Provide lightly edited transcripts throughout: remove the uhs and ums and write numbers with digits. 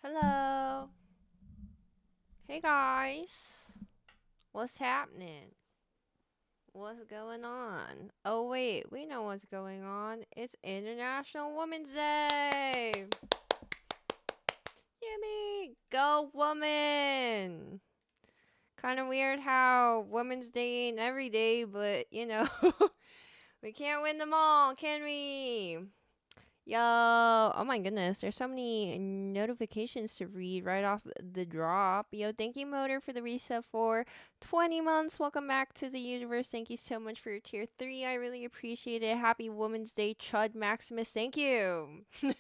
Hello. Hey guys. What's happening? What's going on? Oh wait, we know what's going on. It's International Women's Day. Yippee! Go woman. Kind of weird how Women's Day ain't every day, but we can't win them all, can we? Yo, oh my goodness, there's so many notifications to read right off the drop. Yo, thank you, Motor, for the reset for 20 months. Welcome back to the universe. Thank you so much for your tier 3. I really appreciate it. Happy Women's Day, Chud Maximus. Thank you. Dude,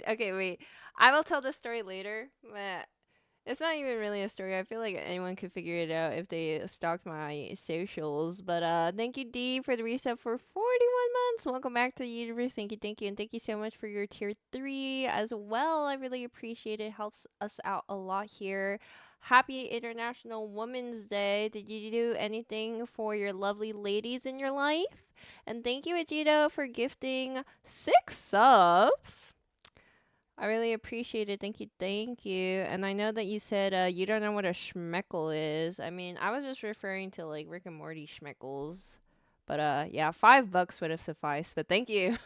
okay, wait. I will tell this story later, but it's not even really a story. I feel like anyone could figure it out if they stalked my socials. But thank you, D, for the reset for 41 months. Welcome back to the universe. Thank you, and thank you so much for your tier 3 as well. I really appreciate it. Helps us out a lot here. Happy International Women's Day. Did you do anything for your lovely ladies in your life? And thank you, Ajito, for gifting 6 subs. I really appreciate it. Thank you. Thank you. And I know that you said you don't know what a schmeckle is. I mean, I was just referring to like Rick and Morty schmeckles. But yeah, $5 would have sufficed. But thank you.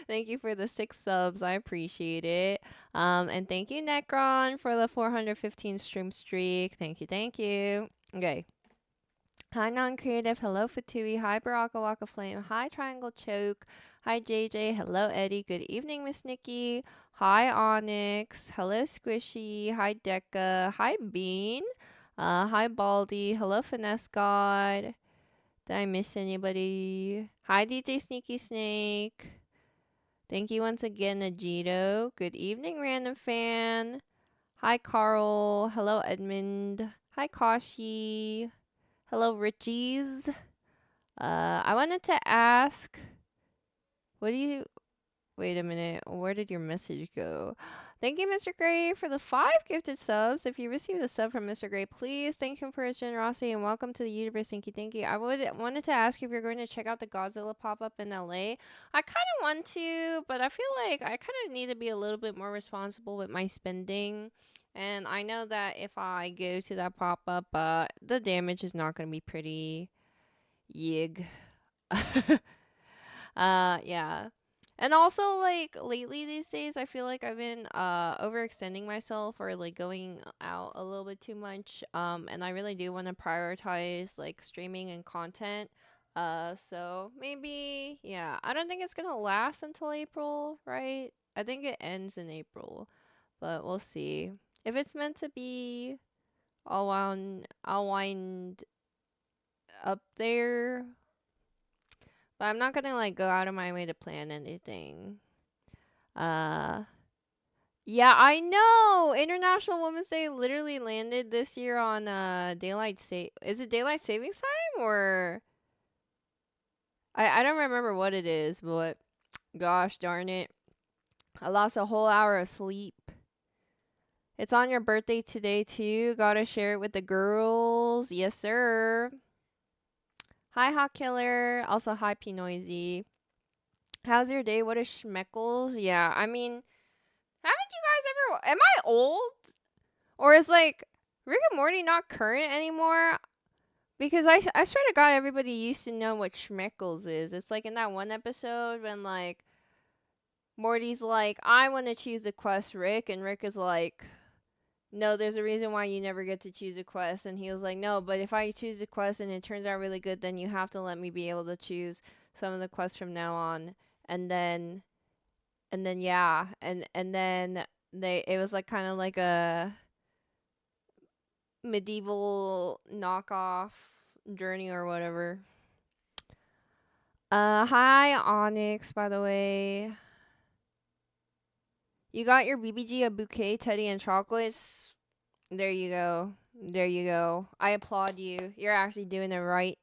Thank you for the 6 subs. I appreciate it. And thank you, Necron, for the 415 stream streak. Thank you, thank you. Okay. Hi, non-creative. Hello, Fatui. Hi, Baraka Waka Flame. Hi, Triangle Choke. Hi, JJ. Hello, Eddie. Good evening, Miss Nikki. Hi, Onyx. Hello, Squishy. Hi, Decca. Hi, Bean. Hi, Baldy. Hello, Finesse God. Did I miss anybody? Hi, DJ Sneaky Snake. Thank you once again, Ajito. Good evening, Random Fan. Hi, Carl. Hello, Edmund. Hi, Kashi. Hello, Richies. I wanted to ask, what do you? Wait a minute. Where did your message go? Thank you, Mr. Gray, for the 5 gifted subs. If you received a sub from Mr. Gray, please thank him for his generosity and welcome to the universe. Thank you, thank you. I wanted to ask if you're going to check out the Godzilla pop up in LA. I kind of want to, but I feel like I kind of need to be a little bit more responsible with my spending. And I know that if I go to that pop up, the damage is not going to be pretty. Yig. Yeah. And also, like, lately these days, I feel like I've been overextending myself or like going out a little bit too much. And I really do want to prioritize like streaming and content. So maybe, yeah. I don't think it's gonna last until April, right? I think it ends in April, but we'll see. If it's meant to be, I'll wind up there, but I'm not gonna like go out of my way to plan anything. Uh yeah, I know. International Women's Day literally landed this year on is it daylight savings time or I don't remember what it is, but gosh darn it. I lost a whole hour of sleep. It's on your birthday today too. Gotta share it with the girls. Yes, sir. Hi, Hot Killer. Also, hi, P Noisy. How's your day? What is schmeckles? Yeah, I mean, haven't you guys ever? Am I old? Or is like Rick and Morty not current anymore? Because I swear to God, everybody used to know what schmeckles is. It's like in that one episode when like Morty's like, I want to choose a quest, Rick, and Rick is like, no, there's a reason why you never get to choose a quest, and he was like, no, but if I choose a quest and it turns out really good, then you have to let me be able to choose some of the quests from now on, and then yeah, and then it was like kind of like a medieval knockoff journey or whatever. Hi Onyx, by the way. You got your BBG a bouquet, teddy, and chocolates. There you go. There you go. I applaud you. You're actually doing it right.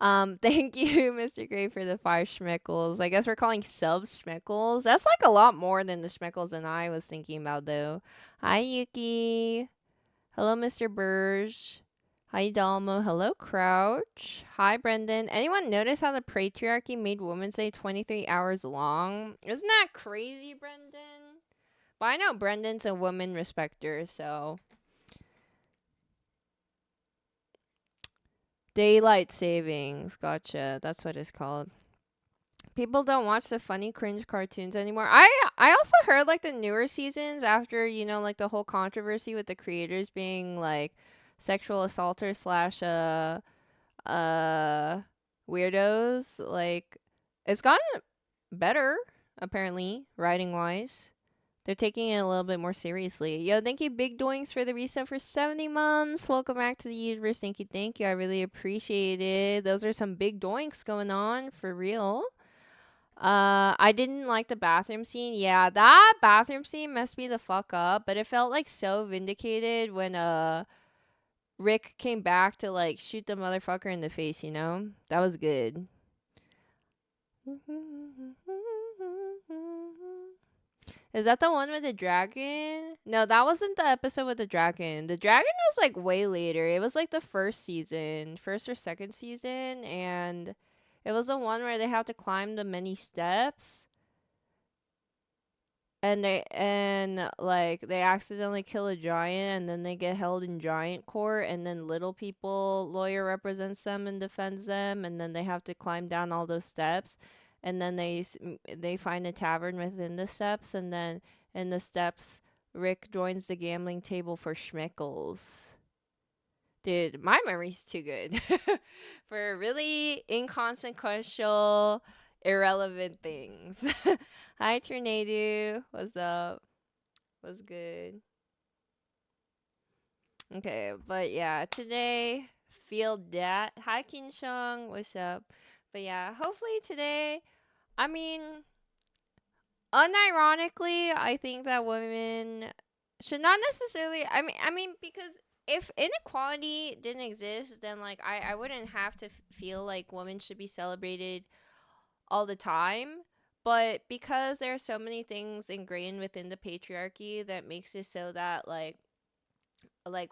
Thank you, Mr. Gray, for the 5 schmeckles. I guess we're calling subs schmeckles. That's like a lot more than the schmeckles than I was thinking about, though. Hi, Yuki. Hello, Mr. Burge. Hi, Dalmo. Hello, Crouch. Hi, Brendan. Anyone notice how the patriarchy made Women's Day 23 hours long? Isn't that crazy, Brendan? But I know Brendan's a woman respecter, so daylight savings. Gotcha. That's what it's called. People don't watch the funny cringe cartoons anymore. I also heard like the newer seasons after, like the whole controversy with the creators being like sexual assaulters slash uh weirdos, like it's gotten better apparently, writing wise. They're taking it a little bit more seriously. Yo, thank you, Big Doinks, for the reset for 70 months. Welcome back to the universe. Thank you, thank you. I really appreciate it. Those are some big doinks going on for real. I didn't like the bathroom scene. Yeah, that bathroom scene messed me the fuck up, but it felt like so vindicated when Rick came back to like shoot the motherfucker in the face. That was good. Is that the one with the dragon? No, that wasn't the episode with the dragon. The dragon was like way later. It was like the first or second season, and it was the one where they have to climb the many steps. And like they accidentally kill a giant, and then they get held in giant court, and then little people lawyer represents them and defends them, and then they have to climb down all those steps, and then they find a tavern within the steps, and then in the steps Rick joins the gambling table for schmeckles. Dude, my memory's too good for really inconsequential, irrelevant things. Hi, Tornado. What's up? What's good? Okay, but yeah, today, feel that. Hi, Kinshong. What's up? But yeah, hopefully today, I mean, unironically, I think that women should not necessarily. I mean, because if inequality didn't exist, then like I wouldn't have to feel like women should be celebrated all the time. But because there are so many things ingrained within the patriarchy that makes it so that like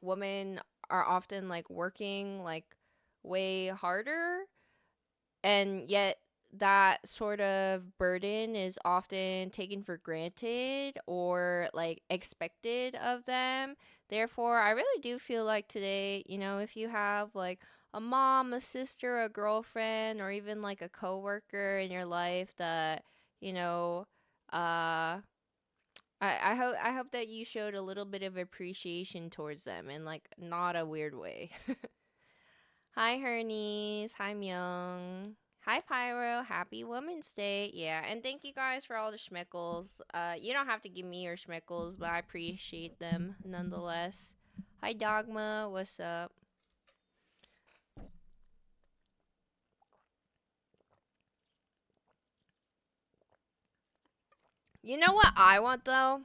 women are often like working like way harder, and yet that sort of burden is often taken for granted or like expected of them. Therefore, I really do feel like today, if you have like a mom, a sister, a girlfriend, or even like a coworker in your life that, you know, uh I hope that you showed a little bit of appreciation towards them in like not a weird way. Hi, Hernies. Hi, Myung. Hi, Pyro. Happy Women's Day. Yeah, and thank you guys for all the schmeckles. You don't have to give me your schmeckles, but I appreciate them nonetheless. Hi, Dogma. What's up? You know what I want though?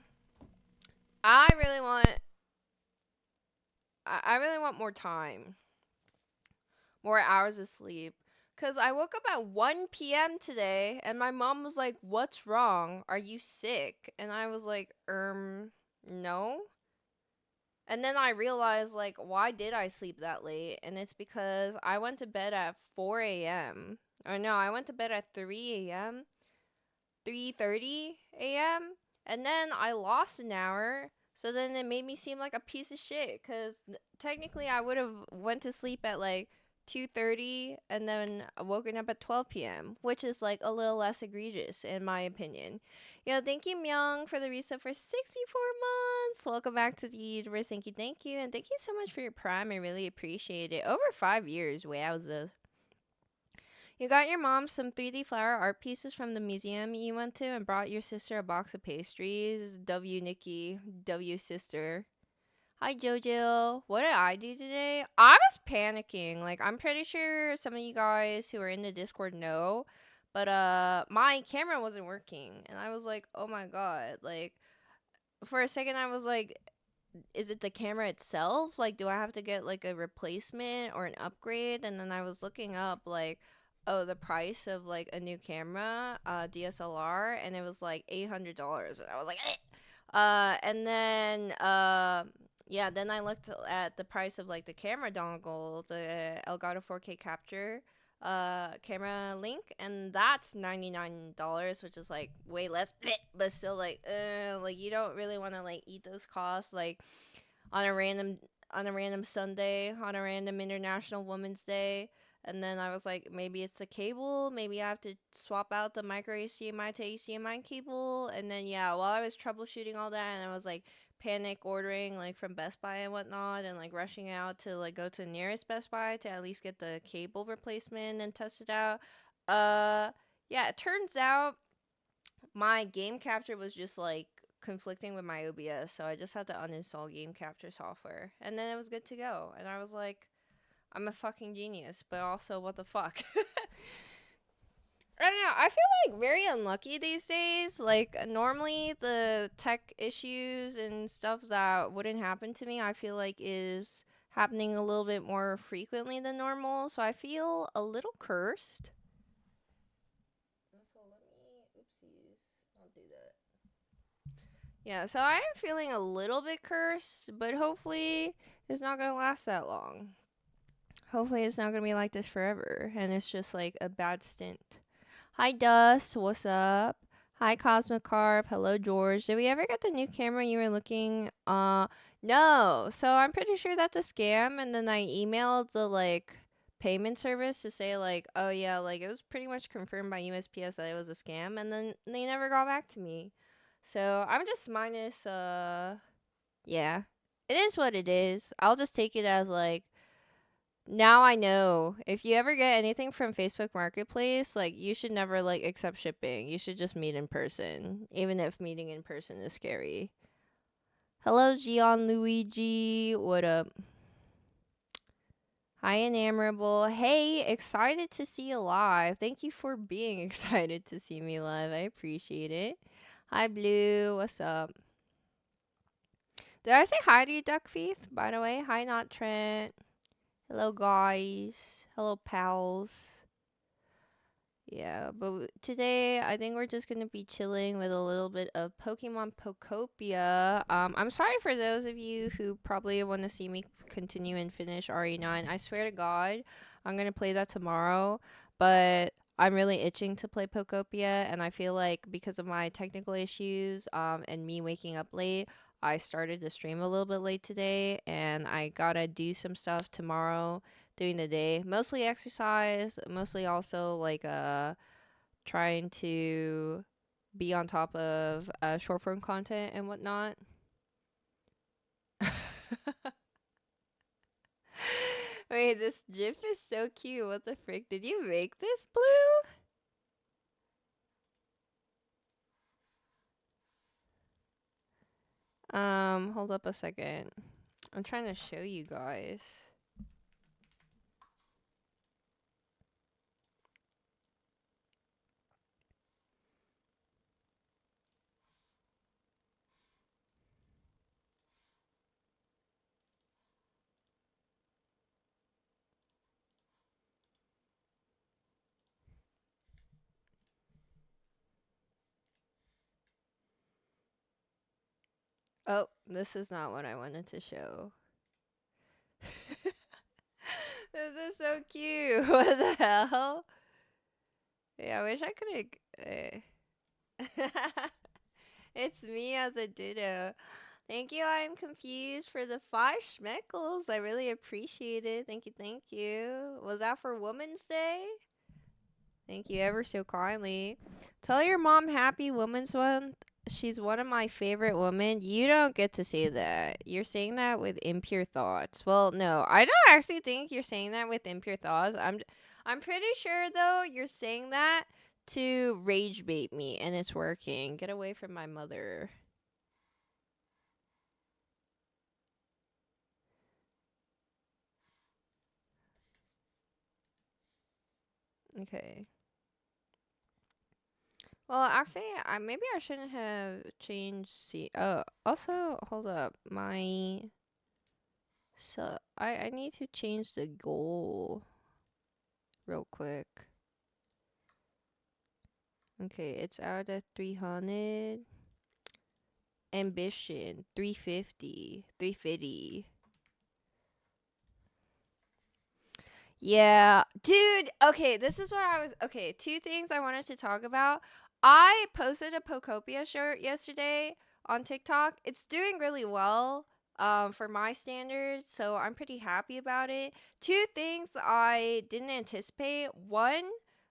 I really want. I really want more time, more hours of sleep. Cause I woke up at 1 p.m. today, and my mom was like, "What's wrong? Are you sick?" And I was like, no." And then I realized, like, why did I sleep that late? And it's because I went to bed at 4 a.m. Or no, I went to bed at 3 a.m., 3:30 a.m., and then I lost an hour. So then it made me seem like a piece of shit because technically I would have went to sleep at like 2:30 and then woken up at 12 p.m., which is like a little less egregious in my opinion. Yo, thank you, Myung, for the reset for 64 months. Welcome back to the universe. Thank you. And thank you so much for your prime. I really appreciate it. Over 5 years. Wowza. You got your mom some 3D flower art pieces from the museum you went to and brought your sister a box of pastries. W Nikki, W sister. Hi Jojo. What did I do today? I was panicking. Like I'm pretty sure some of you guys who are in the Discord know, but my camera wasn't working and I was like, "Oh my god." Like for a second I was like, is it the camera itself? Like, do I have to get like a replacement or an upgrade? And then I was looking up like, oh, the price of like a new camera, DSLR, and it was like $800, and I was like, eh. And then yeah, then I looked at the price of like the camera dongle, the Elgato 4K capture. camera link, and that's $99, which is like way less, but still like you don't really want to like eat those costs like on a random Sunday, on a random International Women's Day. And then I was like, maybe it's the cable. Maybe I have to swap out the micro HDMI to HDMI cable. And then yeah, while I was troubleshooting all that, and I was like panic ordering like from Best Buy and whatnot, and like rushing out to like go to the nearest Best Buy to at least get the cable replacement and test it out. Uh, yeah, it turns out my game capture was just like conflicting with my OBS, so I just had to uninstall game capture software, and then it was good to go. And I was like, I'm a fucking genius, but also what the fuck? I don't know. I feel like very unlucky these days. Like normally the tech issues and stuff that wouldn't happen to me, I feel like is happening a little bit more frequently than normal. So I feel a little cursed. So let me, oopsies, I'll do that. Yeah, so I am feeling a little bit cursed, but hopefully it's not gonna last that long. Hopefully it's not gonna be like this forever, and it's just like a bad stint. Hi Dust, what's up? Hi Cosmic Carp, hello George. Did we ever get the new camera you were looking? No. So I'm pretty sure that's a scam, and then I emailed the like payment service to say like, oh yeah, like it was pretty much confirmed by USPS that it was a scam, and then they never got back to me. So I'm just minus yeah. It is what it is. I'll just take it as like now I know if you ever get anything from Facebook Marketplace, like you should never like accept shipping. You should just meet in person, even if meeting in person is scary. Hello, Gian Luigi. What up? Hi, Enamorable. Hey, excited to see you live. Thank you for being excited to see me live. I appreciate it. Hi, Blue. What's up? Did I say hi to you, Duck Feeth? By the way, hi, Not Trent. Hello, guys. Hello, pals. Yeah, but today I think we're just gonna be chilling with a little bit of Pokemon Pokopia. I'm sorry for those of you who probably want to see me continue and finish RE9. I swear to God, I'm gonna play that tomorrow, but I'm really itching to play Pokopia, and I feel like because of my technical issues, and me waking up late, I started the stream a little bit late today, and I gotta do some stuff tomorrow during the day. Mostly exercise, mostly also like trying to be on top of short form content and whatnot. Wait, this GIF is so cute. What the frick? Did you make this, Blue? Hold up a second. I'm trying to show you guys. Oh, this is not what I wanted to show. This is so cute. What the hell? Yeah, I wish I could have. It's me as a ditto. Thank you. I'm confused for the 5 schmeckles. I really appreciate it. Thank you. Thank you. Was that for Women's Day? Thank you ever so kindly. Tell your mom happy Women's Month. She's one of my favorite women. You don't get to say that. You're saying that with impure thoughts. Well, no, I don't actually think you're saying that with impure thoughts. I'm pretty sure though you're saying that to rage bait me, and it's working. Get away from my mother. Okay. Well, actually, maybe I shouldn't have changed. See, also, hold up, I need to change the goal real quick. Okay, it's out at 300. Ambition 350, 350. Yeah, dude. Okay, this is what I was. Okay, two things I wanted to talk about. I posted a Pokopia shirt yesterday on TikTok. It's doing really well, for my standards, so I'm pretty happy about it. Two things I didn't anticipate. One,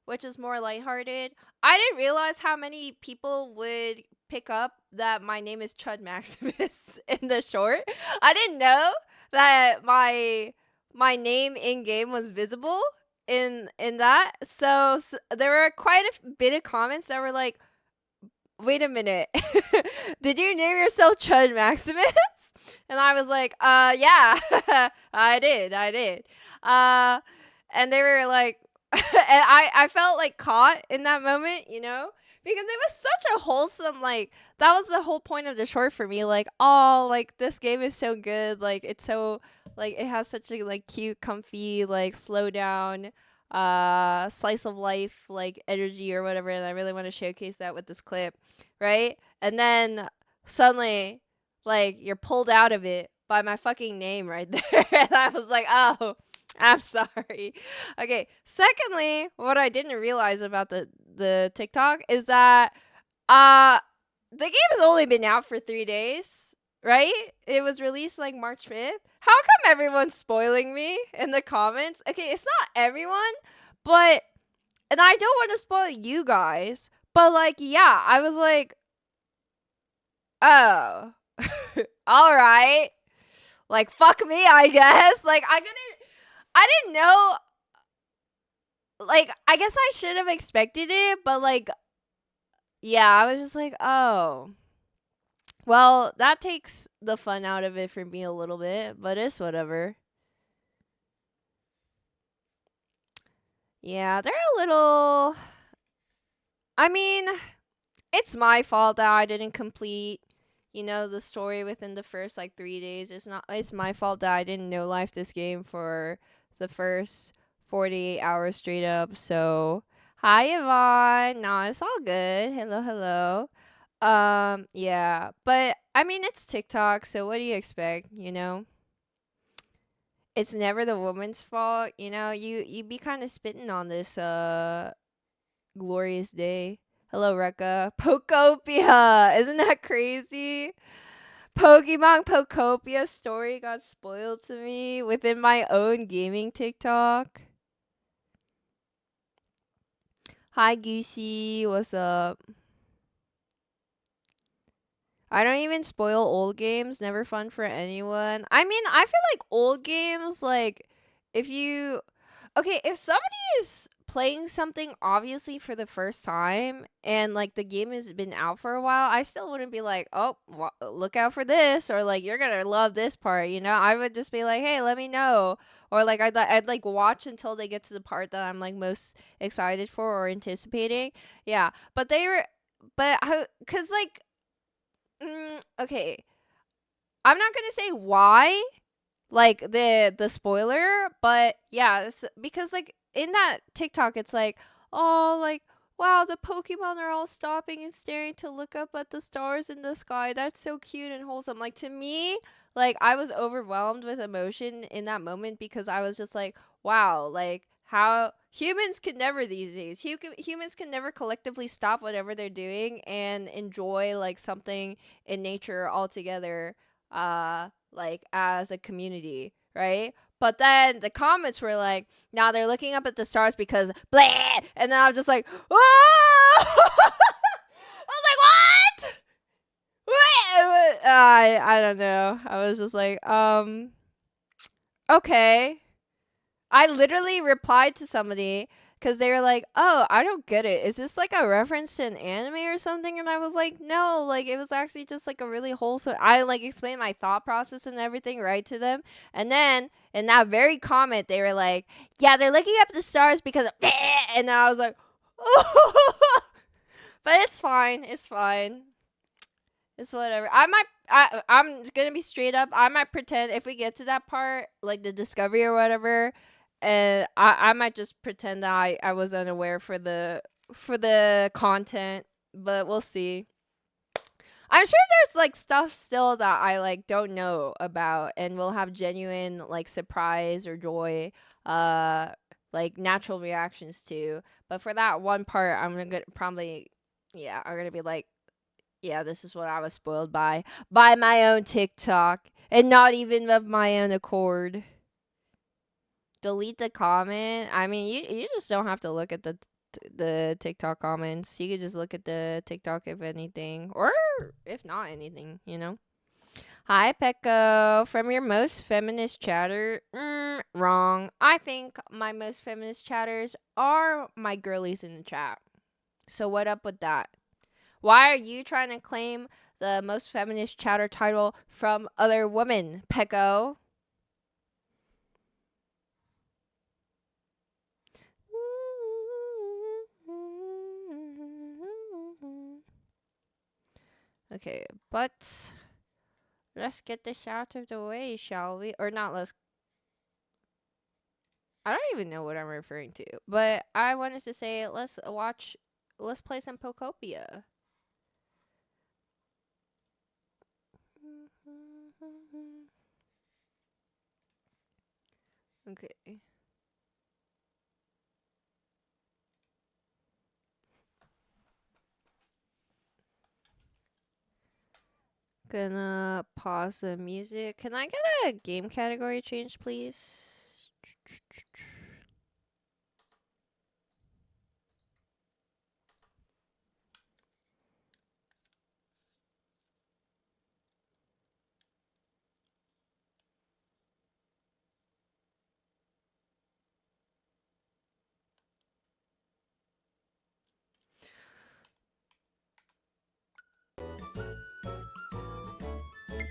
which is more lighthearted. I didn't realize how many people would pick up that my name is Chud Maximus in the short. I didn't know that my name in game was visible in that. So, there were quite a bit of comments that were like, "Wait a minute, did you name yourself Chud Maximus?" And I was like, yeah, I did." Uh, and they were like, and I felt like caught in that moment, because it was such a wholesome, like, that was the whole point of the short for me. Like, oh, like, this game is so good. Like, it's so, like, it has such a, like, cute, comfy, like, slow down, slice of life, like, energy or whatever. And I really want to showcase that with this clip, right? And then suddenly, like, you're pulled out of it by my fucking name right there. And I was like, oh, I'm sorry. Okay. Secondly, what I didn't realize about the TikTok is that uh the game has only been out for 3 days, right? It was released like March 5th. How come everyone's spoiling me in the comments? Okay, it's not everyone, but and I don't want to spoil you guys, but like, yeah, I was like, oh, all right, like, fuck me, I guess. Like, I didn't know. Like, I guess I should have expected it, but like, yeah, I was just like, oh, well, that takes the fun out of it for me a little bit, but it's whatever. Yeah, they're a little. I mean, it's my fault that I didn't complete, the story within the first like 3 days. It's my fault that I didn't know life this game for the first 48 hours straight up. So, hi Yvonne. No, it's all good. Hello, hello. Yeah, but I mean, it's TikTok, so what do you expect, It's never the woman's fault, you be kind of spitting on this glorious day. Hello, Rekka. Pokopia! Isn't that crazy? Pokemon Pokopia story got spoiled to me within my own gaming TikTok. Hi, Goosey. What's up? I don't even spoil old games. Never fun for anyone. I mean, I feel like old games, like, if you okay, if somebody is playing something obviously for the first time and like the game has been out for a while, I still wouldn't be like, "Oh, look out for this," or like, "You're going to love this part," I would just be like, "Hey, let me know." Or like I'd like watch until they get to the part that I'm like most excited for or anticipating. Yeah. Cuz like okay, I'm not going to say why, like the spoiler, but yeah, because like in that TikTok it's like, oh, like, wow, the Pokemon are all stopping and staring to look up at the stars in the sky. That's so cute and wholesome. Like, to me, like, I was overwhelmed with emotion in that moment because I was just like, wow, like, how humans can never these days. Humans can never collectively stop whatever they're doing and enjoy like something in nature altogether, like, as a community, right? But then the comments were like, now they're looking up at the stars because blah, and then I was just like, oh! I was like, what? What? I don't know. I was just like, okay. I literally replied to somebody because they were like, "Oh, I don't get it. Is this like a reference to an anime or something?" And I was like, "No, like, it was actually just like a really wholesome." I like explained my thought process and everything right to them, and then in that very comment, they were like, "Yeah, they're looking up at the stars because," and I was like, "Oh," but it's fine. It's fine. It's whatever. I'm gonna be straight up. I might pretend if we get to that part, like the discovery or whatever, and I might just pretend that I was unaware for the content, but we'll see. I'm sure there's like stuff still that I like don't know about and will have genuine like surprise or joy, uh like natural reactions to. But for that one part, I'm gonna probably, yeah, I'm gonna be like, yeah, this is what I was spoiled by my own TikTok, and not even of my own accord. Delete the comment. I mean, you just don't have to look at the TikTok comments. You could just look at the TikTok if anything, or if not anything, you know. Hi, Pecco. From your most feminist chatter, wrong. I think my most feminist chatters are my girlies in the chat. So what up with that? Why are you trying to claim the most feminist chatter title from other women, Pecco? Okay, but let's get this out of the way, shall we? Or not, let's. I don't even know what I'm referring to. But I wanted to say, let's play some Pokopia. Okay. Gonna pause the music. Can I get a game category change, please?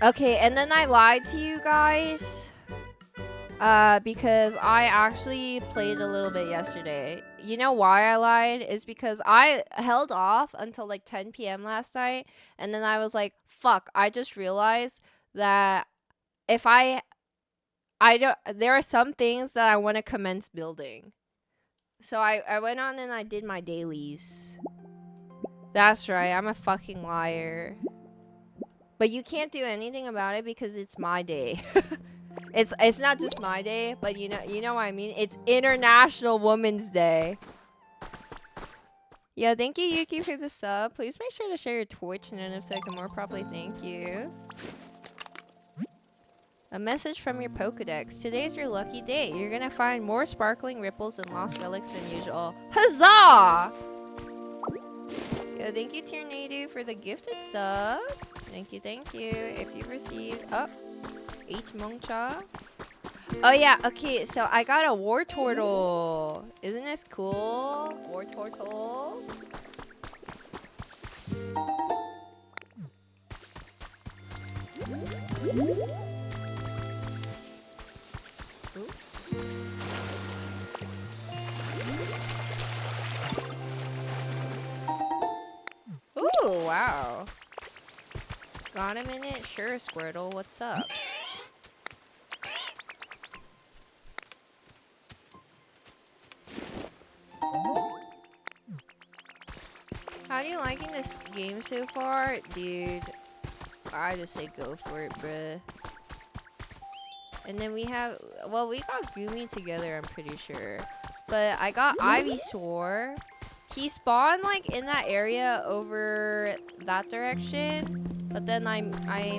Okay, and then I lied to you guys. Because I actually played a little bit yesterday. You know why I lied? Is because I held off until like 10 p.m. last night, and then I was like, fuck, I just realized that if I don't, there are some things that I want to commence building. So I went on and I did my dailies. That's right, I'm a fucking liar. But you can't do anything about it because it's my day. It's not just my day, but you know what I mean? It's International Women's Day. Yeah, thank you, Yuki, for the sub. Please make sure to share your Twitch name so I can more properly thank you. A message from your Pokedex. Today's your lucky day. You're gonna find more sparkling ripples and lost relics than usual. Huzzah! Yeah, thank you, Tornado, for the gifted sub. Thank you, thank you. If you've received... Oh, H. Mongcha. Oh yeah, okay, so I got a war turtle. Isn't this cool? War turtle. Ooh, wow. Got a minute? Sure, Squirtle, what's up? How are you liking this game so far? Dude, I just say go for it, bruh. And then we have, well, we got Gumi together, I'm pretty sure. But I got Ivysaur. He spawned like in that area over that direction. But then I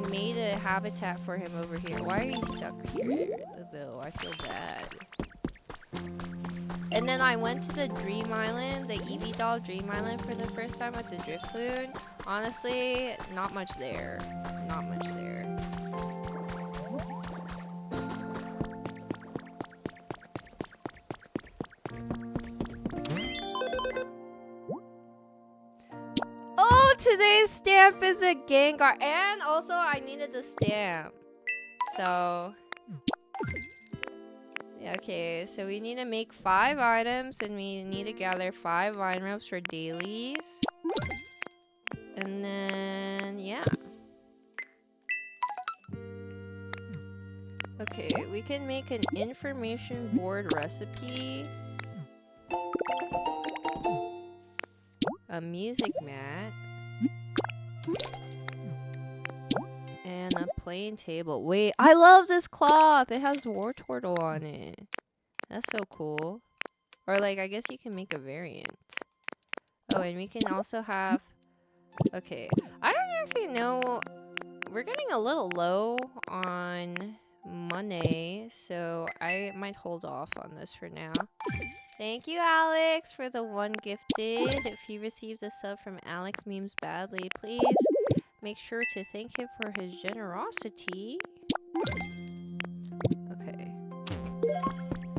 made a habitat for him over here. Why are you stuck here, though? I feel bad. And then I went to the Dream Island, the Eevee Doll Dream Island for the first time with the Drifloon. Honestly, not much there. Not much there. Oh, today's stamp is a Gengar. And also, I needed the stamp. So... yeah, okay, so we need to make 5 items and we need to gather 5 vine ropes for dailies. And then, yeah. Okay, we can make an information board recipe. A music mat. plain table. Wait, I love this cloth. It has war turtle on it. That's so cool. Or like, I guess you can make a variant. Oh, and we can also have... Okay, I don't actually know. We're getting a little low on money, so I might hold off on this for now. Thank you, Alex, for the one gifted. If you received a sub from Alex Memes Badly, please make sure to thank him for his generosity. Okay.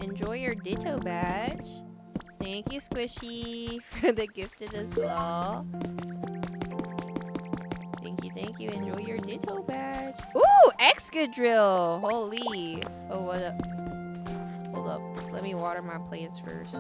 Enjoy your Ditto badge. Thank you, Squishy, for the gifted as well. Thank you. Enjoy your Ditto badge. Ooh, Excadrill. Holy. Oh, what up? Hold up. Let me water my plants first.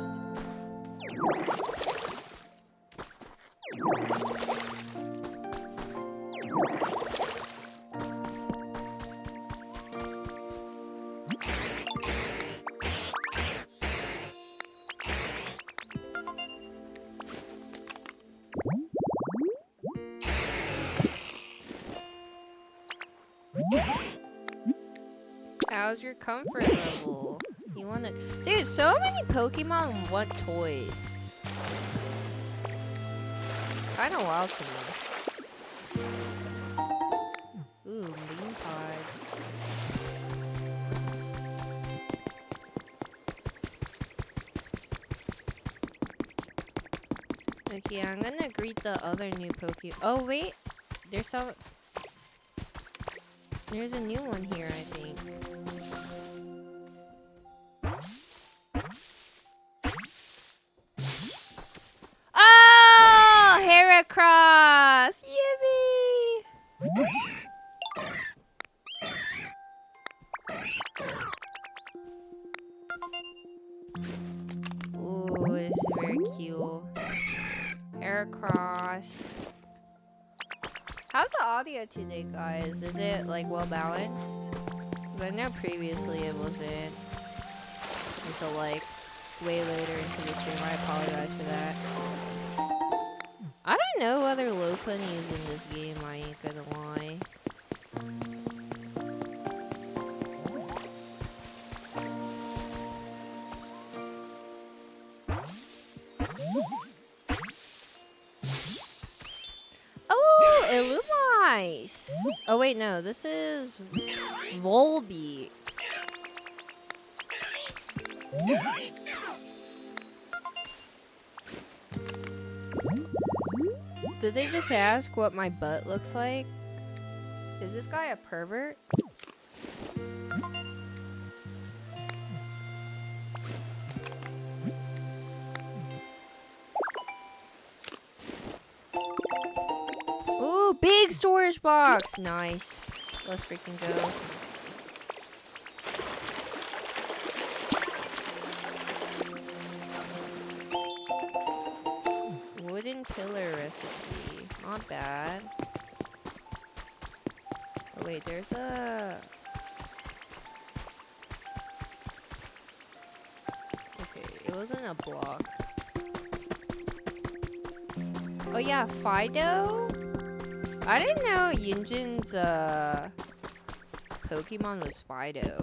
How's your comfort level? You wanna... Dude, so many Pokemon want toys. Kinda wild to me. Ooh, bean pods. Okay, I'm gonna greet the other new Pokemon. Oh, wait. There's a new one here, I think. Oh! Heracross! Yippee! Ooh, this is very cute. Heracross. How's the audio today, guys? Is it, like, well balanced? Because I know previously it wasn't until, like, way later into the stream. I apologize for that. I don't know other low plenties in this game, I ain't gonna lie. Oh, Illumise! Oh wait, no, this is Volbeat. Did they just ask what my butt looks like? Is this guy a pervert? Ooh, big storage box! Nice. Let's freaking go. Wooden pillar recipe. Not bad. Oh wait, there's a... Okay, it wasn't a block. Oh yeah, Fido? I didn't know Yunjin's Pokemon was Fido.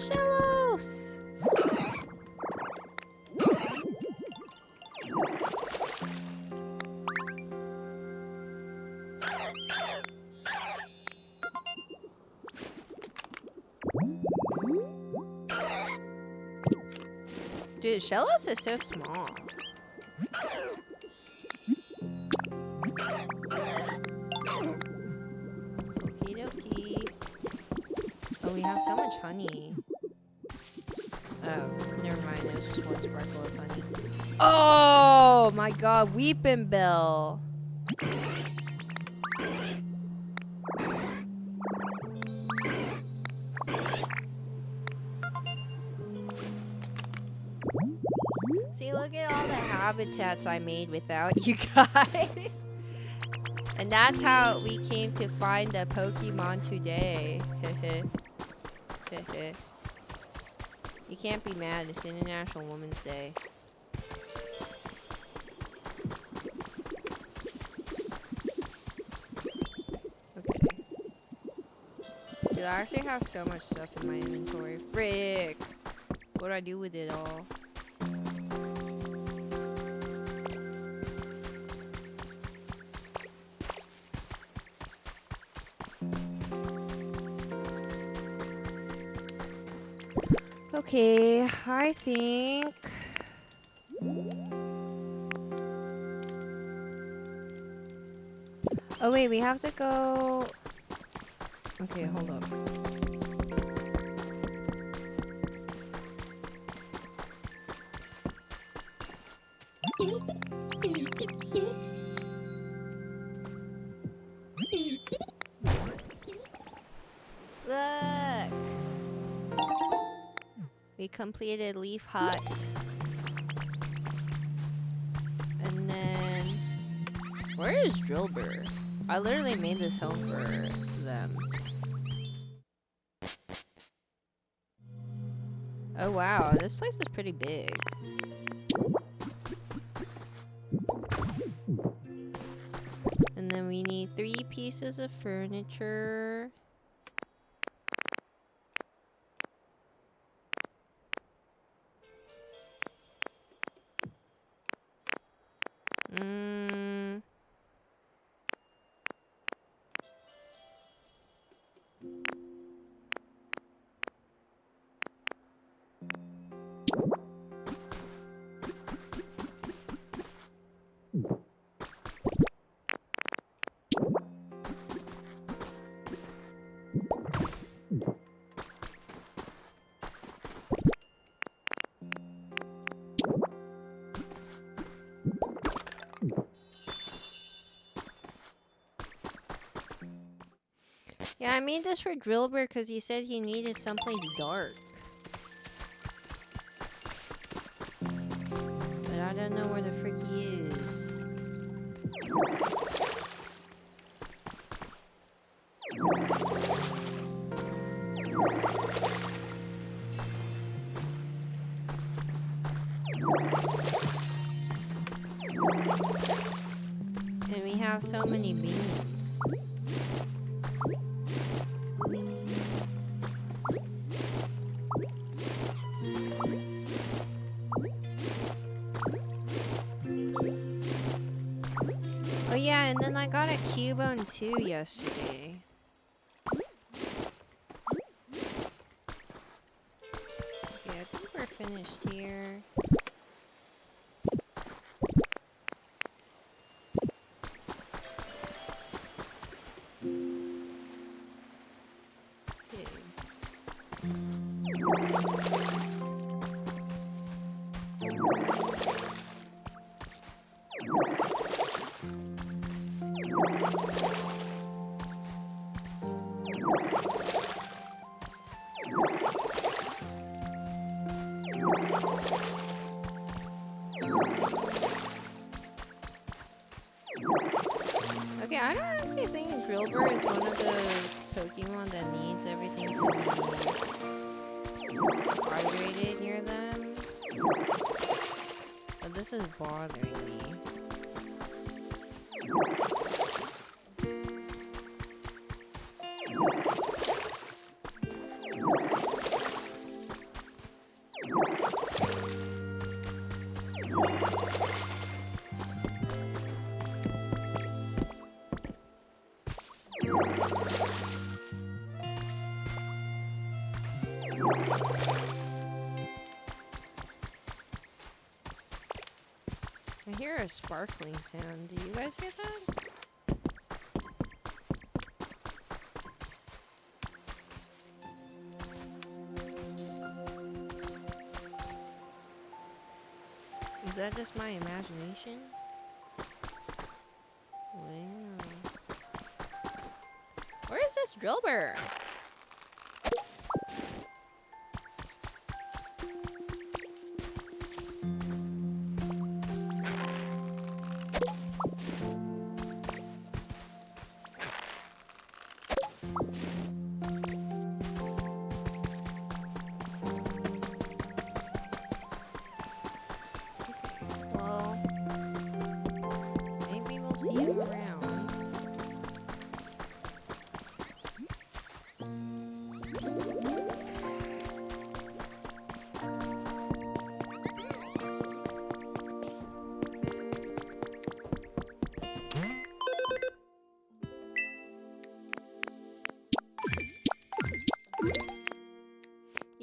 Shellos! Dude, Shellos is so small. Okie dokie. Oh, we have so much honey. Oh, never mind. It was just one sparkle of honey. Oh my god, Weepin' Bell. See, look at all the habitats I made without you guys. And that's how we came to find the Pokemon today. You can't be mad, it's International Women's Day. Okay. Dude, I actually have so much stuff in my inventory. Frick! What do I do with it all? Okay, I think... Oh wait, we have to go... Okay, hold up. Look! We completed Leaf Hut. And then... Where is Drillbur? I literally made this home for them. Oh wow, this place is pretty big. And then we need 3 pieces of furniture. Yeah, I made this for Drillbur because he said he needed someplace dark. But I don't know where the frick he is. And we have so many beams. Oh yeah, and then I got a Cubone too yesterday. Okay, I think we're finished here. Okay, I don't actually think Drillbur is one of those Pokemon that needs everything to be hydrated near them. But this is bothering me. I hear a sparkling sound. Do you guys hear that? Is that just my imagination? Wow. Where is this Drillbur?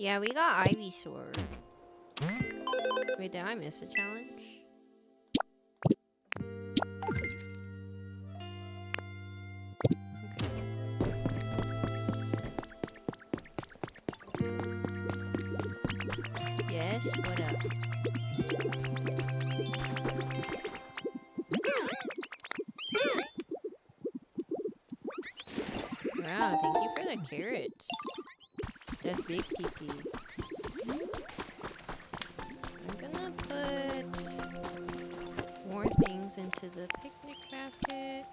Yeah, we got Ivysaur. Wait, did I miss a challenge? Yes, what up? Wow, thank you for the carrots. That's big PP. I'm gonna put more things into the picnic basket.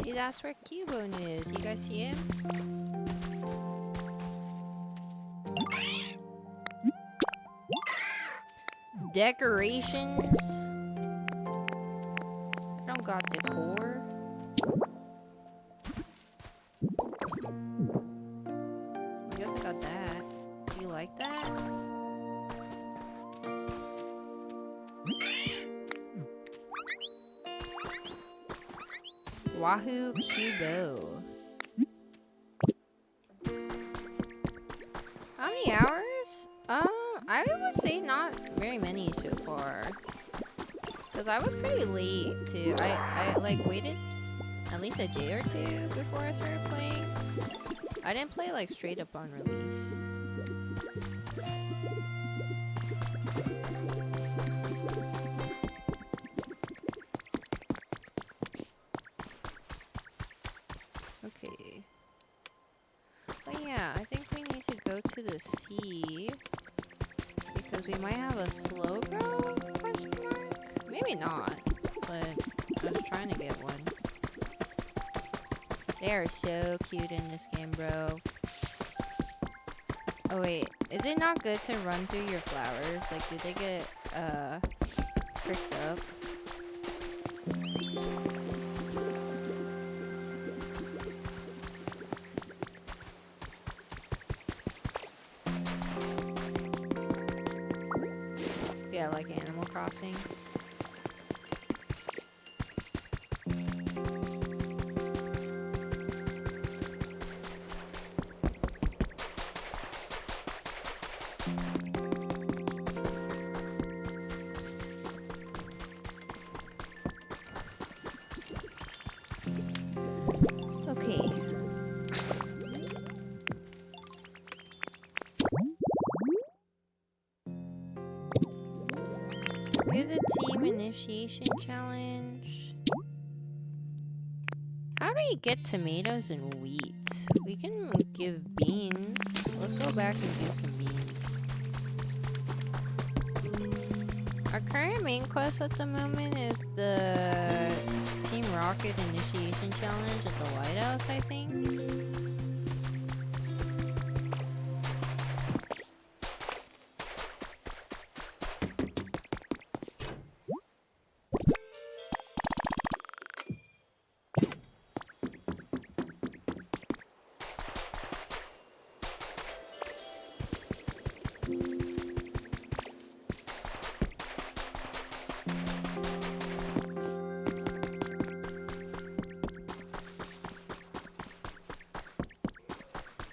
See, that's where Cubone is. You guys see him? Decorations. I don't got decor. I guess I got that. Do you like that? Wahoo Cubo. How many hours? I would say not very many so far. Cause I was pretty late too. I like waited at least a day or two before I started playing. I didn't play like straight up on release. Okay. But yeah, I think we need to go to the sea. Because we might have a slow grow? Question mark? Maybe not. But I was trying to get one. They are so cute in this game, bro. Oh wait, is it not good to run through your flowers? Like, do they get, pricked up? Yeah, like Animal Crossing. Okay. Do the team initiation challenge. How do we get tomatoes and wheat? We can give beans. Let's go back and give some beans. Our current main quest at the moment is the Team Rocket initiation challenge at the lighthouse, I think.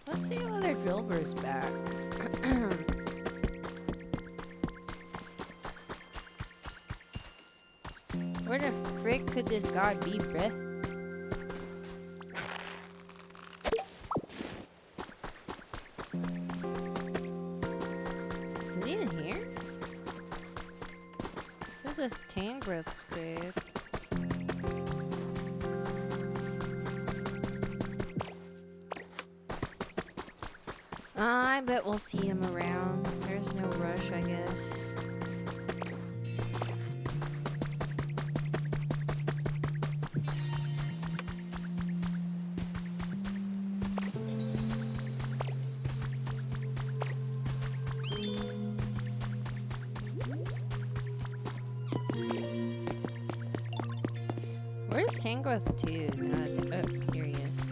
Let's see whether Drilber's back. Where the frick could this guy be, bruh? Is he in here? This is Tangrowth script. I bet we'll see him around. There's no rush, I guess. Where's Tangrowth 2? Oh, here he is.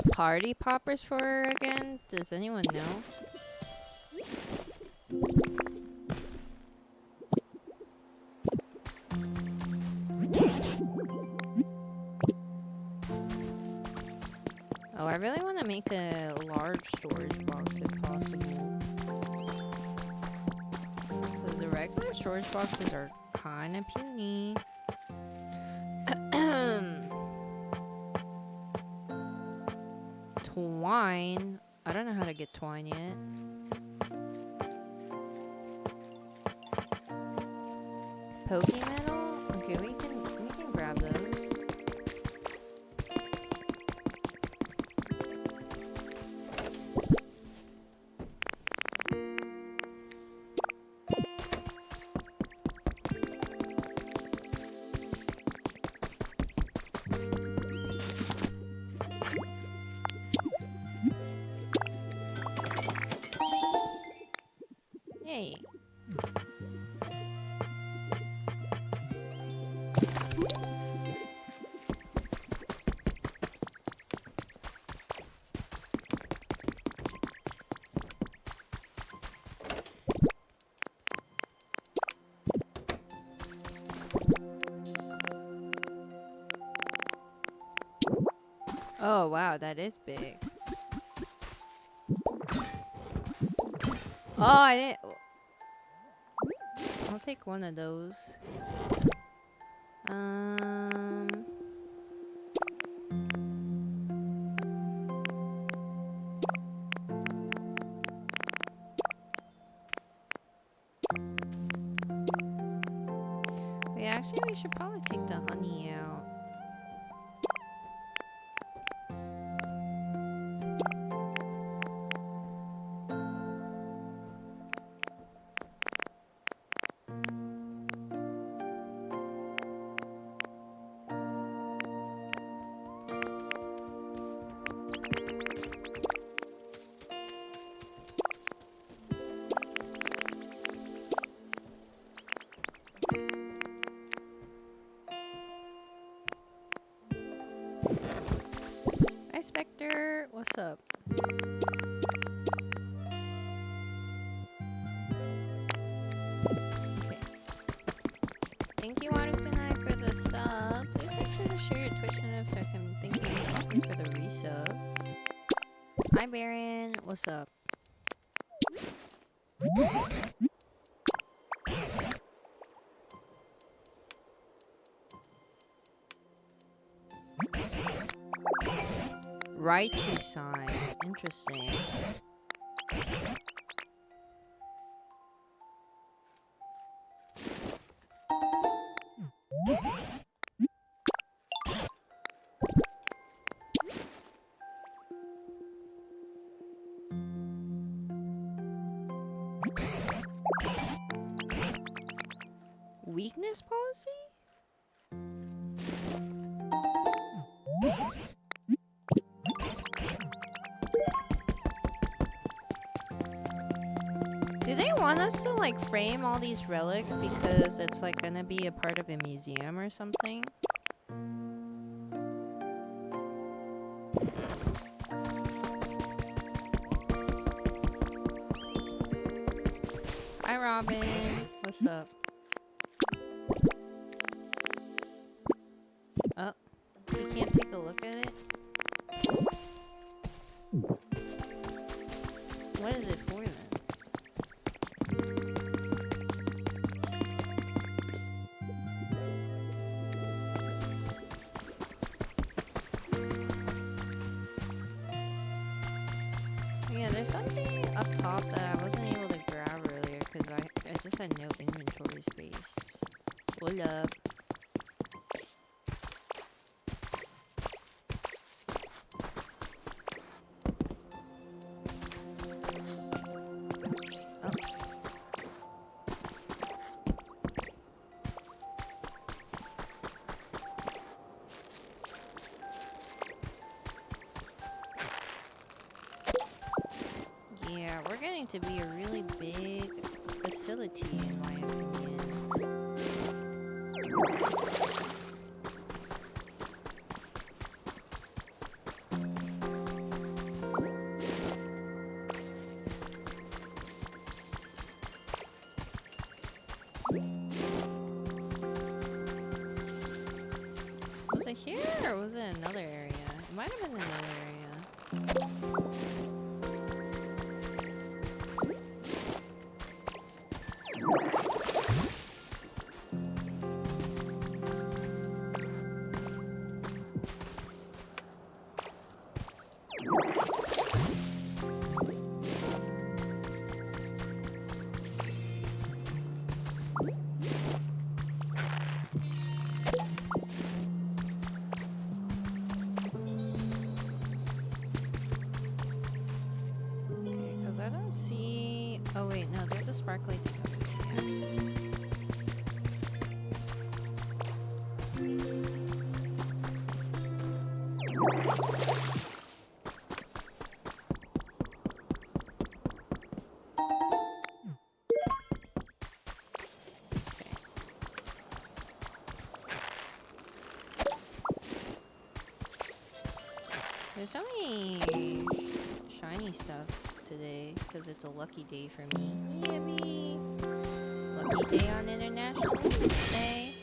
the party poppers for again? Does anyone know? Oh, I really want to make a large storage box if possible. Because the regular storage boxes are kind of puny. Twine. I don't know how to get twine yet. Pokemetal? Okay, we can grab those. Yay. Oh wow, that is big. Oh, I didn't. I'll take one of those. Wait, actually, we should probably take the honey out. Hi, Spectre. What's up? Okay. Thank you, Waterkunai, for the sub. Please make sure to share your Twitch notes so I can thank you for the resub. Hi, Baron. What's up? Raichu sign. Interesting. Weakness policy? Do they want us to like frame all these relics because it's like gonna be a part of a museum or something? Hi Robin, what's up? Oh, you can't take a look at it? What is it for then? Yeah, there's something up top that I wasn't able to grab earlier because I just had no inventory space. Hold up. Yeah, we're getting to be a really big facility in my opinion. it here or was it another area? It might have been another area. Oh wait, no, there's a sparkly thing over here. There's so many shiny stuff today because it's a lucky day for me. Yippee! Lucky day on International Women's Day.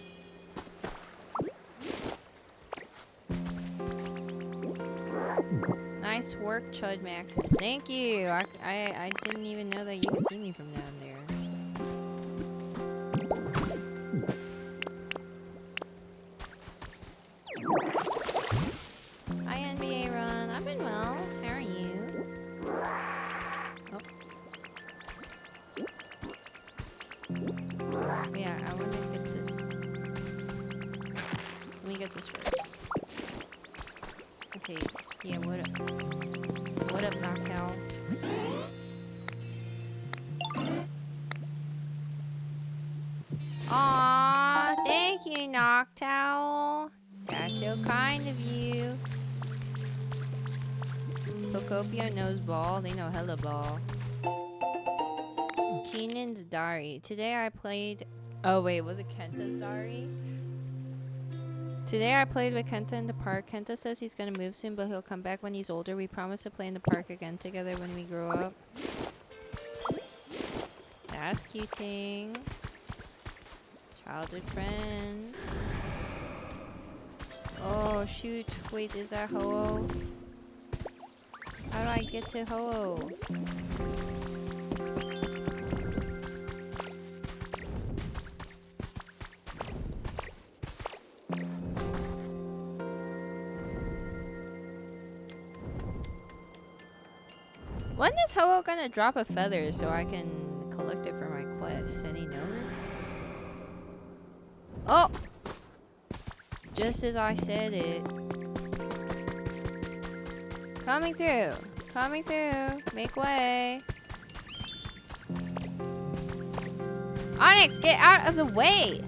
Nice work, Chud Maximus. Thank you. I didn't even know that you could see me from down there. Hi, NBA Run. I've been well. How are you? Oh. Yeah, I want to get the... Let me get this first. Okay, yeah, what up? What up, Knockout? Aww, thank you, Noctowl. That's so kind of you. Pokopia knows ball. They know hella ball. Keenan's Diary. Today I played... Oh wait, was it Kenta's Diary? Today I played with Kenta in the park. Kenta says he's gonna move soon, but he'll come back when he's older. We promise to play in the park again together when we grow up. That's cuting. Childhood friends. Oh shoot, wait, is that Ho-Oh? How do I get to Ho-Oh? When is Ho-Oh gonna drop a feather so I can collect it for my quest? Any knows? Oh! Just as I said it. Coming through. Coming through. Make way. Onyx, get out of the way!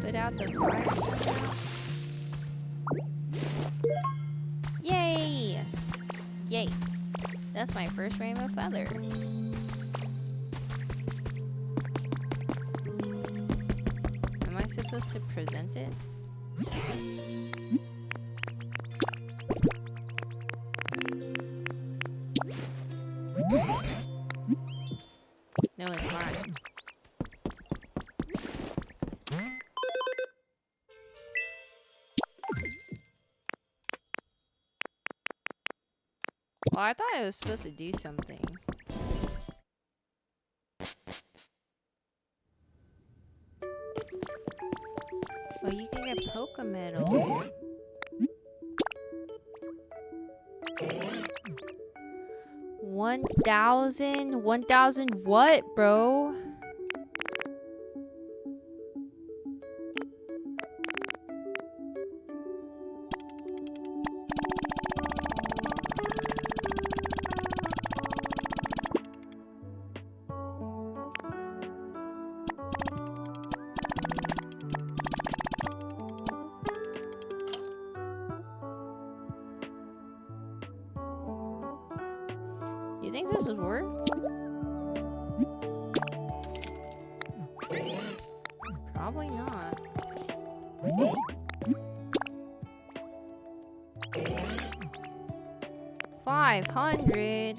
Put out the fire somehow. Yay! Yay. That's my first rainbow feather. Am I supposed to present it? No, it's mine. Well, I thought it was supposed to do something. Oh, you can get Poke Medal. $1,000 what, bro? You think this is worth? Probably not. $500.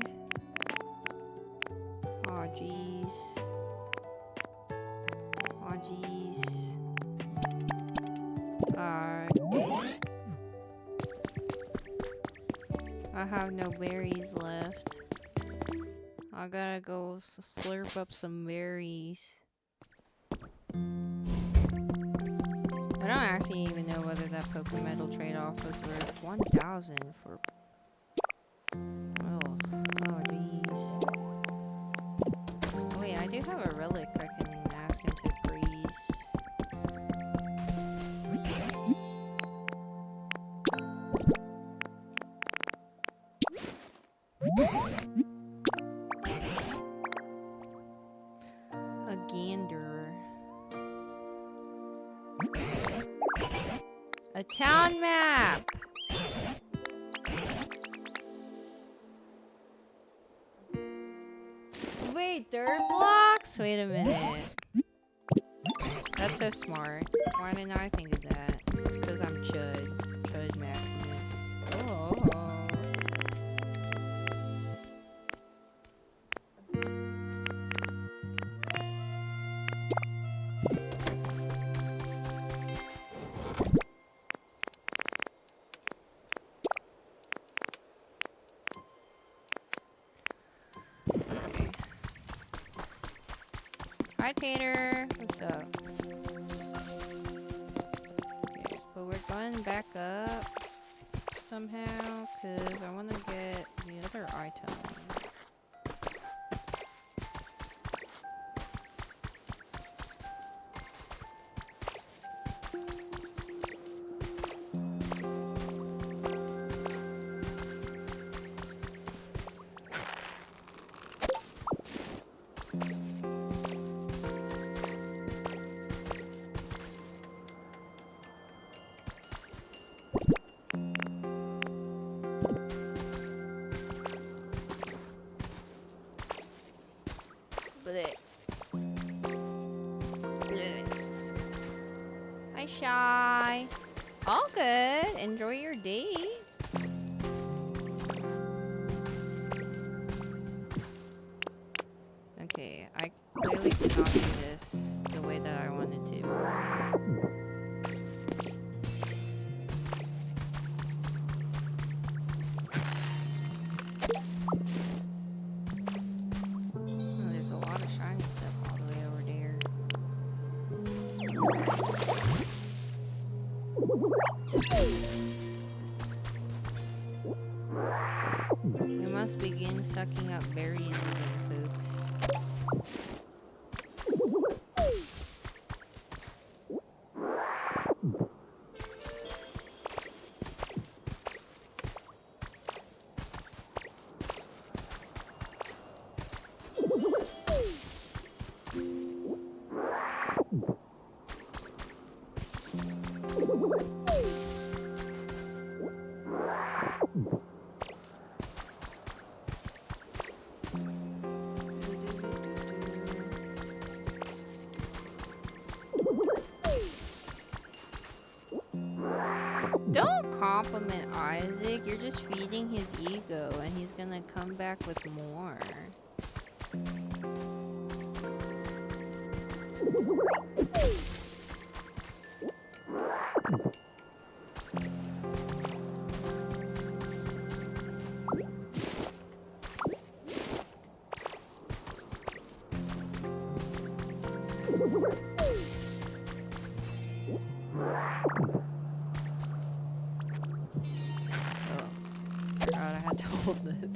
Oh, jeez. I have no berries left. I gotta go slurp up some berries. I don't actually even know whether that Pokemetal trade-off was worth 1,000 for... Oh, jeez. Oh wait, I do have a relic I can ask him to freeze. A gander. A town map! Wait, dirt blocks? Wait a minute. That's so smart. Why didn't I think of that? It's because I'm Chud. Chud Maximus. Oh. Okay. Hi, Tater. What's up? Okay, but we're going back up somehow because I want to get the other item. Blech. Blech. Hi, Shy. All good. Enjoy your day. Okay, I clearly cannot do this the way that I wanted to. Oh, there's a lot of shiny stuff all the way over there. We must begin sucking up berries again, folks. Don't compliment Isaac. You're just feeding his ego, and he's gonna come back with more. Forgot I had to hold this.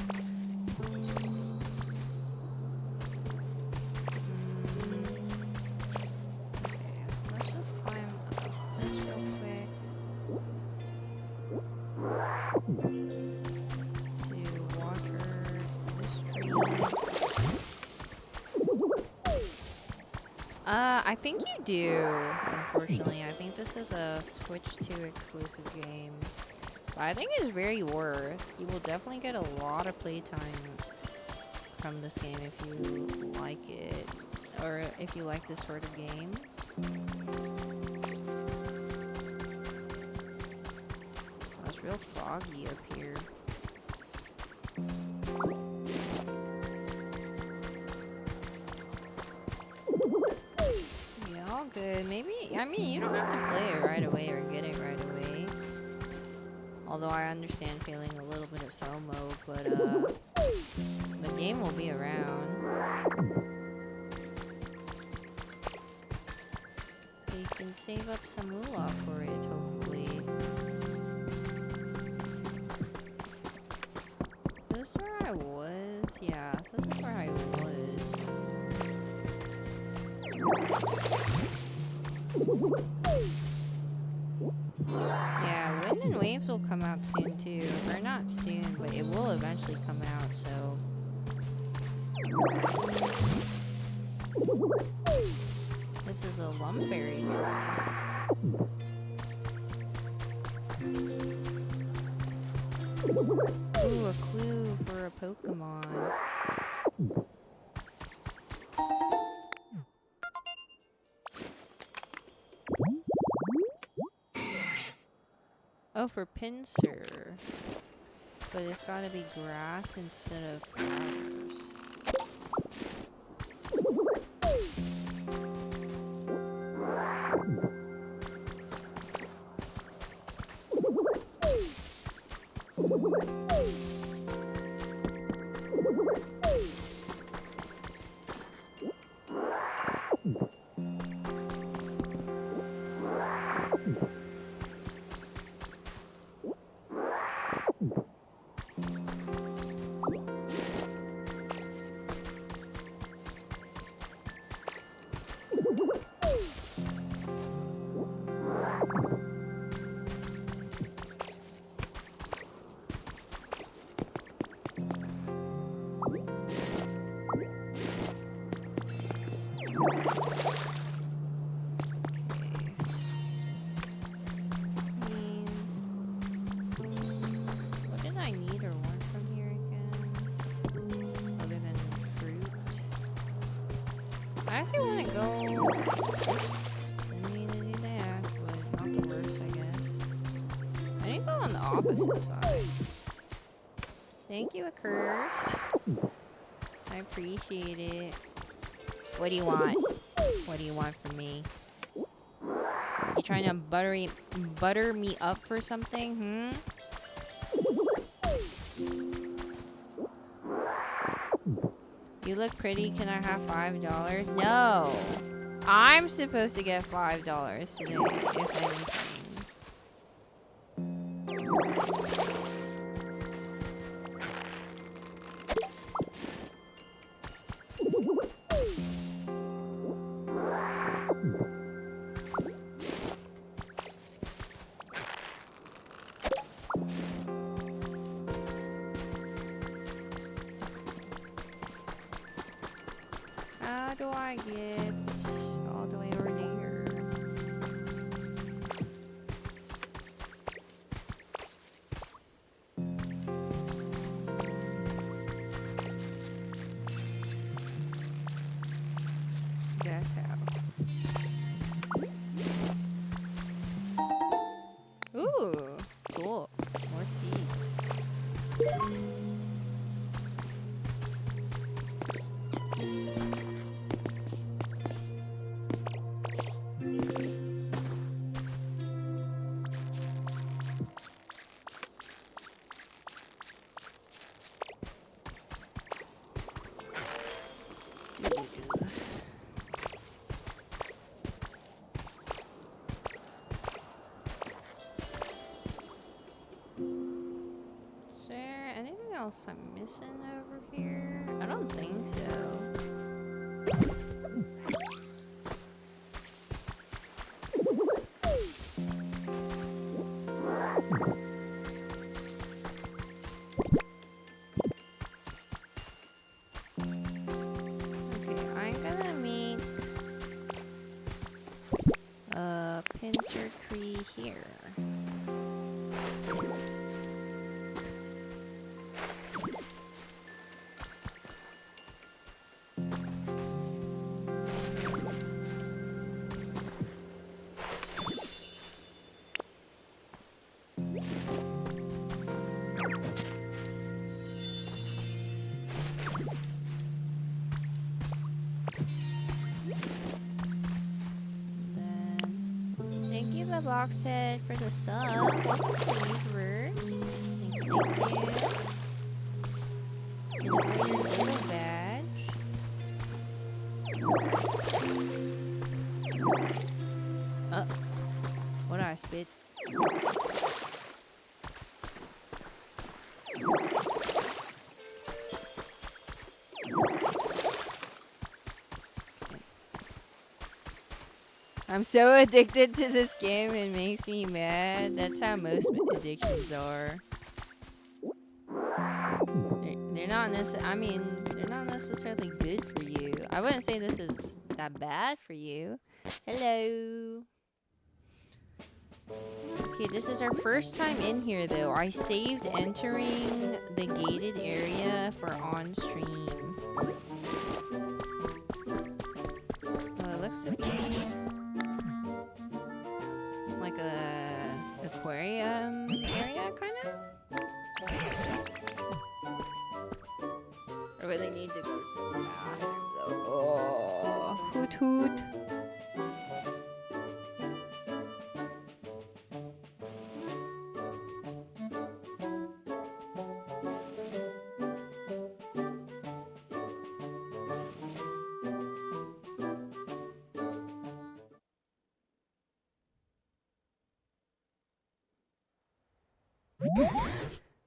Okay, let's just climb up this real quick. To water this tree. I think you do, unfortunately. I think this is a Switch 2 exclusive game. I think it's very worth. You will definitely get a lot of playtime from this game if you like it, or if you like this sort of game. Oh, it's real foggy up here. Yeah, all good. Maybe, I mean, you don't have to play it right away or get it right away. Although I understand feeling a little bit of FOMO, but the game will be around. So you can save up some moolah for it, hopefully. Is this where I was? Yeah, this is where I was. Yeah, Wind and Waves will come out soon too. Or not soon, but it will eventually come out, so... This is a lumberry tree. Ooh, a clue for a Pokemon. Oh, for pincer. But it's gotta be grass instead of flowers. What did I need or want from here again? Other than fruit. I actually want to go... Didn't need to do that, but not the worst, I guess. I need to go on the opposite side. Thank you, Accursed. I appreciate it. What do you want? What do you want from me? You trying to butter me up for something? You look pretty. Can I have $5? No. I'm supposed to get $5 today, if anything. How do I get all the way over there? Guess how. Ooh, cool. More seeds. Is there anything else I'm missing over here? I don't think so. Okay, I'm gonna make a pincer tree here. Thank you the box head for the sub. Welcome to the universe. Thank you. Enjoy your little badge. What did I spit? I'm so addicted to this game, it makes me mad. That's how most addictions are. They're not they're not necessarily good for you. I wouldn't say this is that bad for you. Hello. Okay, this is our first time in here though. I saved entering the gated area for on stream. Well, it looks to be like a aquarium area, kind of. I really need to go to the bathroom though. Oh, hoot hoot.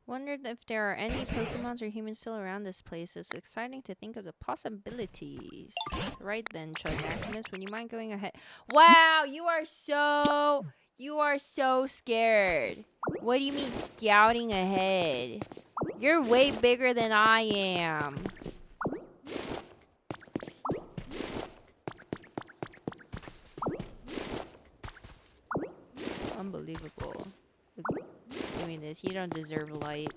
Wondered if there are any Pokemons or humans still around this place. It's exciting to think of the possibilities. Right then, Chud Maximus, would you mind going ahead? Wow, you are so scared. What do you mean scouting ahead? You're way bigger than I am. Unbelievable. Okay. Give me this. You don't deserve light.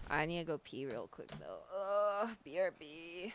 I need to go pee real quick though. Ugh, BRB.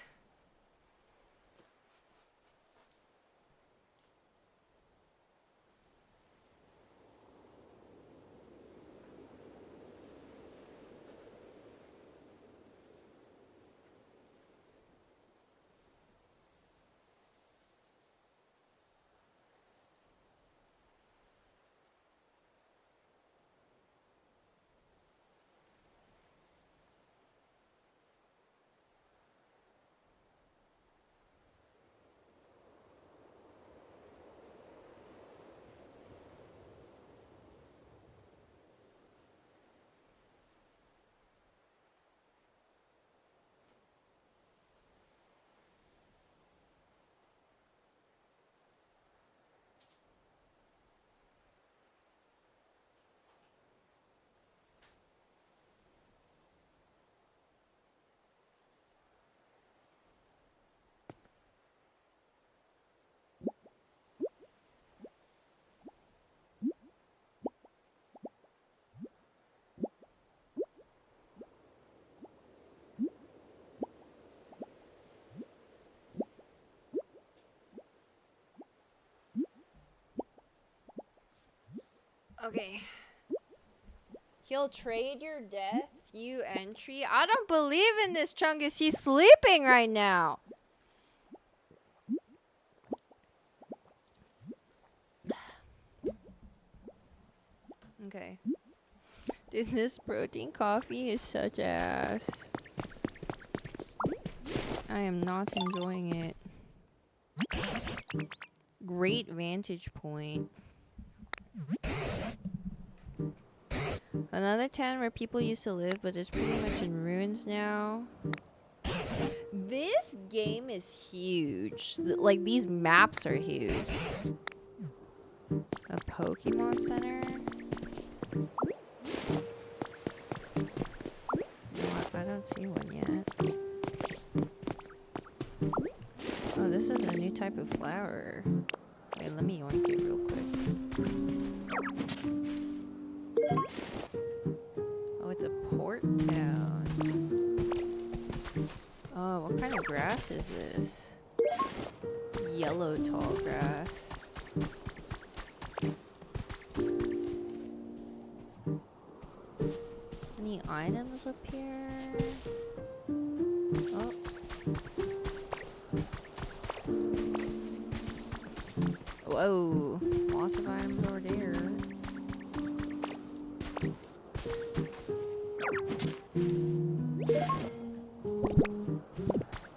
Okay. He'll trade your death, you entry. I don't believe in this, Chungus. He's sleeping right now. Okay. Dude, this protein coffee is such ass. I am not enjoying it. Great vantage point. Another town where people used to live, but it's pretty much in ruins now. This game is huge. Like, these maps are huge. A Pokemon Center? No, I don't see one yet. Oh, this is a new type of flower. Wait, let me yoink it real quick. Oh, it's a port town. Oh, what kind of grass is this? Yellow tall grass. Any items up here? Oh. Whoa, lots of items over there.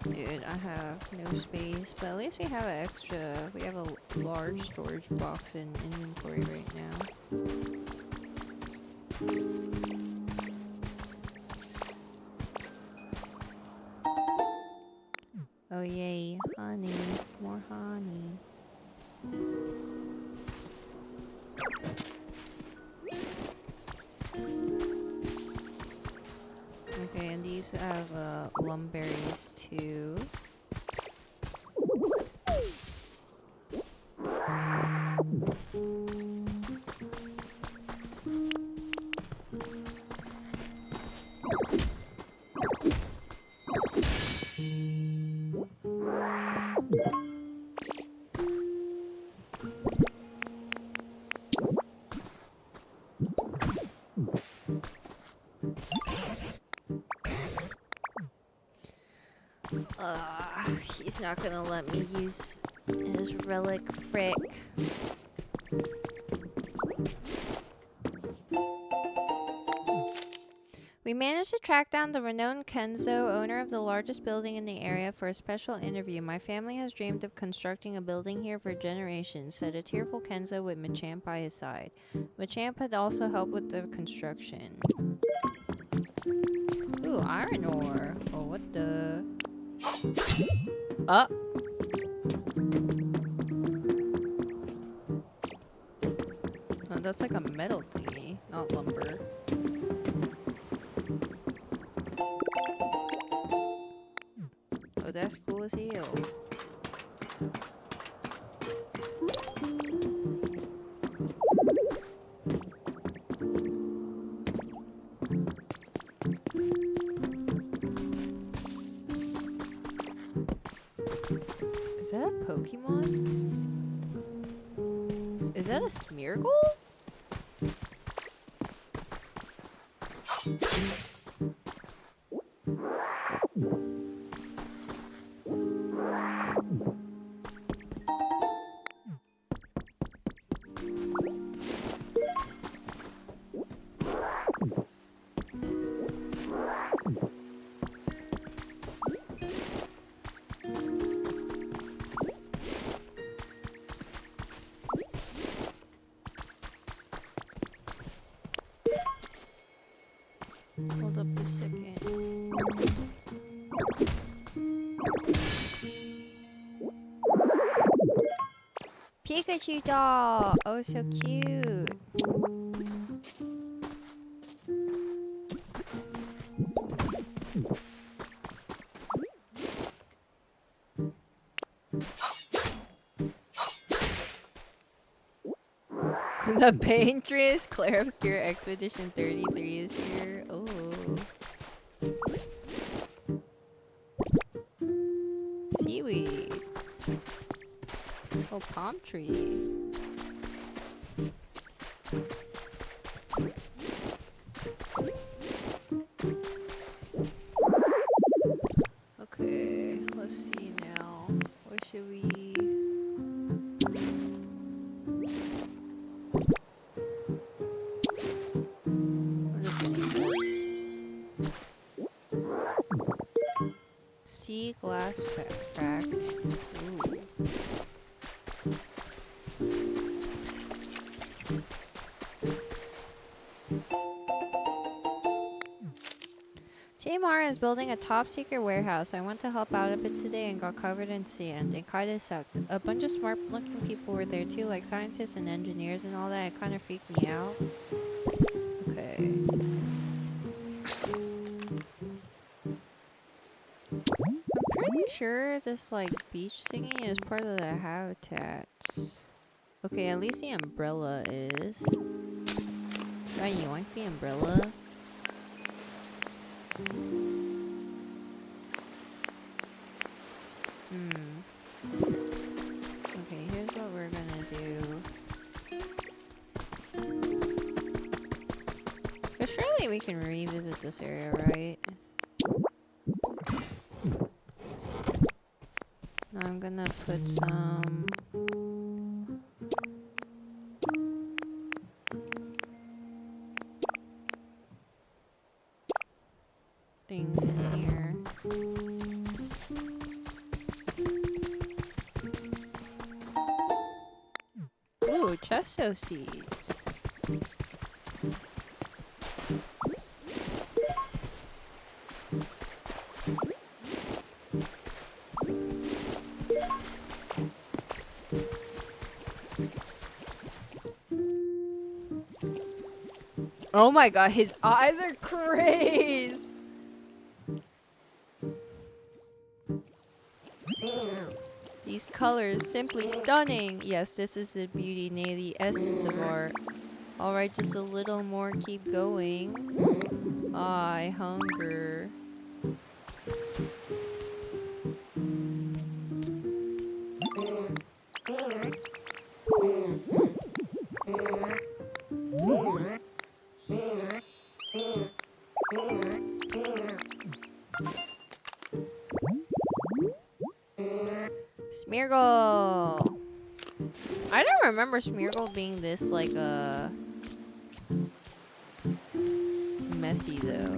Dude, I have no space, but at least we have an extra, we have a large storage box in inventory right now. Oh yay, honey, more honey. Okay, and these have lumberries too. He's not gonna let me use his relic, frick. We managed to track down the renowned Kenzo, owner of the largest building in the area, for a special interview. My family has dreamed of constructing a building here for generations, said a tearful Kenzo with Machamp by his side. Machamp had also helped with the construction. Ooh, iron ore. Oh, what the... Oh! Oh, that's like a metal thingy, not lumber. Oh, that's cool as hell. Is that a Pokemon? Is that a Smeargle? Hold up a second. Pikachu doll! Oh, so cute. The Paintress Clair Obscure Expedition 33 is here. Oh. Seaweed. Oh, palm tree. Okay, let's see now. What should we... I'm just gonna use this. Sea glass fragments. Ooh. Tamar is building a top-secret warehouse. I went to help out a bit today and got covered in sand. It kinda sucked. A bunch of smart-looking people were there too, like scientists and engineers and all that. It kinda freaked me out. Okay. I'm pretty sure this, like, beach thingy is part of the habitats. Okay, at least the umbrella is. Do I yoink the umbrella? Okay, here's what we're gonna do. But surely we can revisit this area, right? Now I'm gonna put some... chesto seeds. Oh my god, his eyes are crazy. These colors simply stunning. Yes, this is the beauty, nay, the essence of art. Alright, just a little more, keep going. I hunger. Smeargle! I don't remember Smeargle being this, like, messy, though.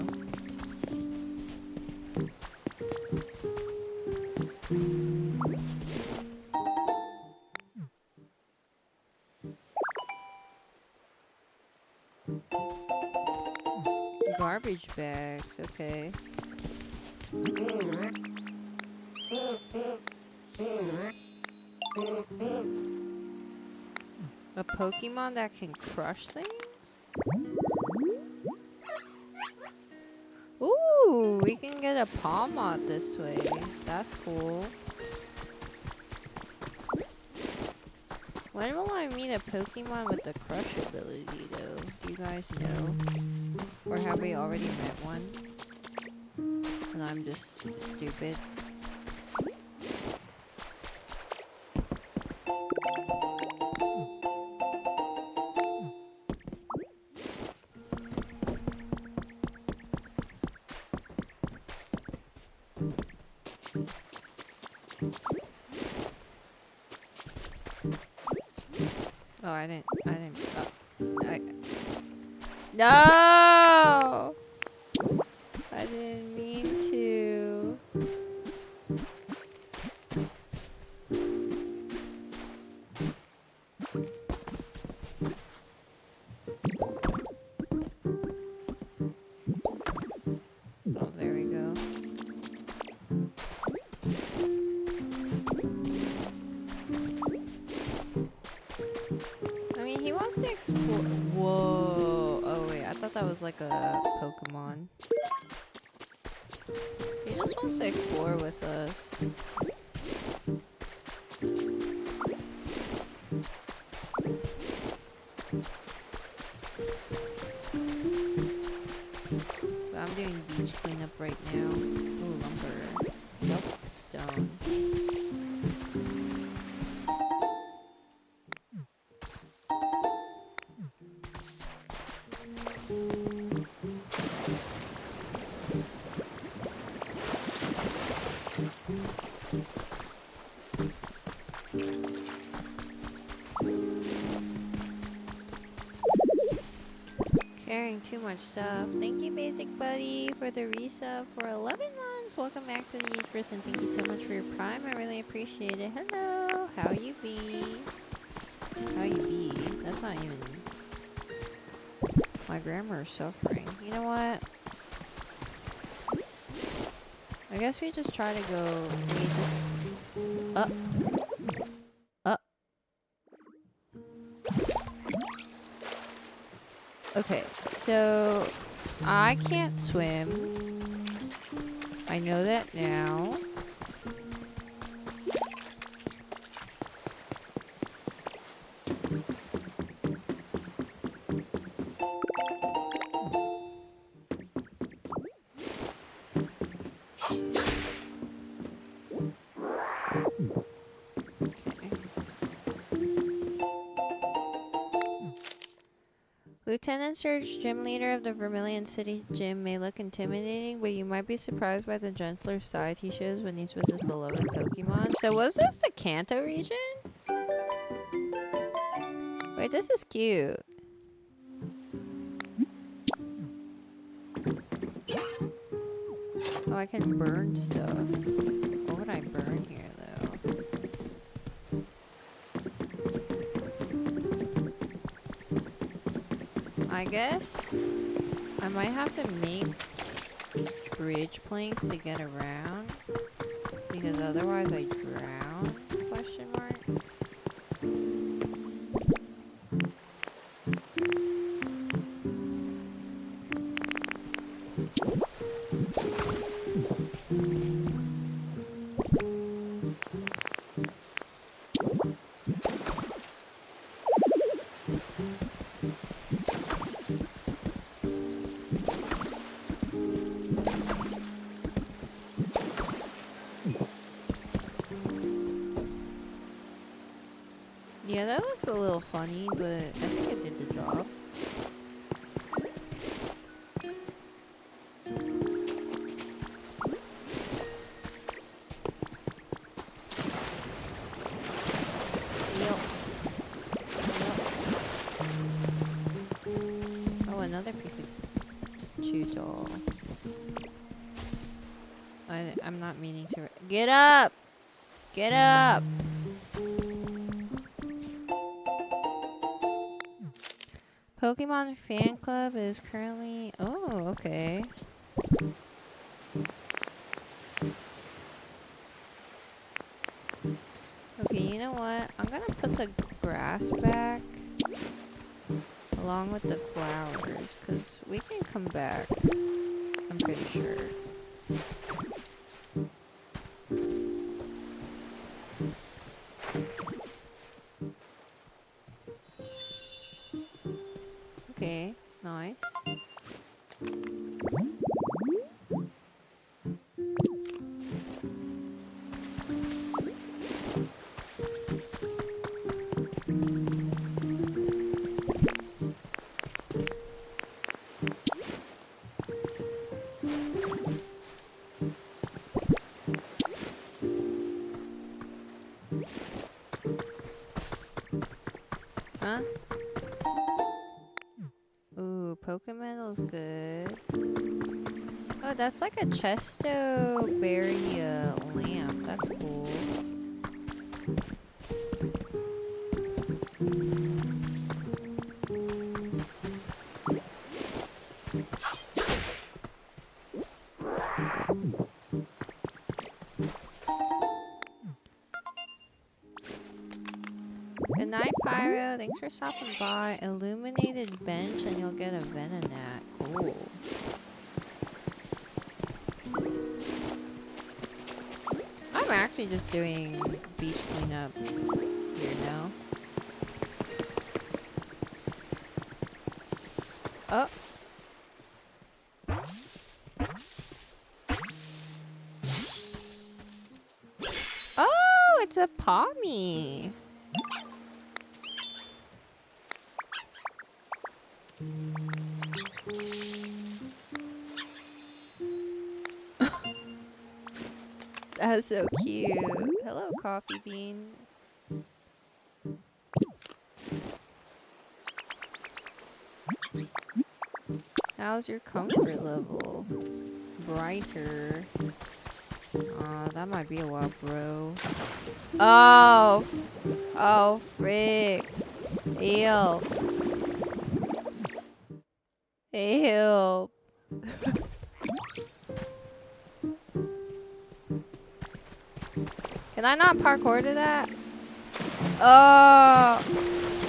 Garbage bags, okay. A Pokemon that can crush things? Ooh, we can get a Palmot this way. That's cool. When will I meet a Pokemon with the crush ability, though? Do you guys know? Or have we already met one? And I'm just stupid. Oh, I didn't, no! I didn't mean to. Oh, there we go. I mean, he wants to explore. Whoa. Oh, wait. I thought that was like a Pokemon. He just wants to explore with us. But I'm doing beach cleanup right now. Ooh, lumber. Nope. Stone. Carrying too much stuff. Thank you, Basic Buddy, for the resub for 11 months. Welcome back to the universe, and thank you so much for your prime. I really appreciate it. Hello, how you be? How you be? That's not even. My grammar is suffering. You know what? I guess we just try to go. We just. Up. Okay, so I can't swim. I know that now. Lieutenant Surge, gym leader of the Vermilion City Gym, may look intimidating, but you might be surprised by the gentler side he shows when he's with his beloved Pokemon. So was this the Kanto region? Wait, this is cute. Oh, I can burn stuff. What would I burn here, though? I guess I might have to make bridge planks to get around because otherwise I drown? Question mark. Yeah, that looks a little funny, but I think it did the job. Yep. Oh, another Pikachu doll. I'm not meaning to. Get up! Get up! Pokemon Fan Club is currently... Oh, okay. Okay, you know what? I'm gonna put the grass back along with the flowers, because we can come back. I'm pretty sure. Okay, nice. Huh? Ooh, Pokemetal's good. Oh, that's like a Chesto berry lamp. That's cool. Good night, Pyro. Thanks for stopping by. Illuminated bench and you'll get a Venonat. Cool. I'm actually just doing beach cleanup here now. Oh. Oh, it's a Pommy. That's so cute. Hello, Coffee Bean. How's your comfort level? Brighter. That might be a while, bro. Oh! Oh, frick. Help. Help. Can I not parkour to that? Oh!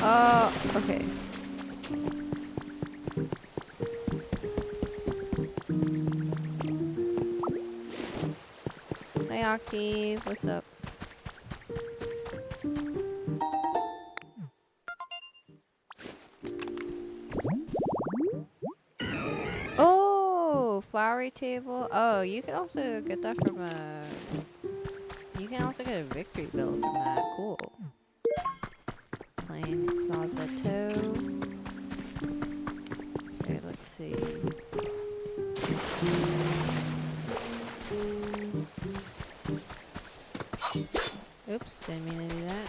Oh, okay. Hey, Octave. What's up? Oh! Flowery table. Oh, you can also get that from a... You can also get a victory build from that. Cool. Plain Plaza Toe. Okay, let's see. Oops, didn't mean to do that.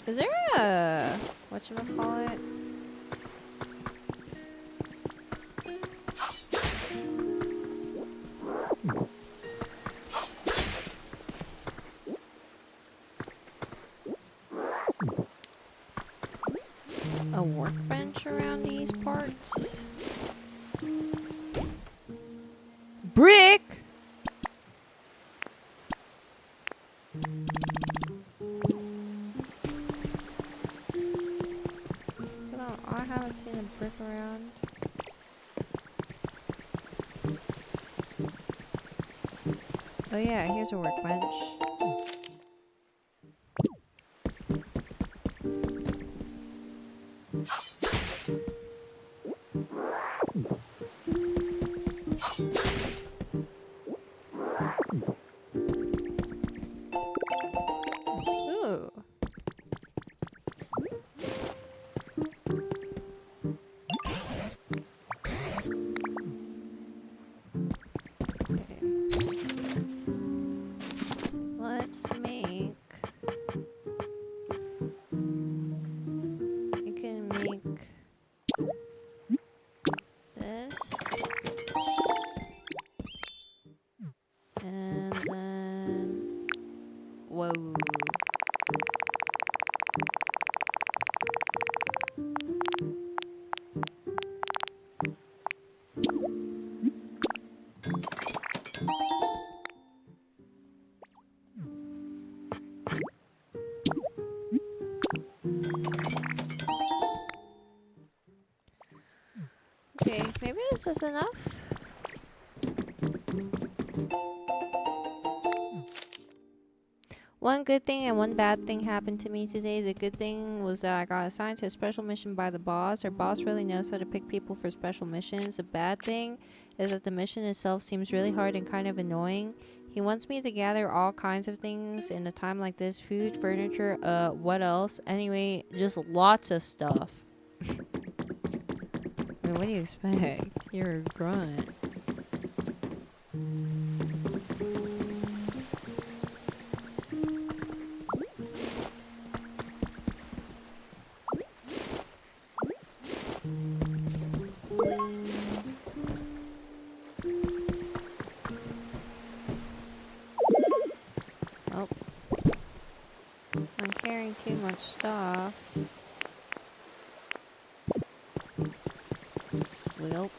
Is there a... whatchamacallit? a workbench around these parts? Brick! I haven't seen a brick around. Oh yeah, here's a workbench. Ooh. Let's make... You can make this. And then... Whoa. Okay, maybe this is enough. One good thing and one bad thing happened to me today. The good thing was that I got assigned to a special mission by the boss. Our boss really knows how to pick people for special missions. The bad thing is that the mission itself seems really hard and kind of annoying. He wants me to gather all kinds of things in a time like this. Food, furniture, what else? Anyway, just lots of stuff. I mean, what do you expect? You're a grunt. Oh. I'm carrying too much stuff. Well.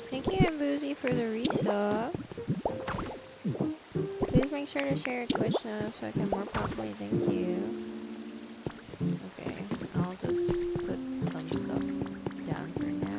Thank you, Boozy, for the resub. Please make sure to share your Twitch now so I can more properly thank you. Okay, I'll just put some stuff down for now.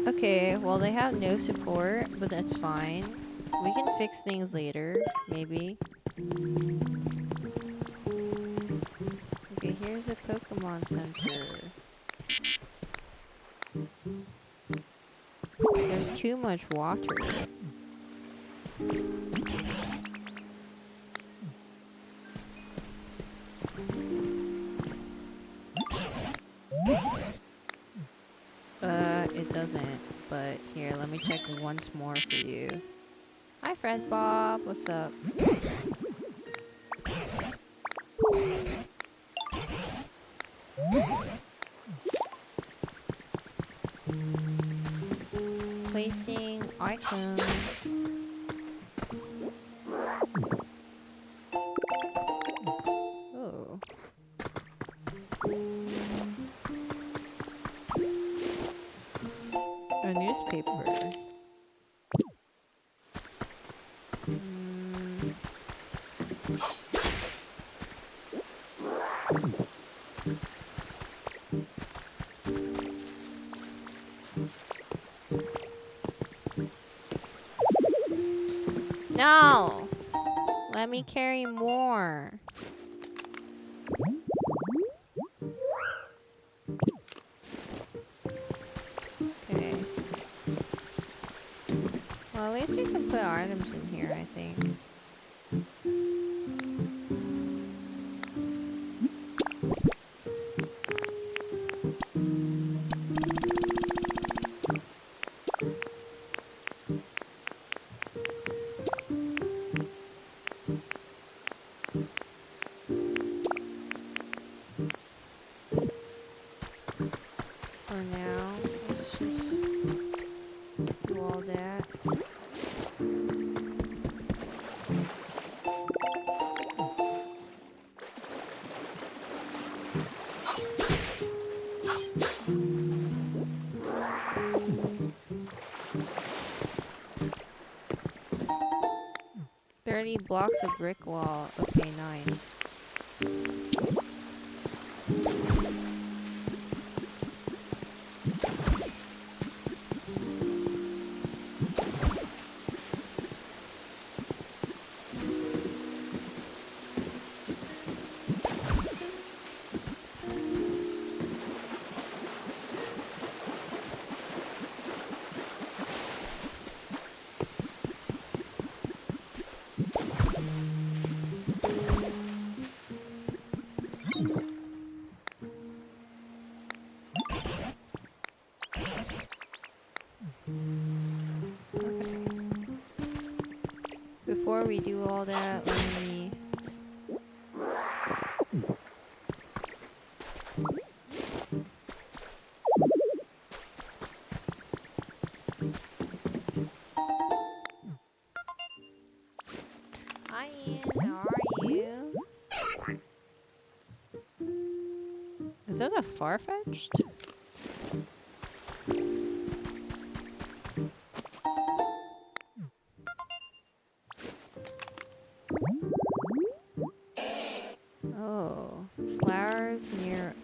Okay, well they have no support, but that's fine. We can fix things later, maybe. Okay, here's a Pokemon Center. There's too much water. It doesn't, but here, let me check once more for you. Hi, Fred Bob, what's up? Placing items. Oh. A newspaper. No! Let me carry more. Okay. least we can put items in here, I think. For now, let's just do all that. Blocks of brick wall. Okay, nice. Before we do all that, let me... Hi Ian, how are you? Is that a Farfetched? Oh, flowers near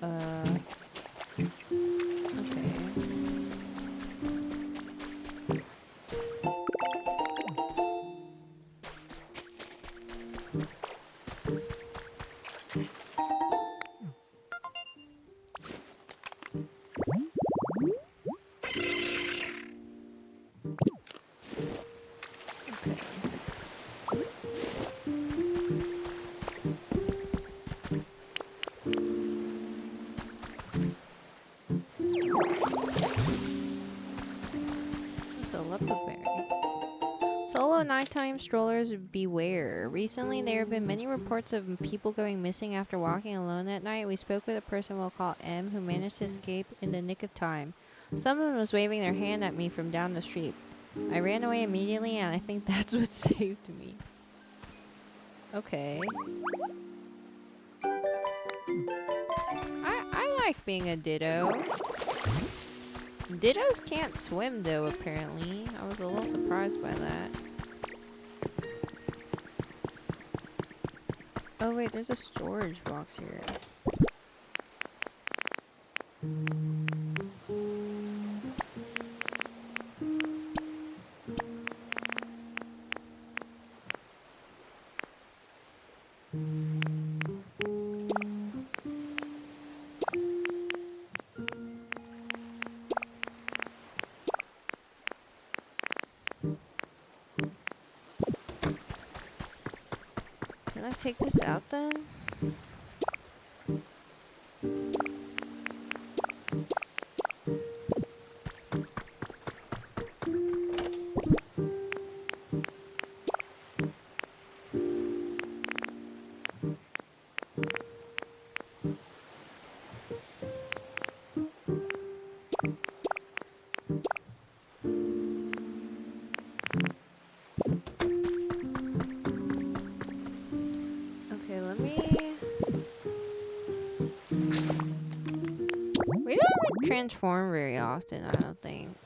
okay. Solo nighttime strollers beware. Recently, there have been many reports of people going missing after walking alone at night. We spoke with a person we'll call M who managed to escape in the nick of time. Someone was waving their hand at me from down the street. I ran away immediately, and I think that's what saved me. Okay. I like being a ditto. Dittos can't swim, though, apparently. I was a little surprised by that. Oh, wait, there's a storage box here. Can I take this out then? Transform very often, I don't think.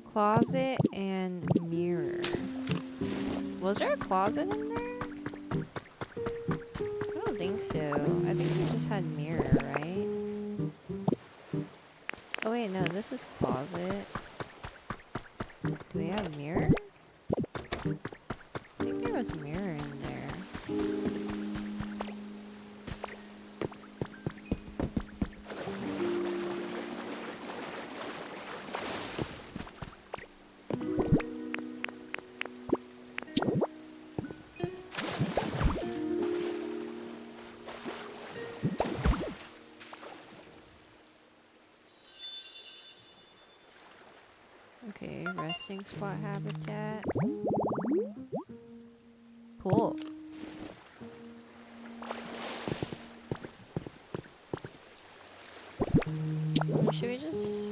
Closet and mirror. Was there a closet in there? I don't think so. I think we just had mirror, right? Oh wait, no, this is closet. Do we have a mirror? I think there was a mirror in there. Okay, resting spot habitat. Cool. Should we just...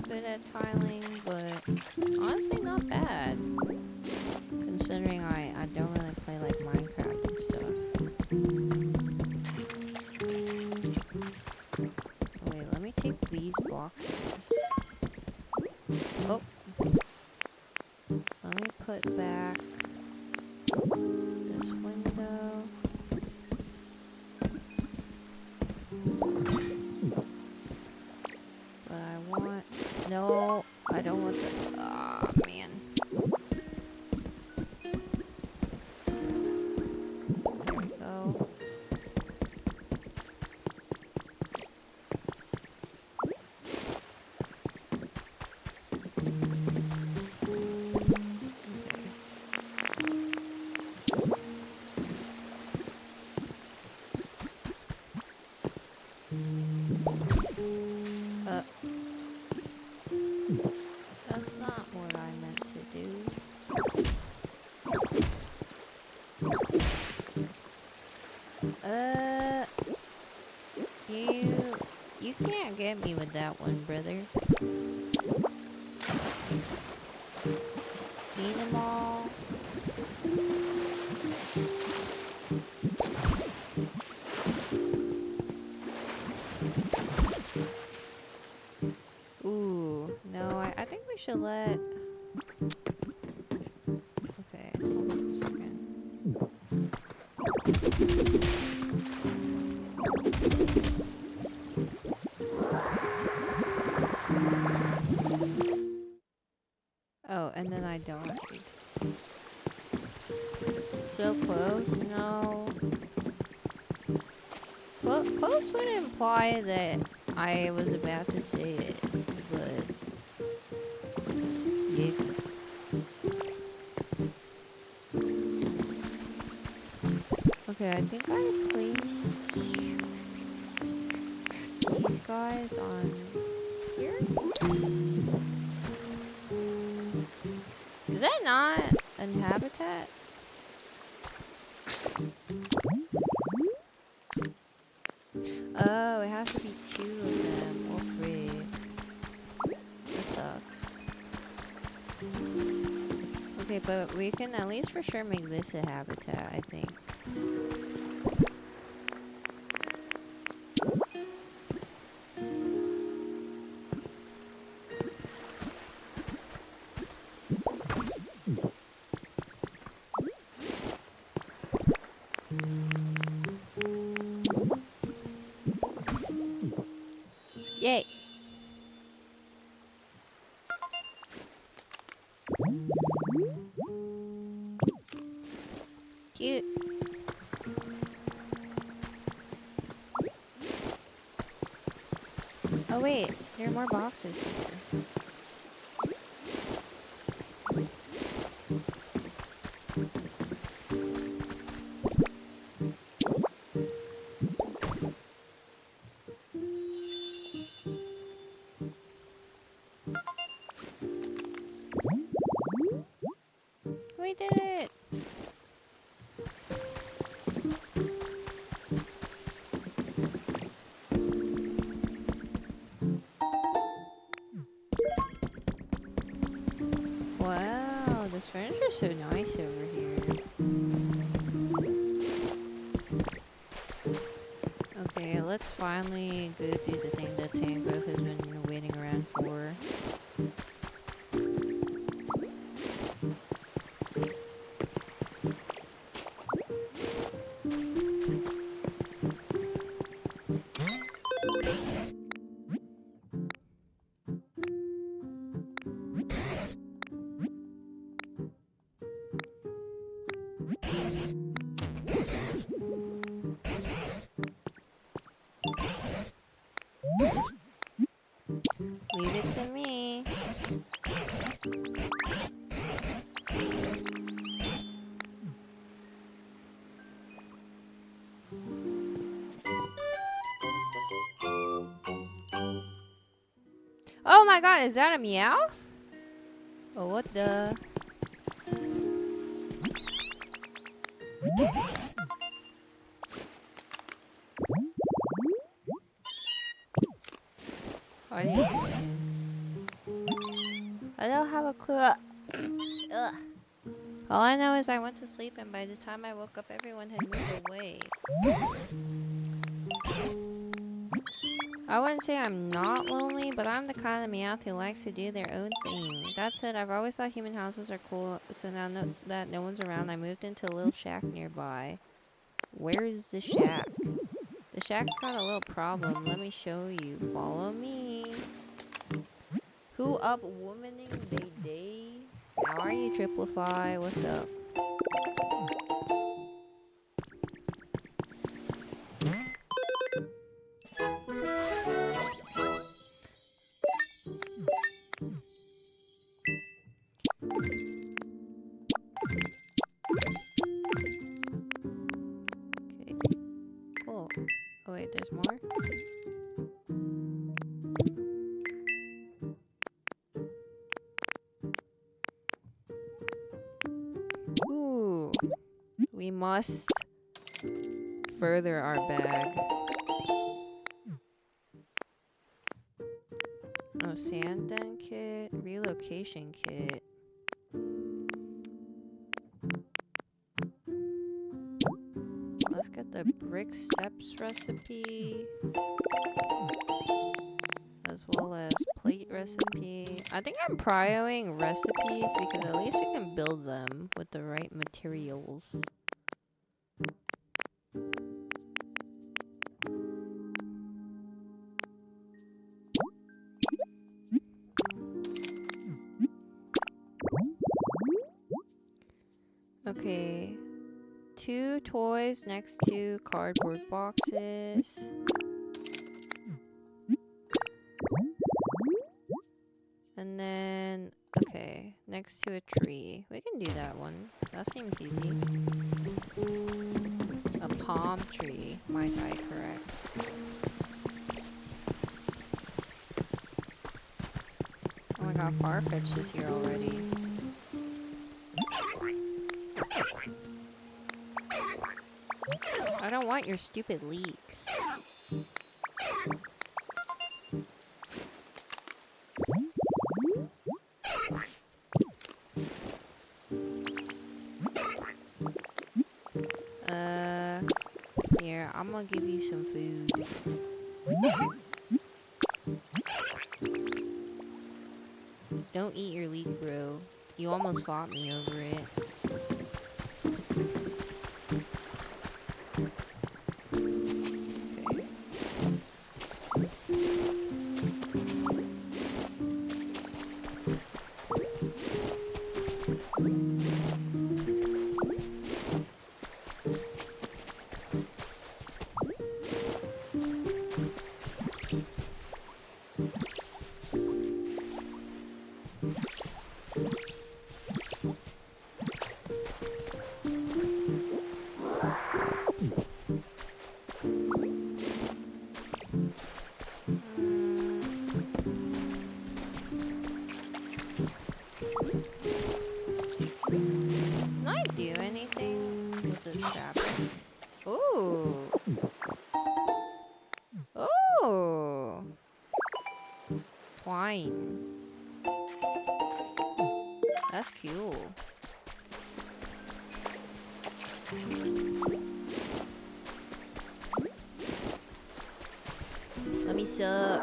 Good at tiling, but honestly not bad. Considering I don't really play like Minecraft and stuff. Wait, let me take these boxes. Oh. Let me put back this window. But I want... No, I don't want the... Aw, man. There we go. That's not what I meant to do. You can't get me with that one, brother. Seen them all. Ooh, no, I think we should let... Okay, hold on a second. Oh, and then I died. So close? No. Close would imply that I was about to say it, but... Yeah. Okay, I think I placed these guys on here? Is that not an habitat? Oh, it has to be 2 of them, or 3. This sucks. Okay, but we can at least for sure make this a habitat, I think. Yay! Cute. Oh wait, there are more boxes here. We did it! Wow, this furniture's so nice over here. Okay, let's finally go do the thing that Tangrowth has been waiting around for. Leave it to me. Oh my god, is that a Meowth? Oh, what the? Oh, I need to see. I don't have a clue. Ugh. All I know is I went to sleep and by the time I woke up everyone had moved away. I wouldn't say I'm not lonely, but I'm the kind of Meowth who likes to do their own thing. That said, I've always thought human houses are cool, so now that no one's around, I moved into a little shack nearby. Where's the shack? The shack's got a little problem. Let me show you. Follow me. Who up womaning day day? How are you, Triplify? What's up? Okay. Cool. Oh wait, there's more? Ooh. We must further our bag. Oh, sand den kit, relocation kit. Let's get the brick steps recipe. As well as plate recipe. I think I'm prioing recipes because at least we can build them with the right materials. Okay. 2 toys next to cardboard boxes. And then, okay, next to a tree. We can do that one. That seems easy. A palm tree, might I correct. Oh my god, Farfetch'd is here already. I don't want your stupid leak. Here, I'm gonna give you some food. Don't eat your leek, bro. You almost fought me over it. Ooh. Ooh. Twine. That's cool. Let me suck.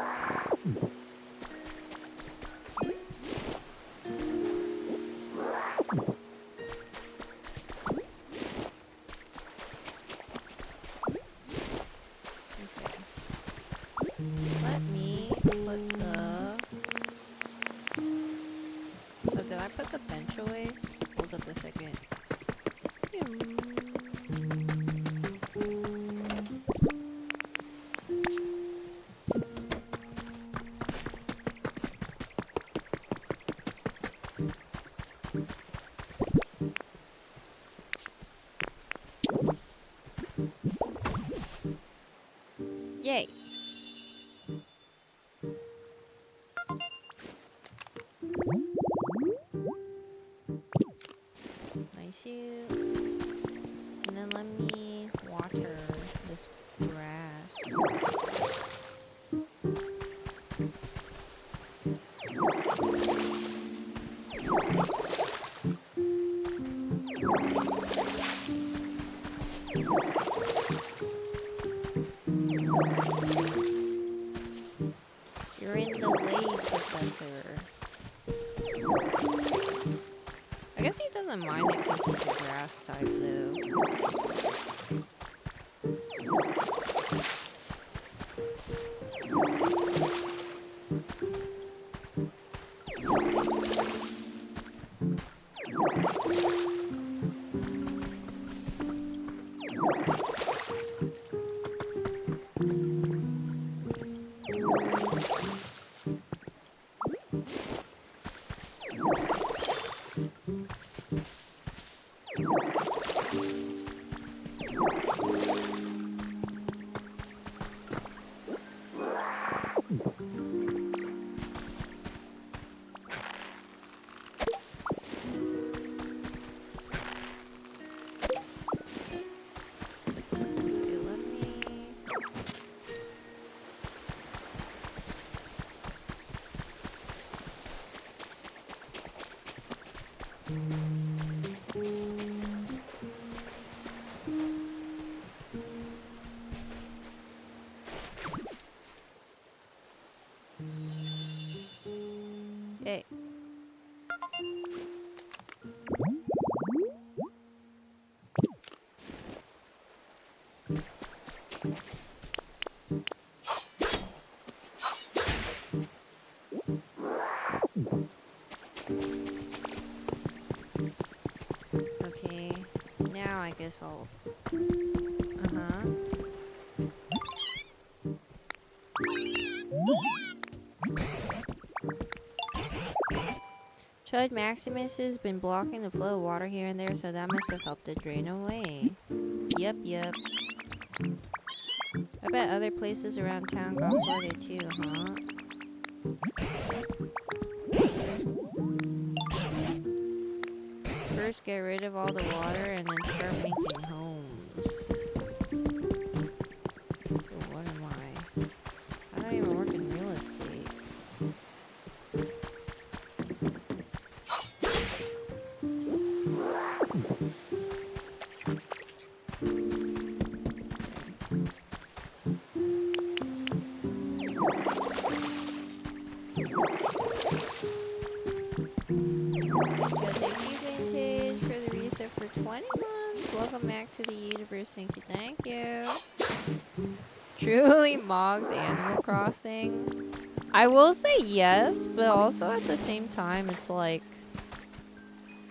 Let me put the... Oh, did I put the bench away? Hold up a second. Yay! Nice you. And then let me water this grass. You're in the way, Professor. I guess he doesn't mind it because he's a grass type, though. Hey. Okay, now I guess I'll... Chud Maximus has been blocking the flow of water here and there, so that must have helped it drain away. Yep. I bet other places around town got flooded too, huh? First get rid of all the water and then start making homes. So what am I? I don't even work in real estate. For 20 months. Welcome back to the universe. Thank you. Truly Mog's Animal Crossing. I will say yes, but also at the same time, it's like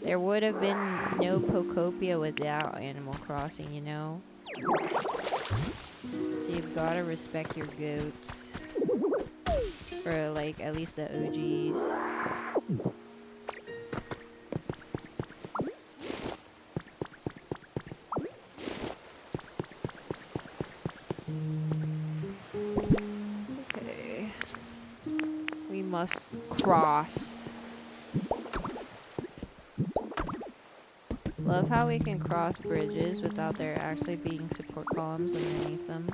there would have been no Pokopia without Animal Crossing, you know? So you've got to respect your goats. Or like at least the OGs. Must cross. Love how we can cross bridges without there actually being support columns underneath them.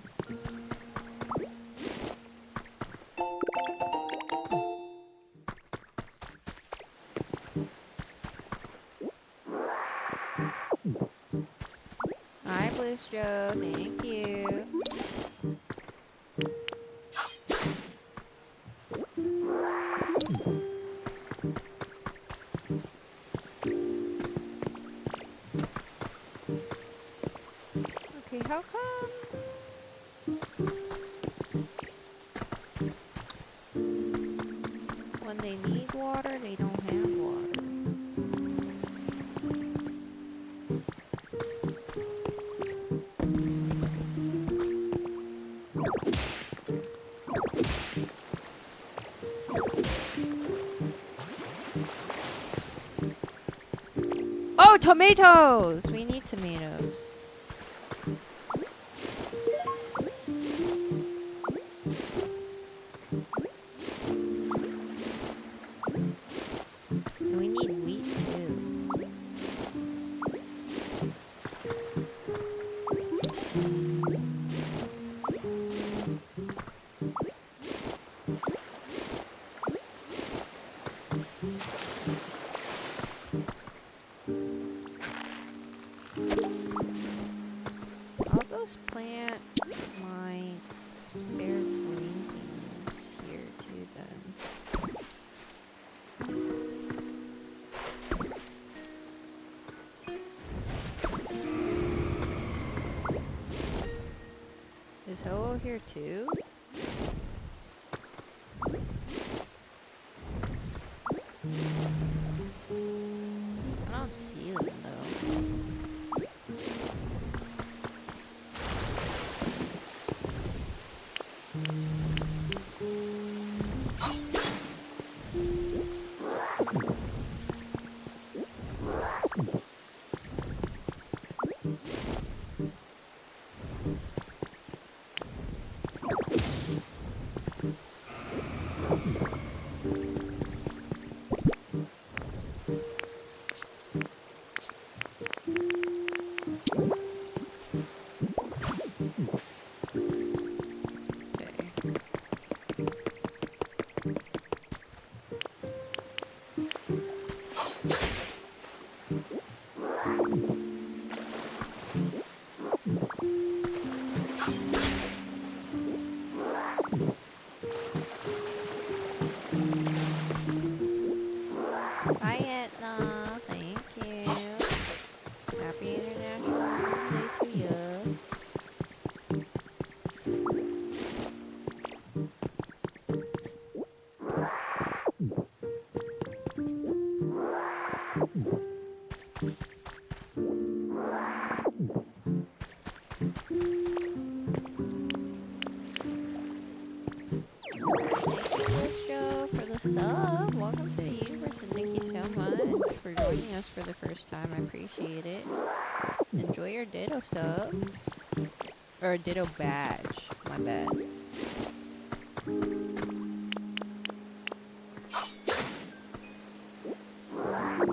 Hi, Blistro. Thank you. Okay, how come? When they need water, they don't have water. Oh, tomatoes! We need tomatoes. And we need wheat too. I'll just plant my spare green beans here too then. Is Ho here too? I don't see them though. Hi, Etna. Thank you. Happy International Women's Day to you. Thank you, Listro, for the sub. Welcome to the universe, and thank you so much for joining us for the first time. I appreciate it. Enjoy your Ditto sub. Or a Ditto badge. My bad.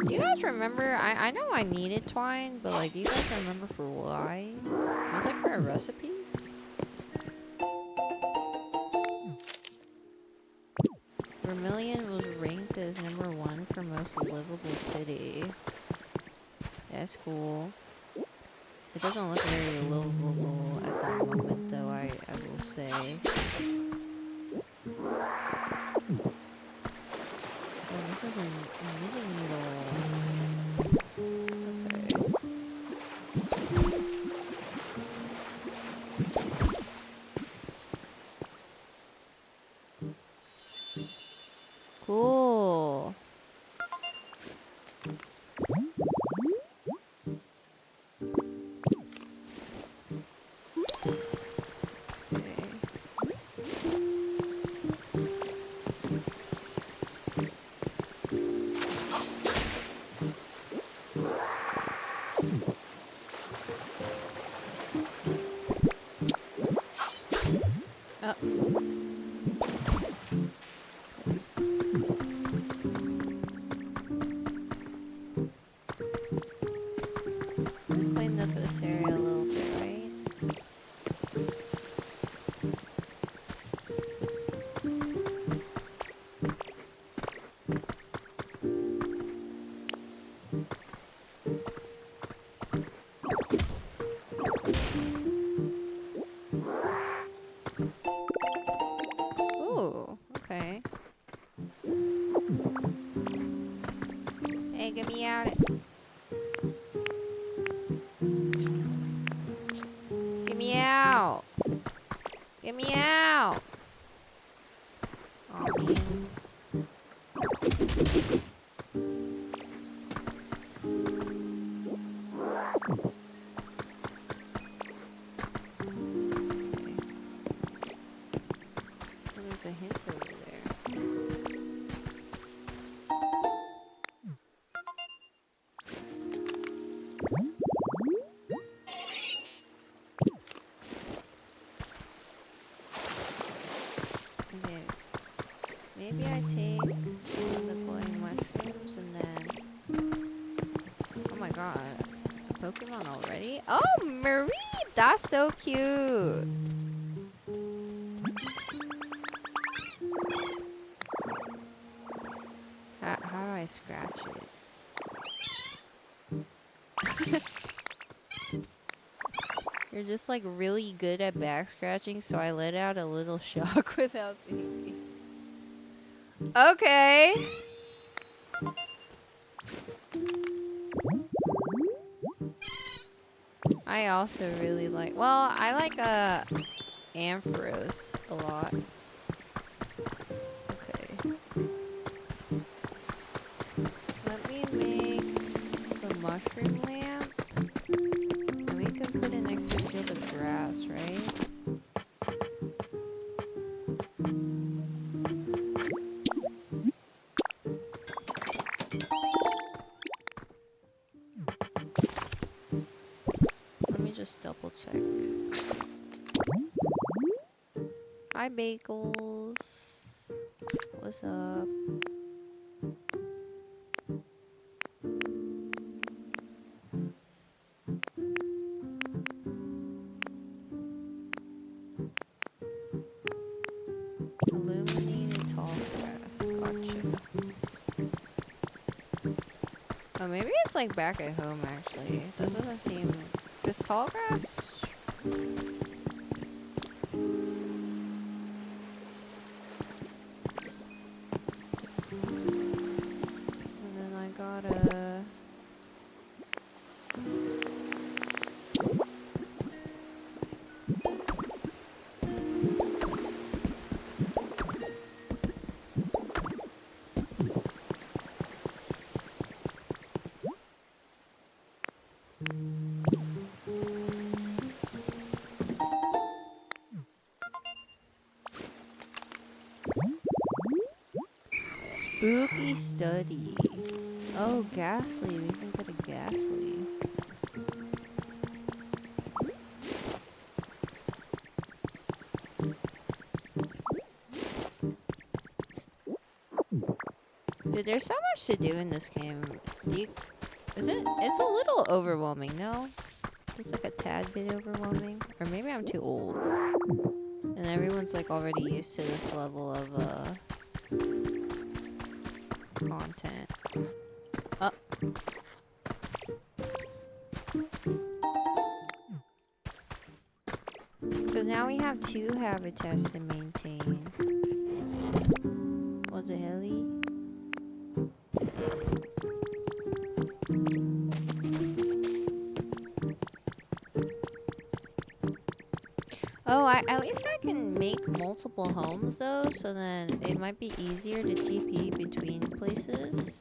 Do you guys remember? I know I needed twine, but like, do you guys remember for why? Was it for a recipe? Vermilion was ranked as #1 for most livable city. That's cool. It doesn't look very livable at the moment, though, I will say. Oh, this is a knitting needle. Okay. Cool. me out. Get me out. Oh, man. There's a hint over there. Okay. Maybe I take the glowing mushrooms and then... Oh my god. A Pokemon already? Oh, Marie! That's so cute! How do I scratch it? You're just like really good at back scratching, so I let out a little shock without thinking. Okay. I also really like, well, I like Ampharos a lot. Okay. Let me make the mushroom lamp. And we could put an extra field of grass, right? Let me just double check. Hi, Bagels. What's up? Illuminated tall grass. Gotcha. Oh, maybe it's like back at home actually. That doesn't seem... This tall grass? And then I gotta... Spooky study. Oh, ghastly. We can put a ghastly. Dude, there's so much to do in this game. It's a little overwhelming, no? Just like a tad bit overwhelming. Or maybe I'm too old. And everyone's like already used to this level of content. Oh. Because now we have 2 habitats to maintain. What the helly? Oh, at least I can make multiple homes though, so then it might be easier to TP between places.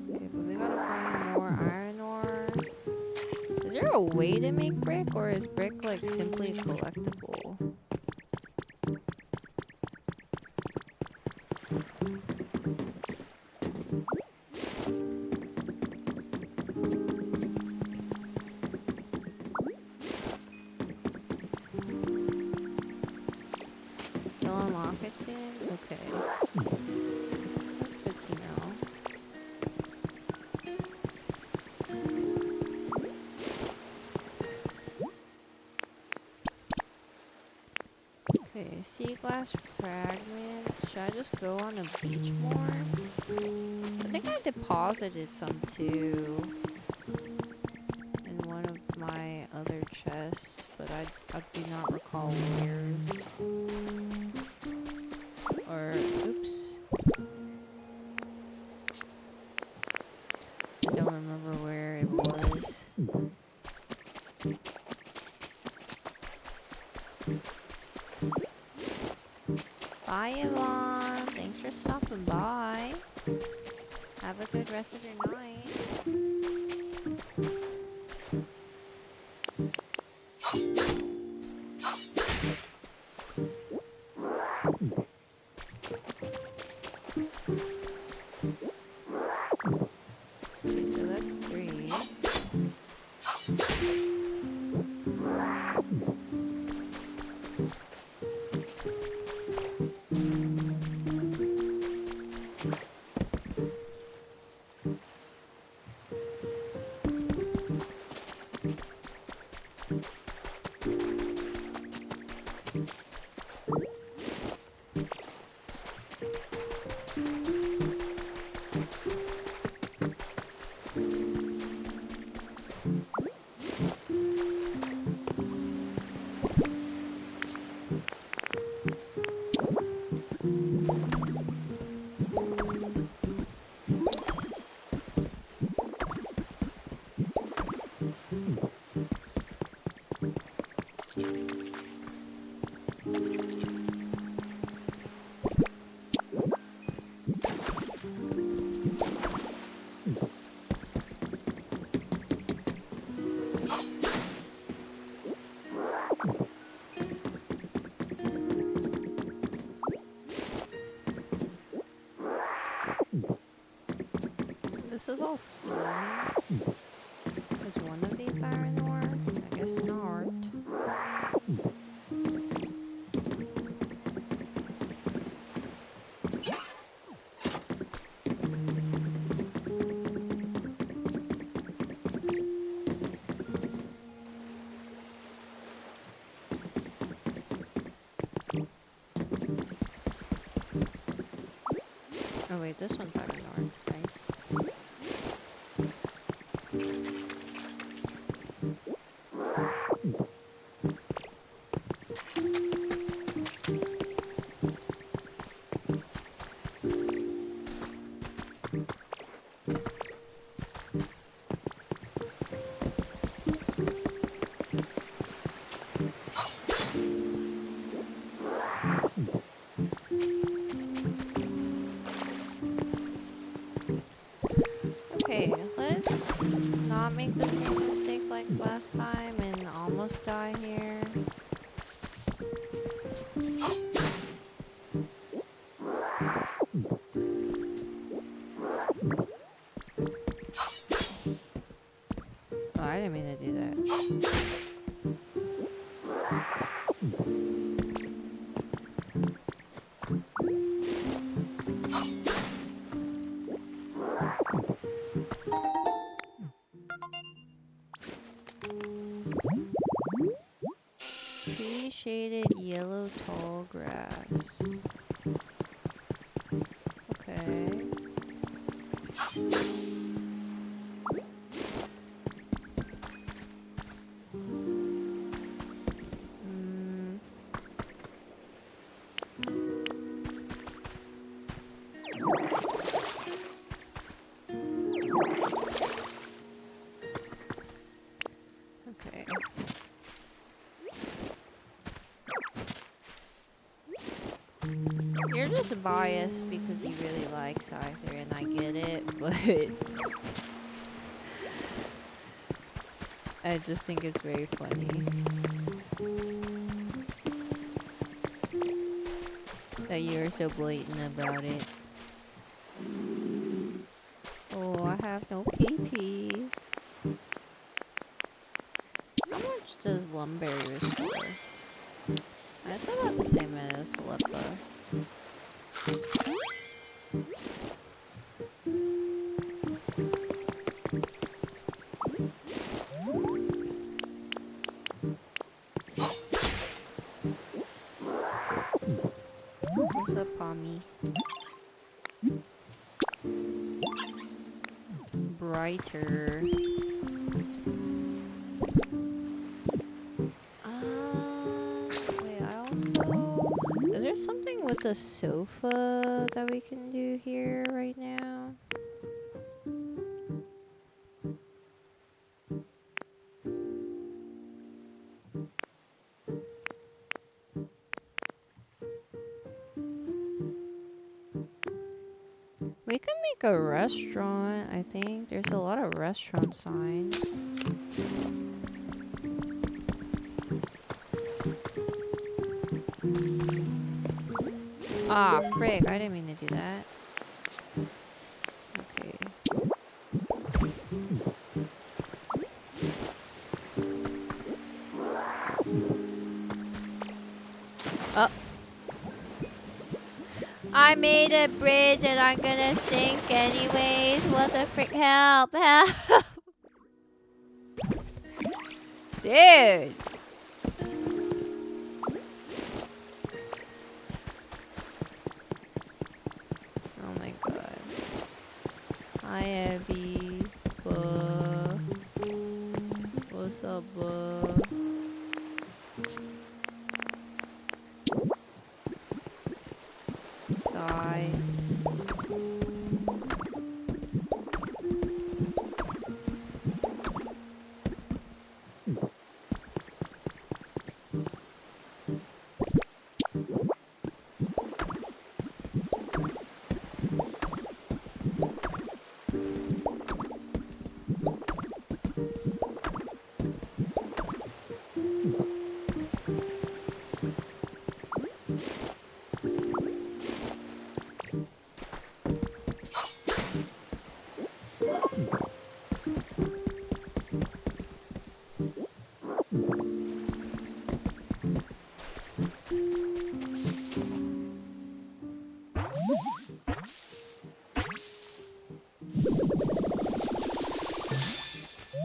Okay, but we gotta find more iron ore. Is there a way to make brick, or is brick like simply collectible? You'll unlock it soon? Okay. That's good to know. Okay, sea glass fragment. Should I just go on the beach more? I think I deposited some too in one of my other chests, but I do not recall where. Bye, Yvonne. Thanks for stopping by. Have a good rest of your night. Okay, so that's 3. This is all stone. Is one of these iron ore? I guess not. Oh wait, this one's iron ore. Nice. Okay, let's not make the same mistake like last time and almost die here. Oh, I didn't mean to do that. Tree shaded yellow tall grass. Okay. Okay. You're just biased because he really likes Arthur, and I get it, but I just think it's very funny that you're so blatant about it. Oh, I have no PP. How much does lumber restore? That's about the same as Leppa. What's up, Pommy? Brighter. Wait, I also... Is there something with the sofa that we can do here right now? We can make a restaurant, I think. There's a lot of restaurant signs. Ah, frick. I didn't mean to do that. Okay. Oh. I made a bridge and I'm gonna sink anyways. What the frick? Help! Help! Dude! Oh my god. Hi, Abby. What's up, Sigh.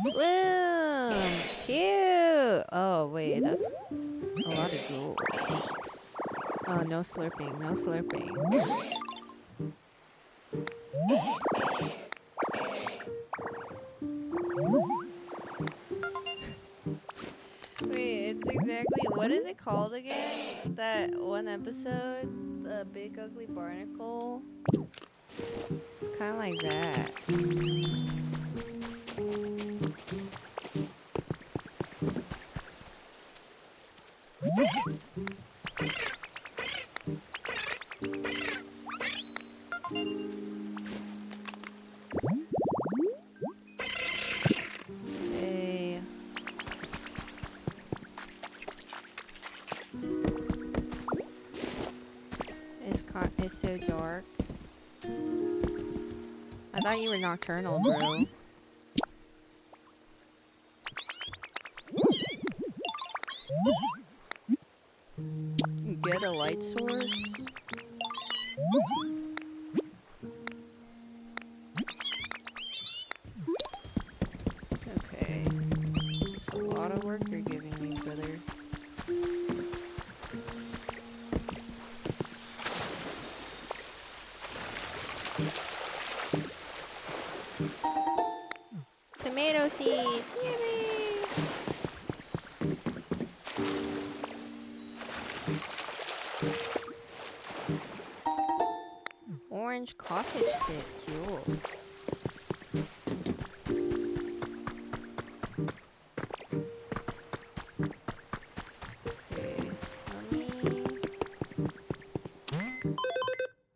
Bloom! Cute! Oh, wait, that's a lot of jewels. Oh, no slurping, no slurping. Wait, it's exactly, what is it called again? That one episode? The Big Ugly Barnacle? It's kind of like that. Hey. It's so dark. I thought you were nocturnal, bro. Get a light source? Okay. It's a lot of work you're giving me, brother. Tomato seeds! Yay! Orange cottage kit, cool. Okay, let me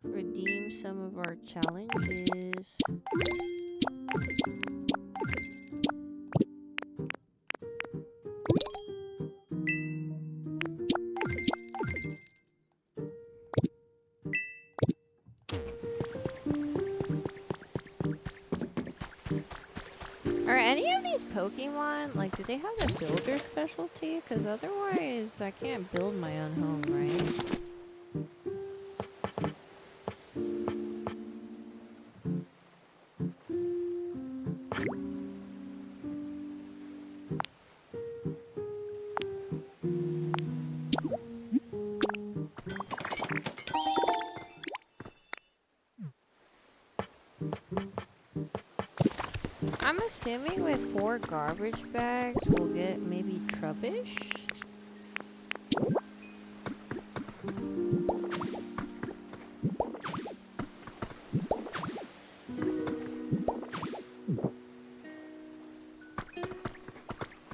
redeem some of our challenges. Are any of these Pokemon, like, do they have a builder specialty? Because otherwise, I can't build my own home, right? I'm assuming with 4 garbage bags, we'll get maybe Trubbish?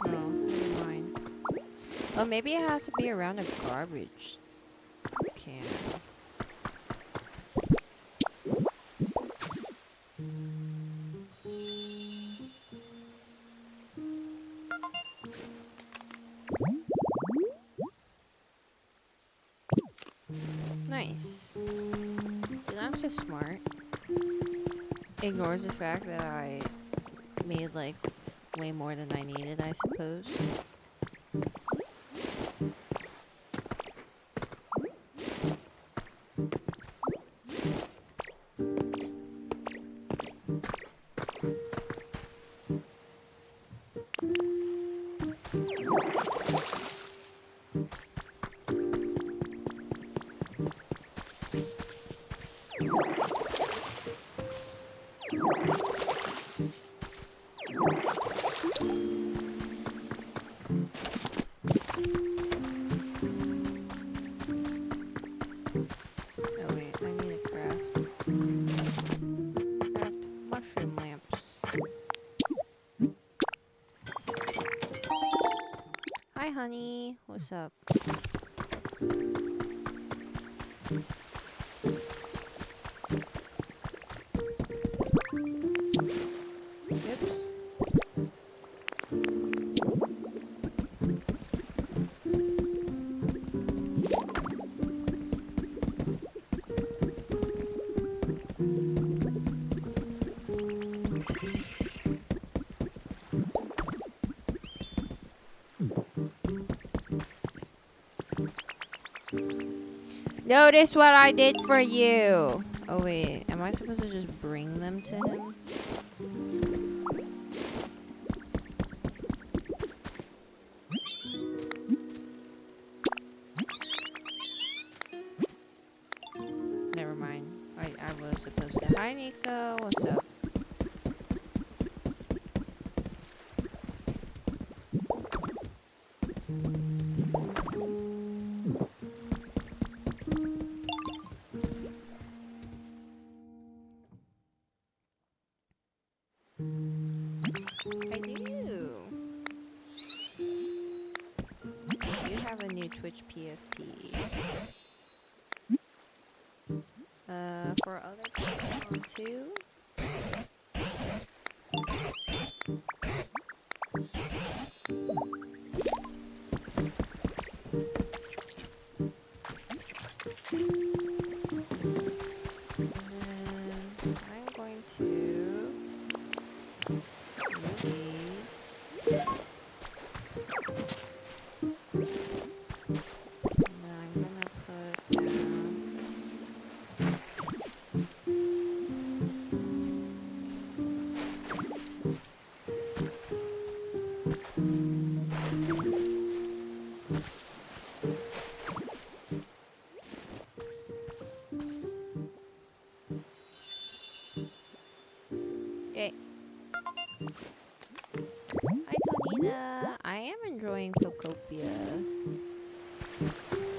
No, never mind. Oh, maybe it has to be around a garbage can. Nice. Dude, I'm so smart. Ignores the fact that I made like way more than I needed, I suppose. Oh wait, I need to craft mushroom lamps. Hi honey, what's up? Oops. Notice what I did for you! Oh wait, am I supposed to just bring them to him? Never mind. I was supposed to. Hi Nico, what's up? I do. You have a new Twitch PFP. For other people too? And I'm going to move these. And then I'm gonna put down okay. Hi Tonina, I am enjoying Pokopia.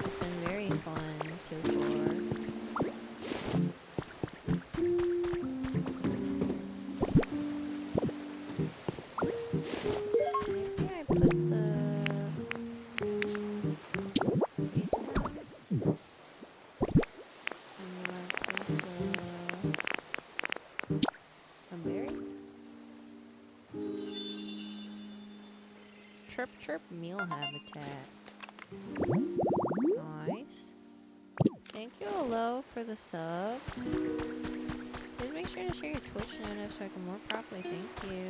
It's been very fun so far. Maybe I put the a berry? Chirp chirp meal habitat. Nice. Thank you, Alo, for the sub. Please make sure to share your Twitch notif so I can work properly. Thank you.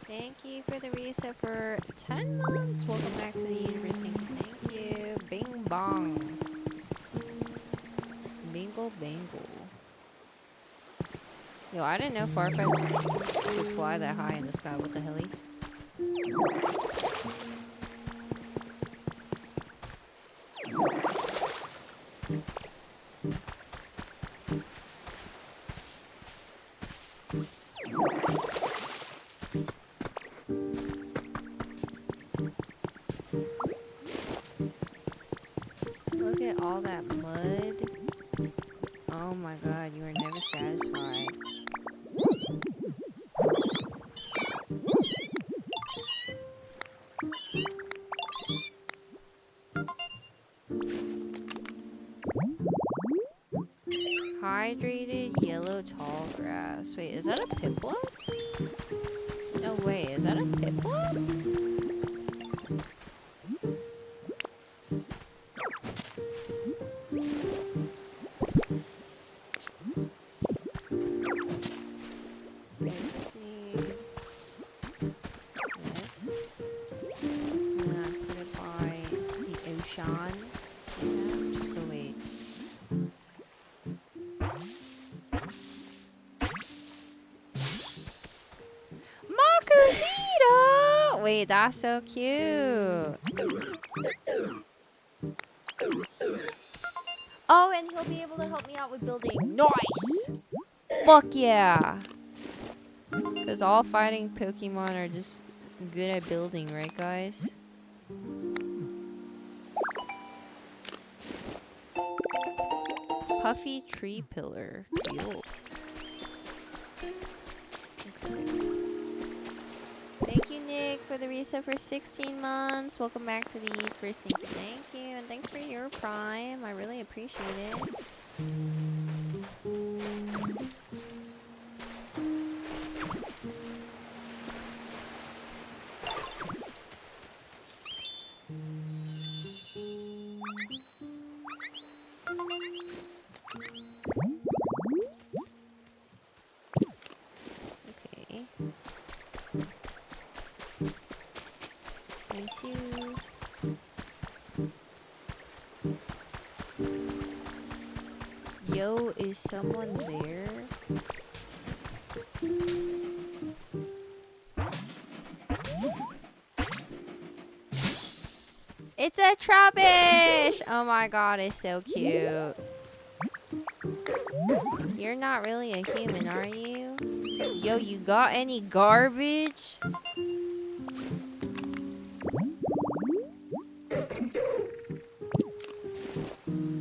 Thank you for the reset for 10 months. Welcome back to the universe. Thank you. Bing bong. Bingle bangle. Yo, I didn't know Farfetch could fly that high in the sky. What the helly? Look at all that mud. Oh my god, you are never satisfied. Hydrated yellow tall grass. Wait, is that a piplup? No Wait, is that a Piplup? I just need this. And then I put it by the ocean. Yeah, just go wait. Makuzito! Wait, that's so cute. Oh, and he'll be able to help me out with building. Nice! Fuck yeah! Because all fighting Pokemon are just good at building, right guys? Puffy tree pillar. Cute. Okay. Thank you, Nick, for the reset for 16 months. Welcome back to the first thank you. Thank you. And thanks for your prime. I really appreciate it. Okay. Thank you. Yo, is someone there? It's a Trubbish! Oh my god, it's so cute. You're not really a human, are you? Yo, you got any garbage? I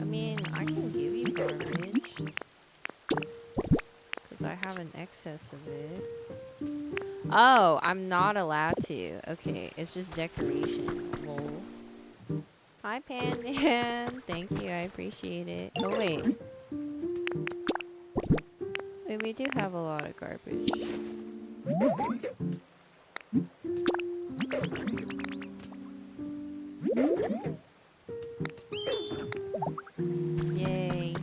mean, I can give you garbage. Because I have an excess of it. Oh, I'm not allowed to. Okay, it's just decoration. Lol. Hi, Pandan. Thank you, I appreciate it. Oh, wait. Wait, we do have a lot of garbage. Yay.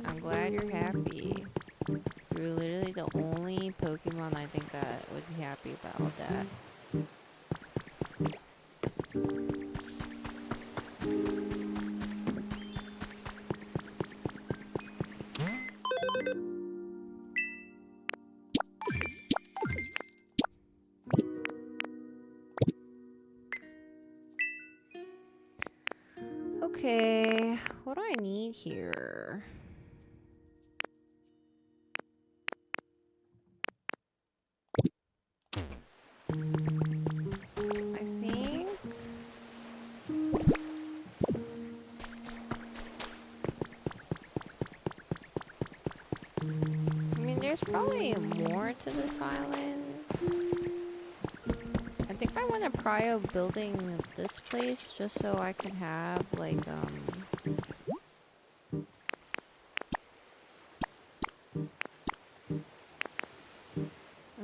I'm glad you're happy. You're literally the only Pokemon I think that would be happy about that. Okay, what do I need here? I think... I mean, there's probably more to this island. I think I want to prio building this place just so I can have, like,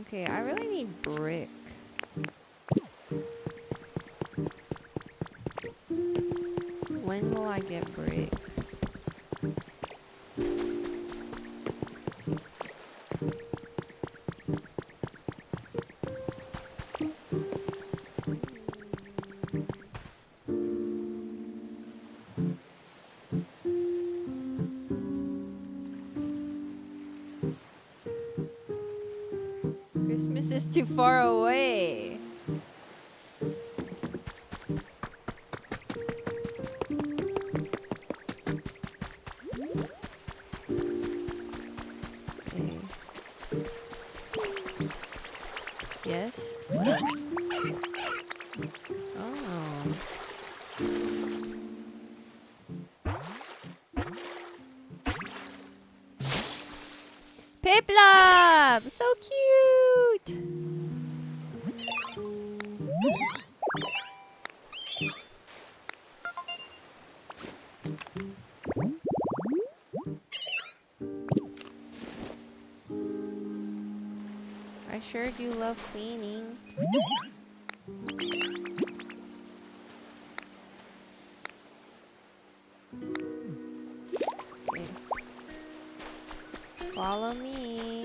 Okay, I really need brick. When will I get brick? Christmas is too far away. Okay. Yes? What? Oh. Piplup! So cute! I sure do love cleaning. Okay. Follow me.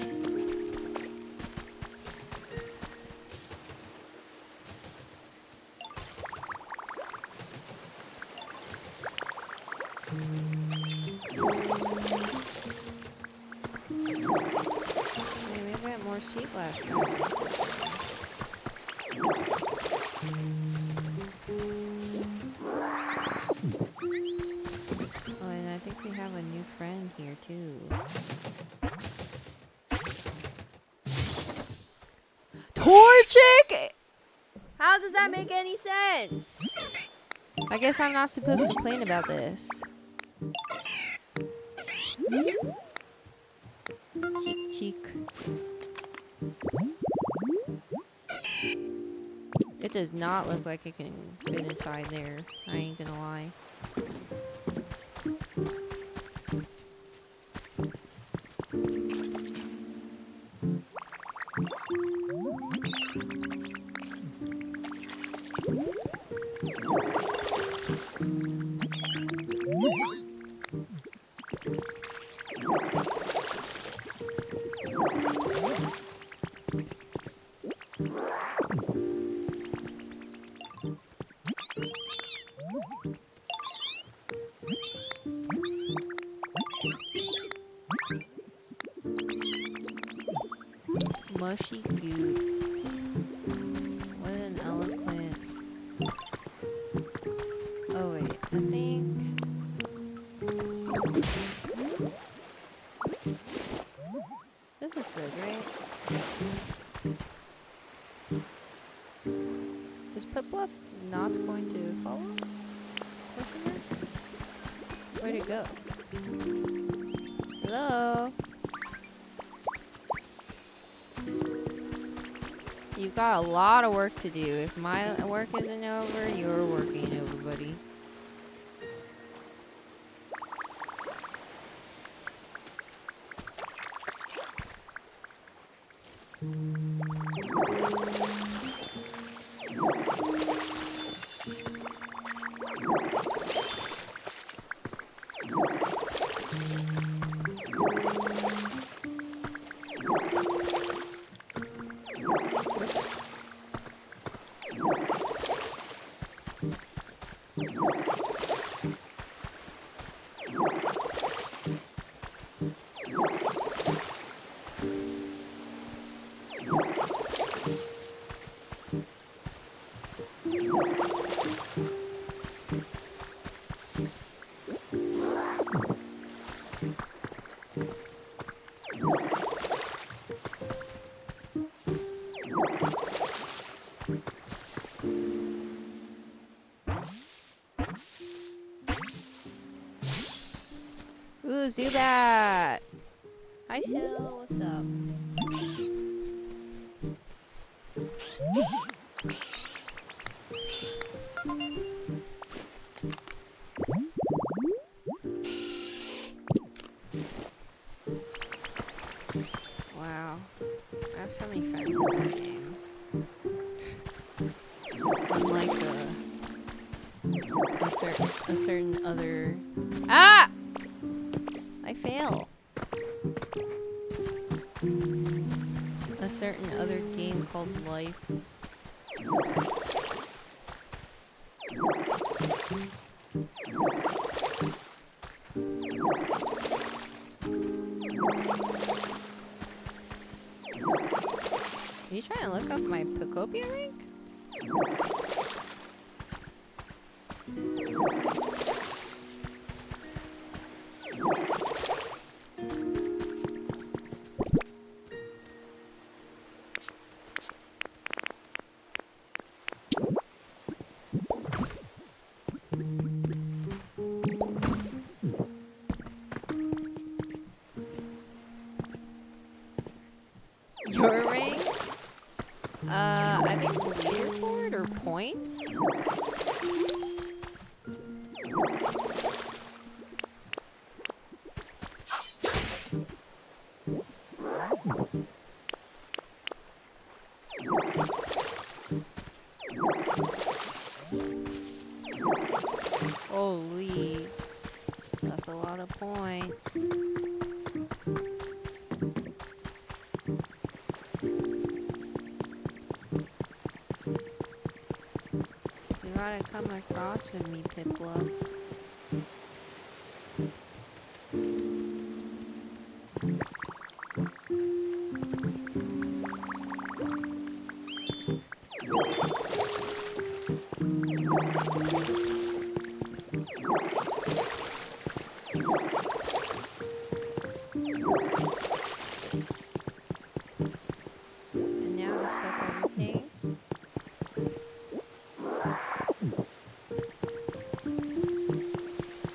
Maybe we got more sheep left. Oh, and I think we have a new friend here too. Torchic! How does that make any sense? I guess I'm not supposed to complain about this. Cheek, cheek. It does not look like it can fit inside there. I ain't gonna lie. Mushy goop. What an eloquent. Oh wait, I think. This is good, right? Is Piplup not going to follow? Where'd it go? Hello? You've got a lot of work to do. If my work isn't over, you're working over, buddy. Ooh, Zubat! Hi, Sil. What's up? Wow. I have so many friends in this game. Unlike a certain other... Ah! I fail. A certain other game called Life. Are you trying to look up my Pokopia rank? Your rank? I think leaderboard or points? gotta come across with me, Piplup. And now to suck everything.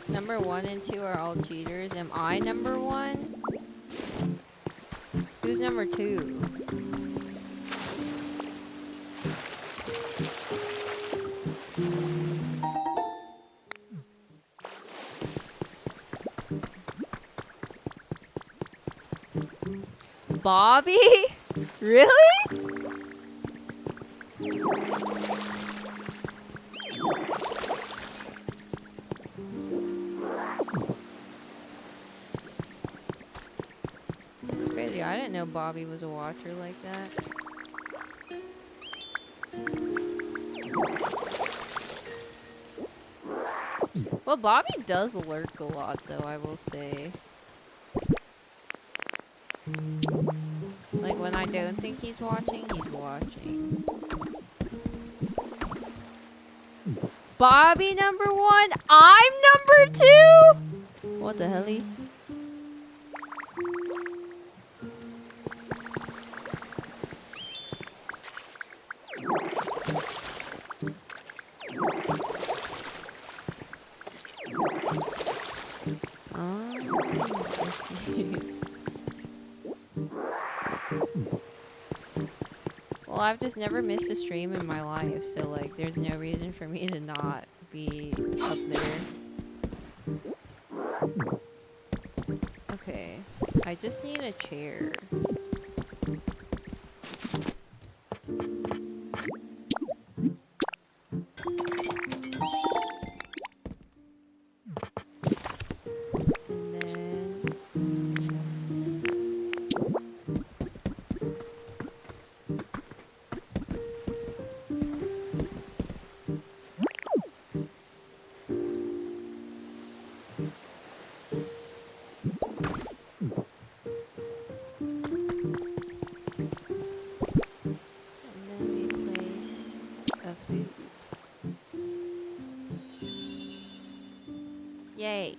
Number 1 and 2 are all cheaters. Am I number 1? Who's number 2? Bobby? Really? It's crazy. I didn't know Bobby was a watcher like that. Well, Bobby does lurk a lot, though, I will say. Like, when I don't think he's watching, he's watching. Bobby number 1? I'm number 2? What the helly? Well, I've just never missed a stream in my life, so like there's no reason for me to not be up there. Okay, I just need a chair. Yay.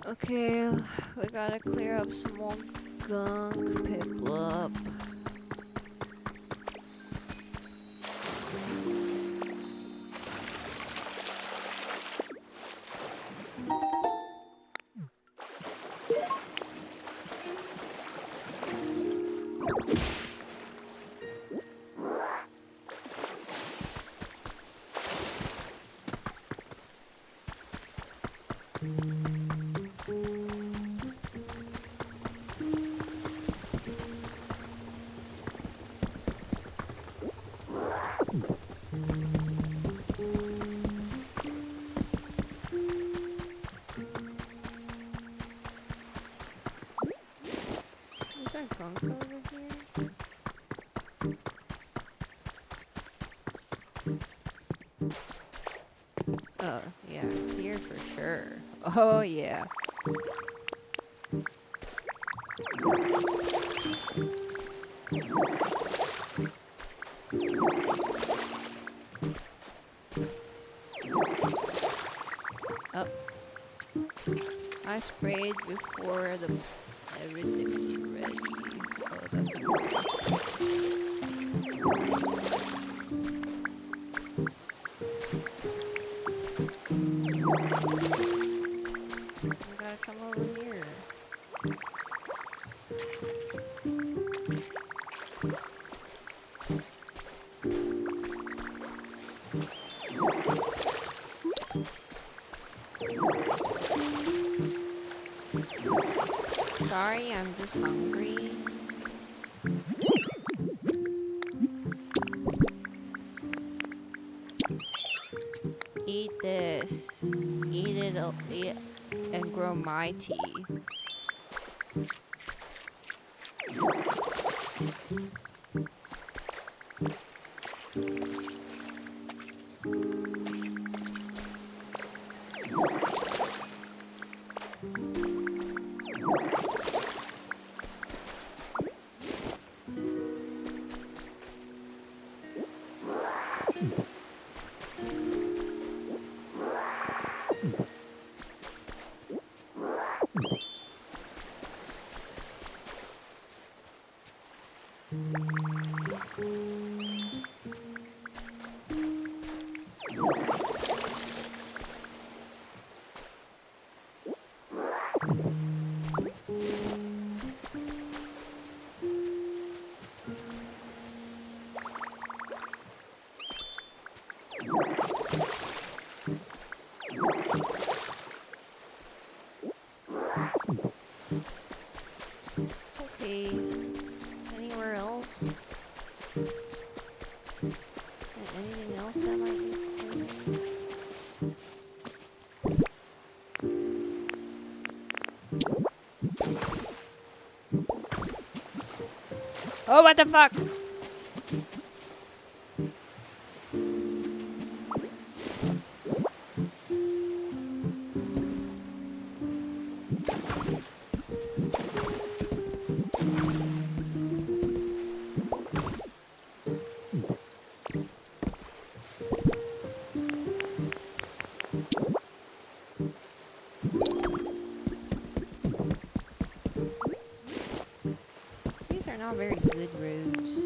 Okay, we gotta clear up some more gunk, Piplup. Oh, yeah, here for sure. Oh, yeah. Oh. I sprayed before everything was ready. Oh, that's a you gotta come over here. Sorry, I'm just hungry. Eat this. Eat it. and grow my tea. Okay. Anywhere else? Anything else that might be clean? Oh, what the fuck? These are not very good roads.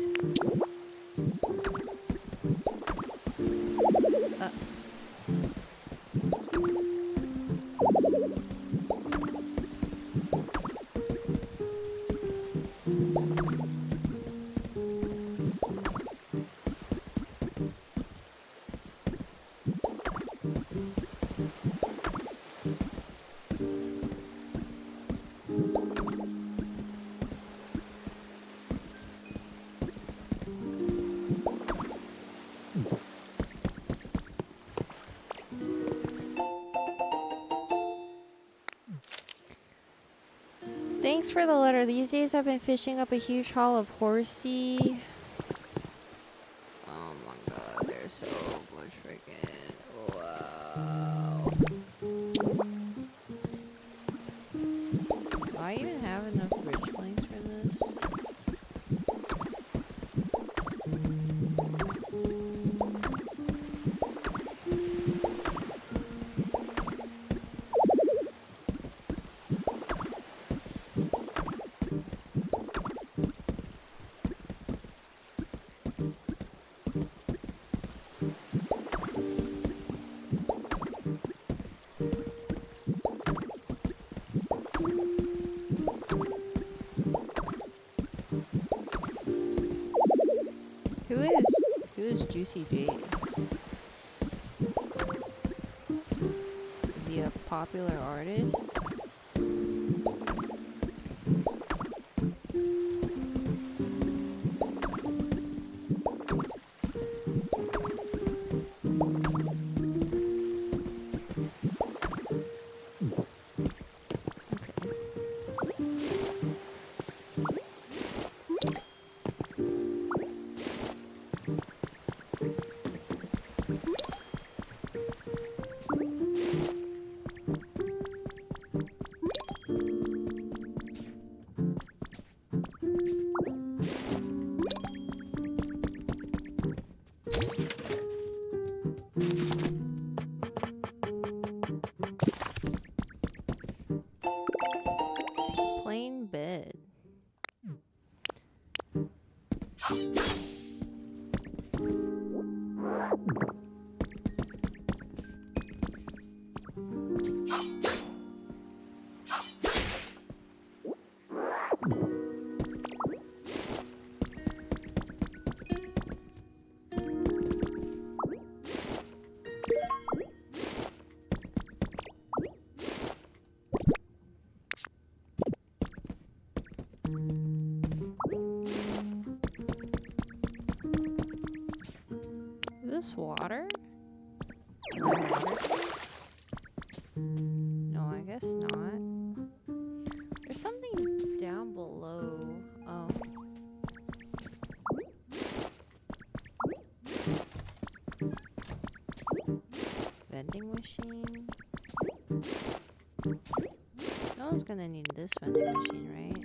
Thanks for the letter. These days I've been fishing up a huge haul of horsey. Oh my god, there's so much freaking. Wow. Do I even have enough bridge planks for this? Who is Juicy J? Is he a popular artist? Plain bed. Is this water? Can I water? No, I guess machine. No one's gonna need this vending machine, right?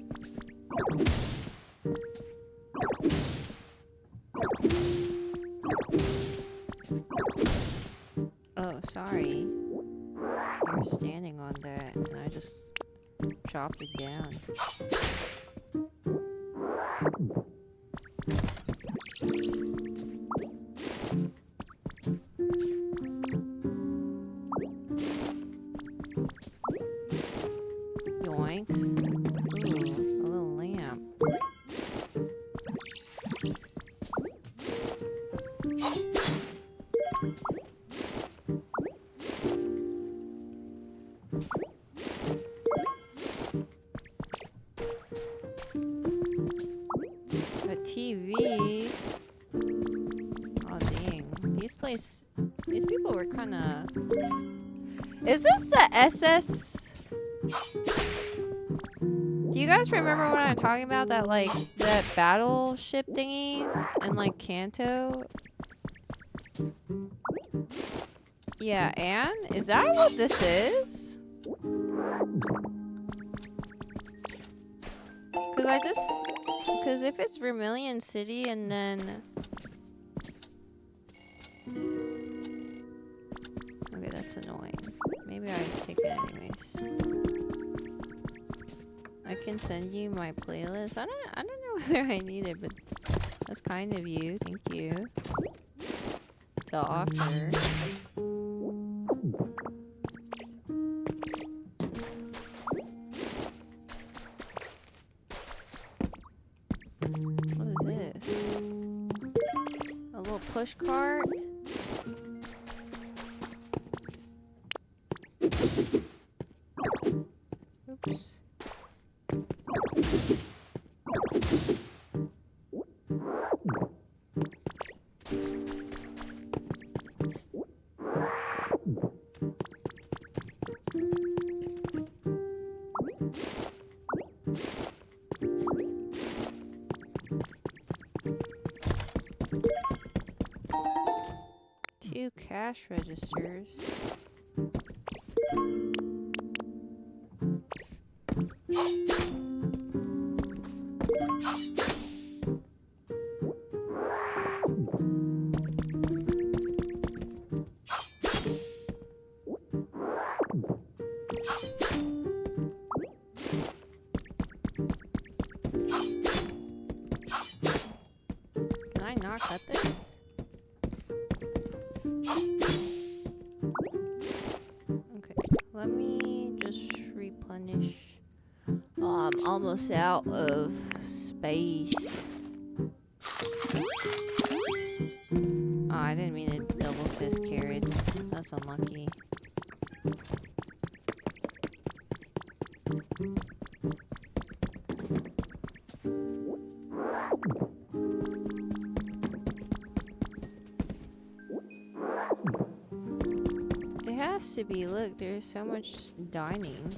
Oh, sorry. You were standing on that, and I just chopped it down. Yoinks. Ooh, a little lamp. A TV. Oh dang. These people were kinda... Is this the SS? Do you guys remember what I'm talking about? That like that battleship thingy in like Kanto? Yeah, and is that what this is? Cause if it's Vermilion City and then okay, that's annoying. Maybe I take it anyways. I can send you my playlist. I don't know whether I need it, but that's kind of you. Thank you. To offer. What is this? A little push cart? Oops. Two cash registers. Can I not cut this? Okay, let me just replenish. Oh, I'm almost out of space. Oh, I didn't mean to double fist carrots. That's unlucky. It has to be. Look, there's so much dining.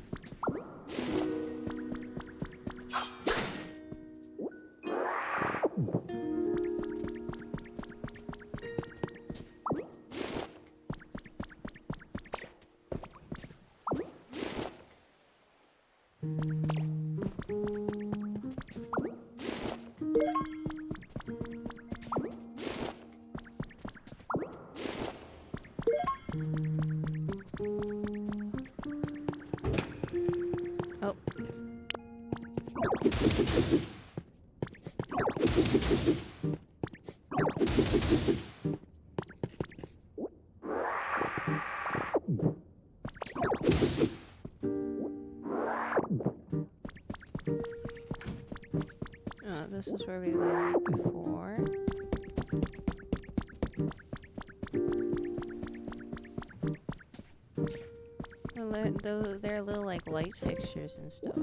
Oh. Oh, this is where we landed before. They're little like light fixtures and stuff.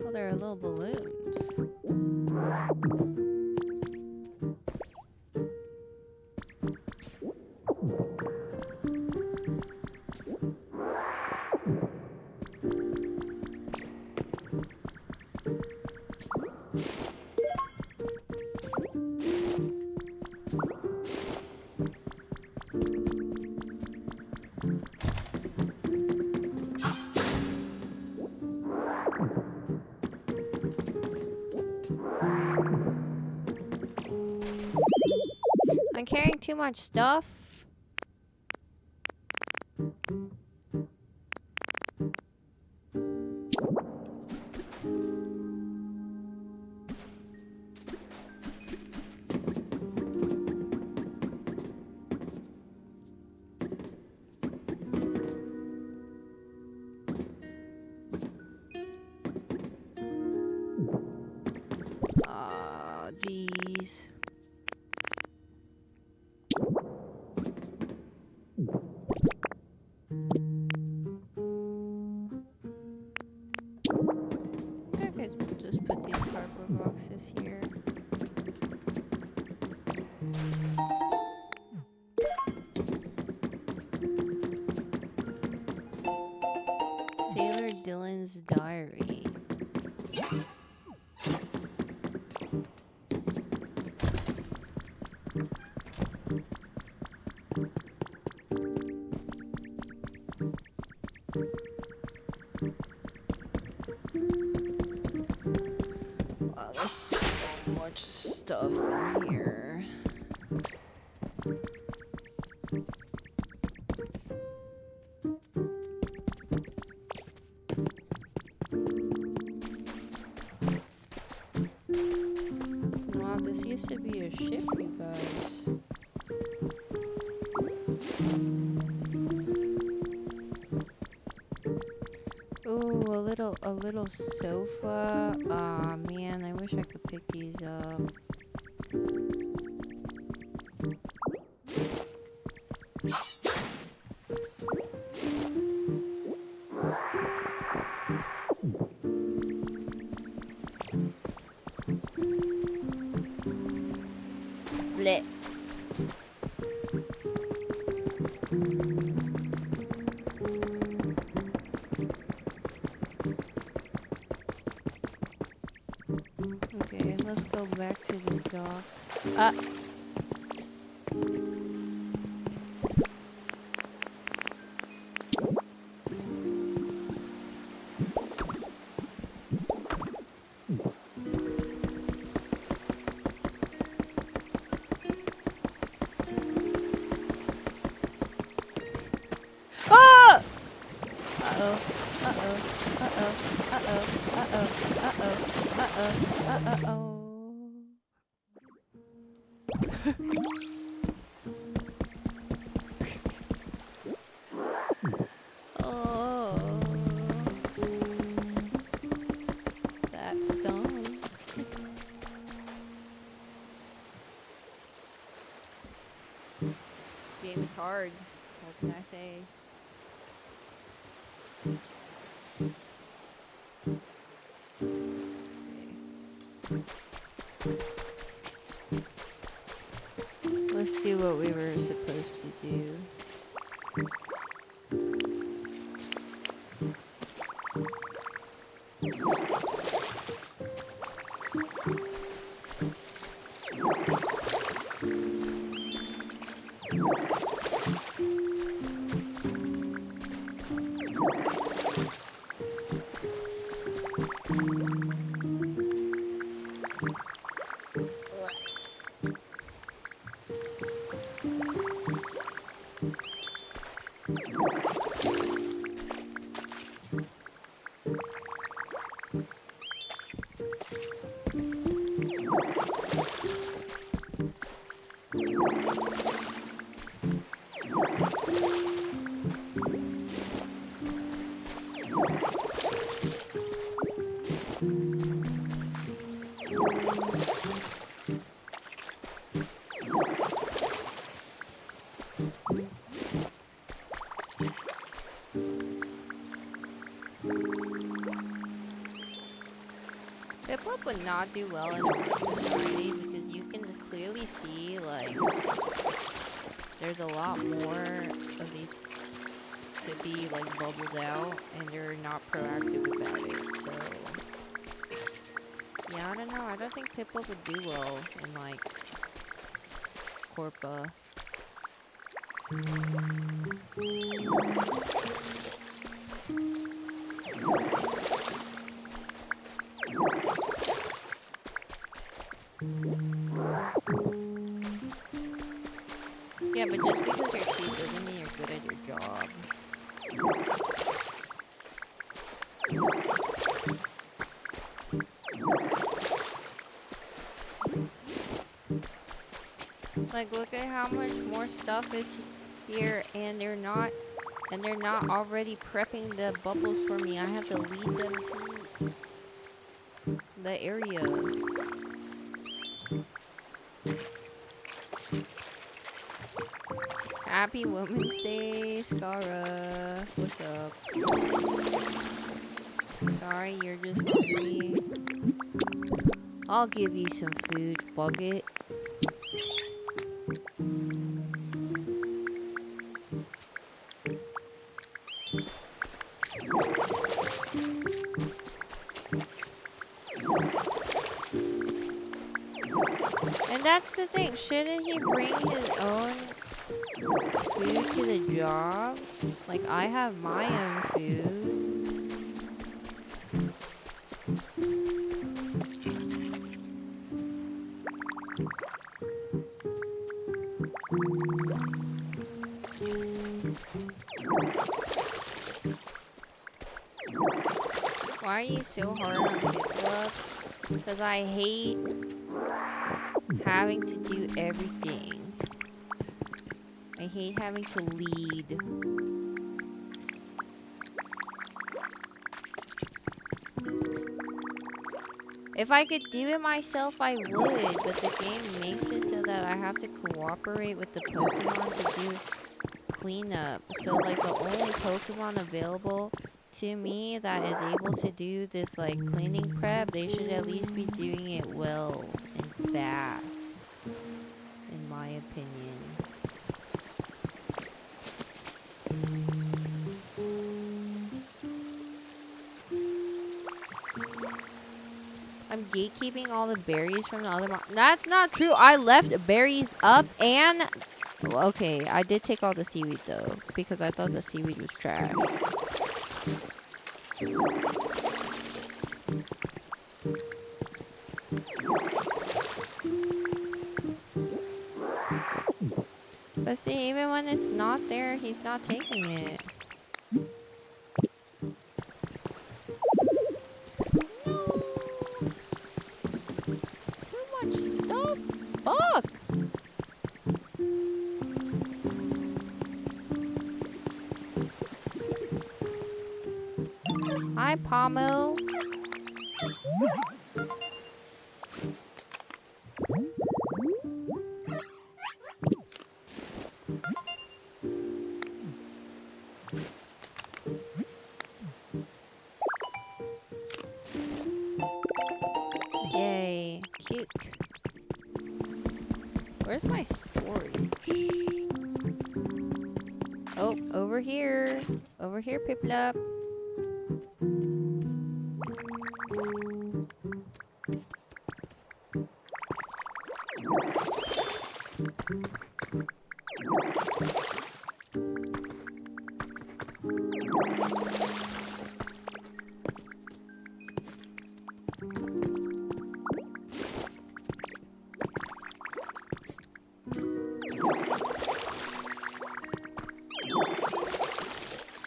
Oh, there are little balloons. I'm carrying too much stuff. Oh, jeez. I could just put these cardboard boxes here. Sailor Dylan's diary. Wow, there's so much stuff in here. Wow, this used to be a ship, you guys. Ooh, a little sofa. Aw, man, I wish I could pick these up. Blech. Okay, let's go back to the dock. Ah! Uh-oh. Uh-oh. Uh-oh. Uh-oh. Uh-oh. Uh-oh. Uh-oh. Uh-oh. Oh. That's dumb. Game is hard. What can I say? Let's do what we were supposed to do. Piplup would not do well in a society because you can clearly see, like, there's a lot more of these to be, like, bubbled out, and they're not proactive about it, so... Yeah, I don't know, I don't think Piplup would do well in, like, Corpa. but just because you're cute doesn't mean you're good at your job. Like, look at how much more stuff is here, and they're not already prepping the bubbles for me. I have to lead them to the area. Happy Women's Day, Scara. What's up? Sorry, you're just hungry. I'll give you some food, fuck it. And that's the thing, shouldn't he bring his own food to the job? Like, I have my own food. Why are you so hard on Piplup? Because I hate having to do everything. I hate having to lead. If I could do it myself, I would, but the game makes it so that I have to cooperate with the Pokemon to do cleanup. So, like, the only Pokemon available to me that is able to do this, like, cleaning prep, they should at least be doing it well and fast, in my opinion. I'm gatekeeping all the berries from the other That's not true. I left berries up and... Well, okay, I did take all the seaweed, though, because I thought the seaweed was trash. But see, even when it's not there, he's not taking it. Too much stuff. Fuck. Hi, Pomo. Yay, cute. Where's my storage? Oh, over here. Over here, Piplup.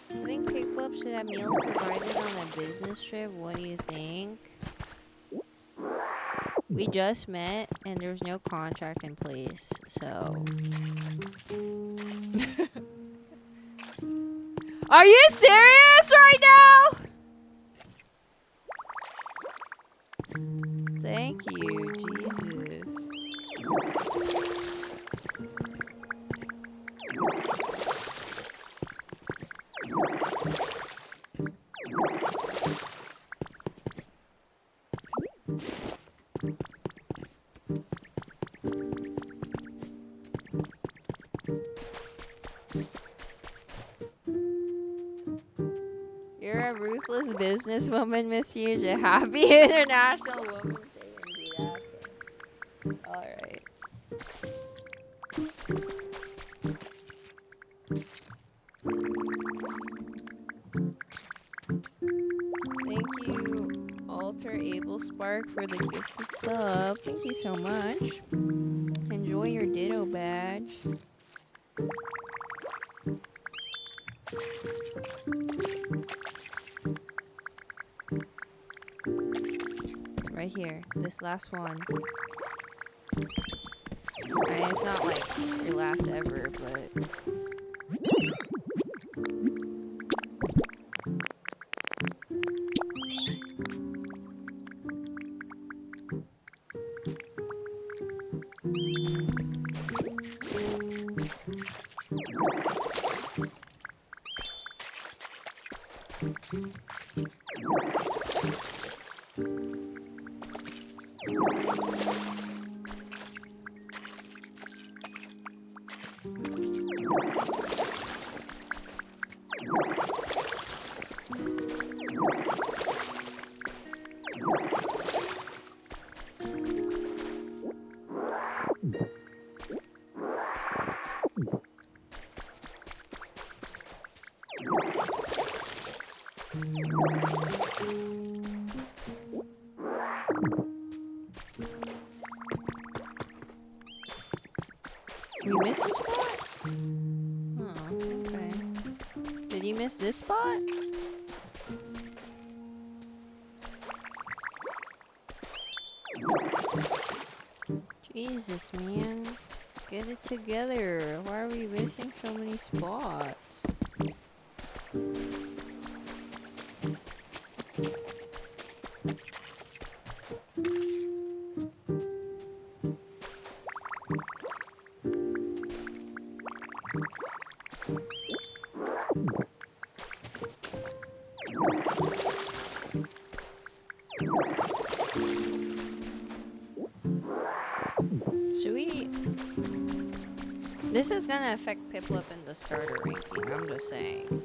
I think Piplup should have meals provided on a business trip. What do you think? We just met and there's no contract in place, so... Are you serious right now? Thank you, Jesus. You're a ruthless businesswoman, Miss Huge. A happy International Women's Day. Alright. Thank you, Alter Able Spark, for the gifted sub. Thank you so much. Enjoy your Ditto badge. Right here. This last one. I mean, it's not like your last ever, but... We missed a spot? Oh, okay. Did you miss this spot? Jesus, man. Get it together. Why are we missing so many spots? Should we... This is gonna affect Piplup in the starter ranking, I'm just saying.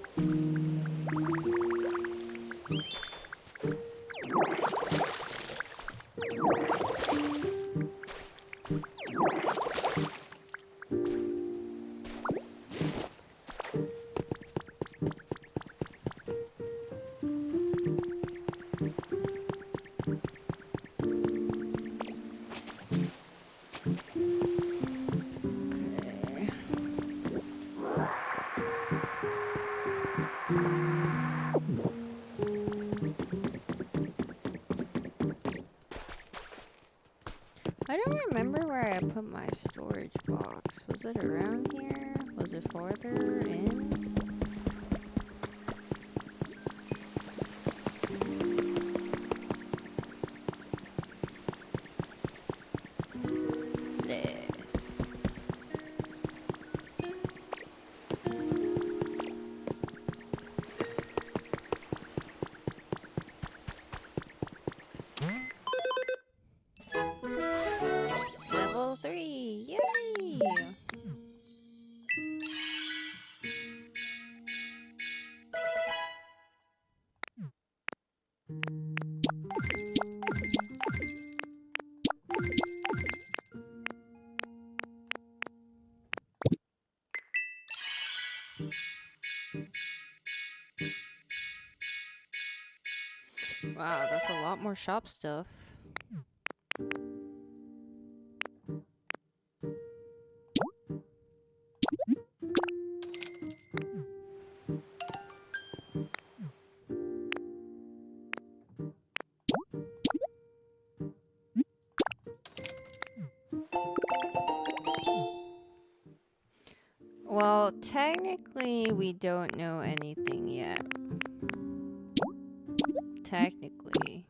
I don't remember where I put my storage box. Was it around here? Was it farther in? Level 3! Yay! Wow, that's a lot more shop stuff. Well, technically, we don't know anything yet. Technically.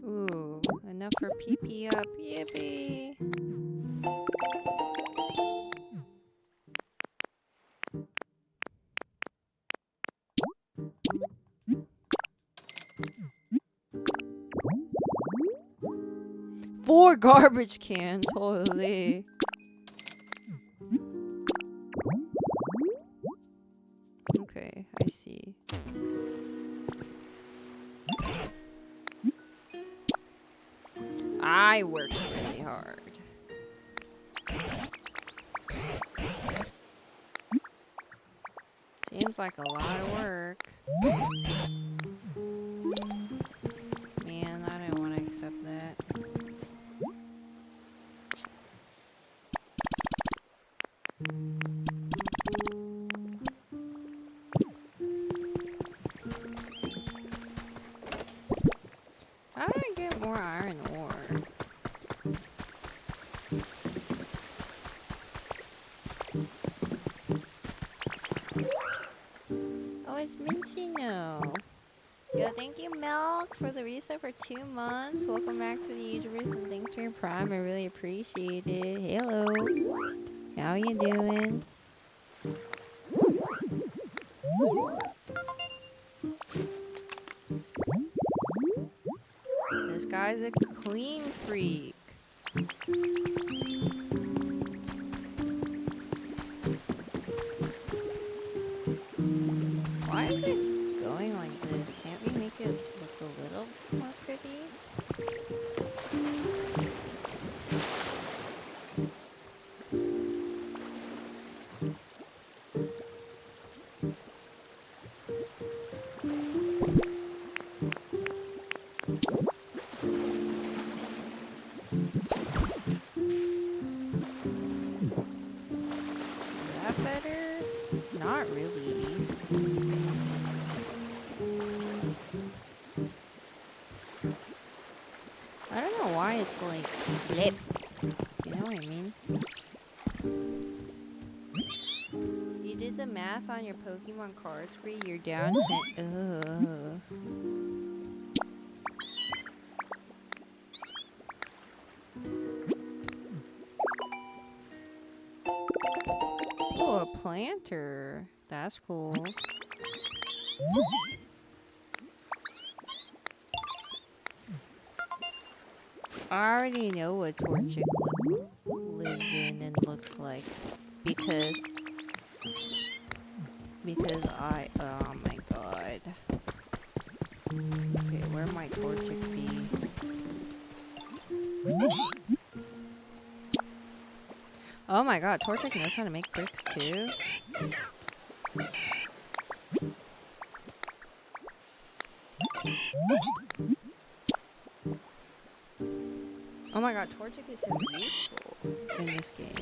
Ooh, enough for PP up. Yippee! Four garbage cans, holy. I worked really hard. Seems like a lot of work. Man, I don't want to accept that. How do I get more iron ore? Oh, it's Mincy now. Yo, thank you, Milk, for the reset for 2 months. Welcome back to the YouTubers and thanks for your prime. I really appreciate it. Hello. How you doing? This guy's a clean freak. Why is it going like this? Can't we make it look a little more pretty? Is that better? Not really. I don't know why it's like blip. You know what I mean? You did the math on your Pokemon card screen, you're down 10. Oh, a planter. That's cool. I already know what Torchic lives in and looks like because oh my god. Okay, where might Torchic be? Oh my god, Torchic knows how to make bricks too? Oh my god, Torchic is so useful in this game.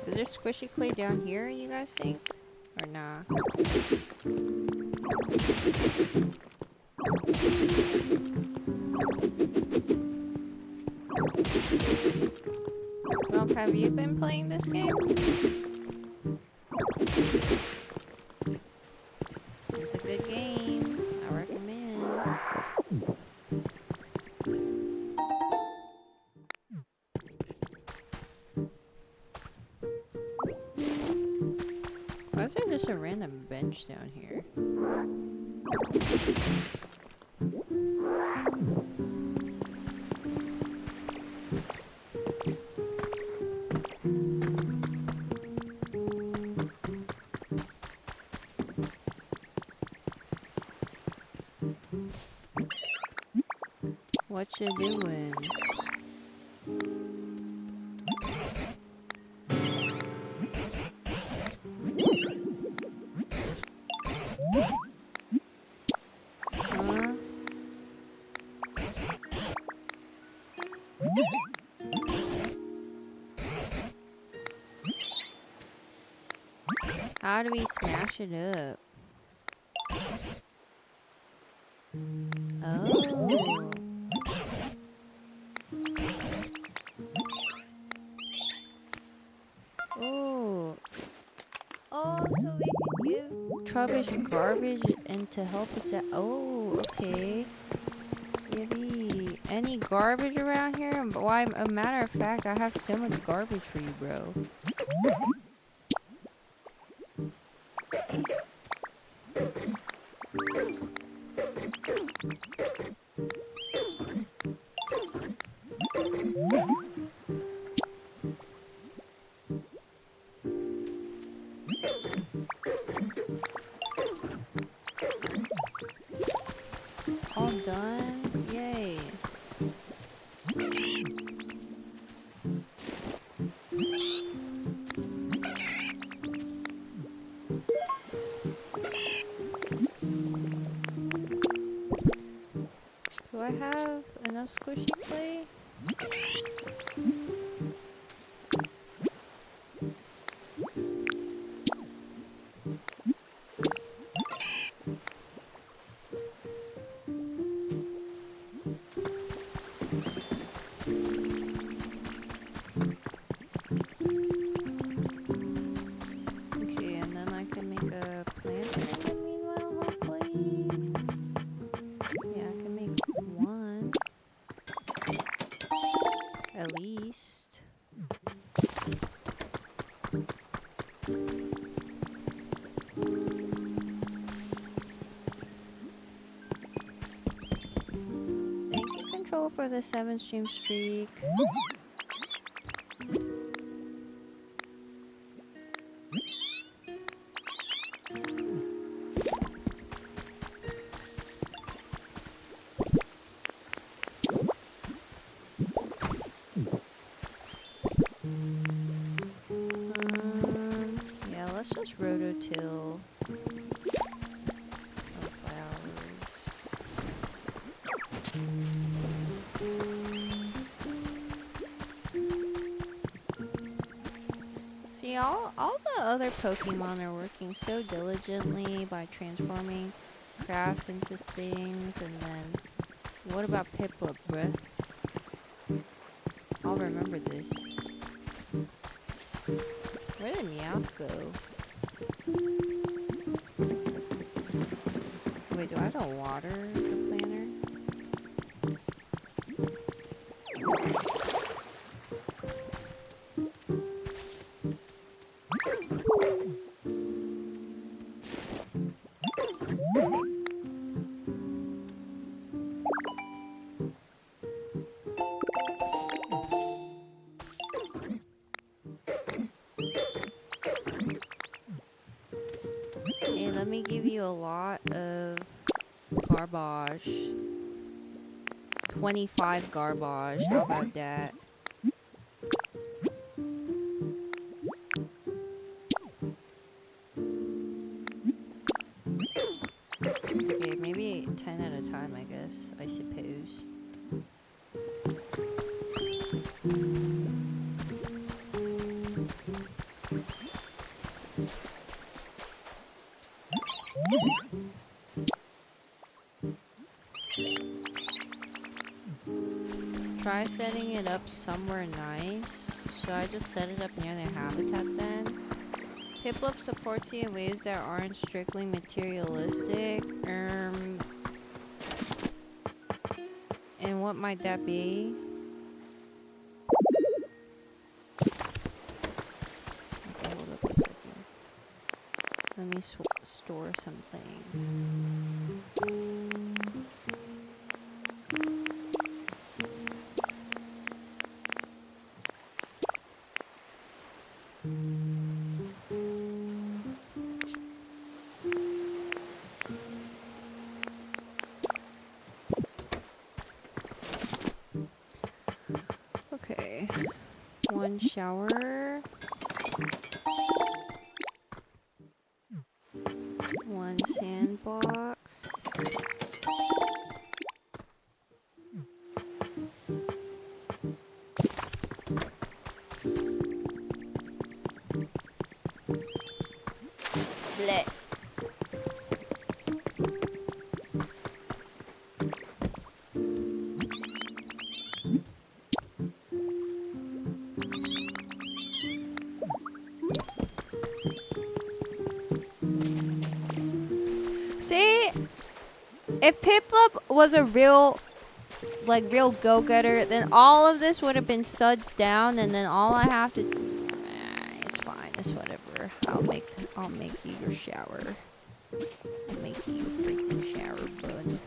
Is there squishy clay down here, you guys think? Or nah? Well, have you been playing this game? It's a good game. I recommend. Why is there just a random bench down here? What you doing? Huh? How do we smash it up? Oh. Oh. Oh, so we can give Trubbish garbage and to help us out. Oh, okay. Maybe any garbage around here? Why, a matter of fact, I have so much garbage for you, bro. All done? Yay. Do I have enough squishy clay? Okay, and then I can make a planter in the meanwhile, hopefully. Yeah, I can make one. At least. Thank you, Control, for the 7-stream streak. Yeah, let's just rototill some flowers. See, all the other Pokemon are working so diligently by transforming crafts into things, and then what about Piplup, bruh? I'll remember this. Where did Meowth go? Wait, do I have to water the planter? Hey, let me give you a lot of garbage. 25 garbage. How about that? Okay, maybe 10 at a time, I guess. I suppose. Try setting it up somewhere nice. Should I just set it up near their habitat then? Piplup supports you in ways that aren't strictly materialistic. And what might that be? Okay, hold up a second. Let me store some things. Okay, one shower, one sandbox, bleh. See, if Piplup was a real go-getter, then all of this would have been subbed down, and then all I have to, it's fine, it's whatever. I'll make you your shower. I'll make you your freaking shower, bud.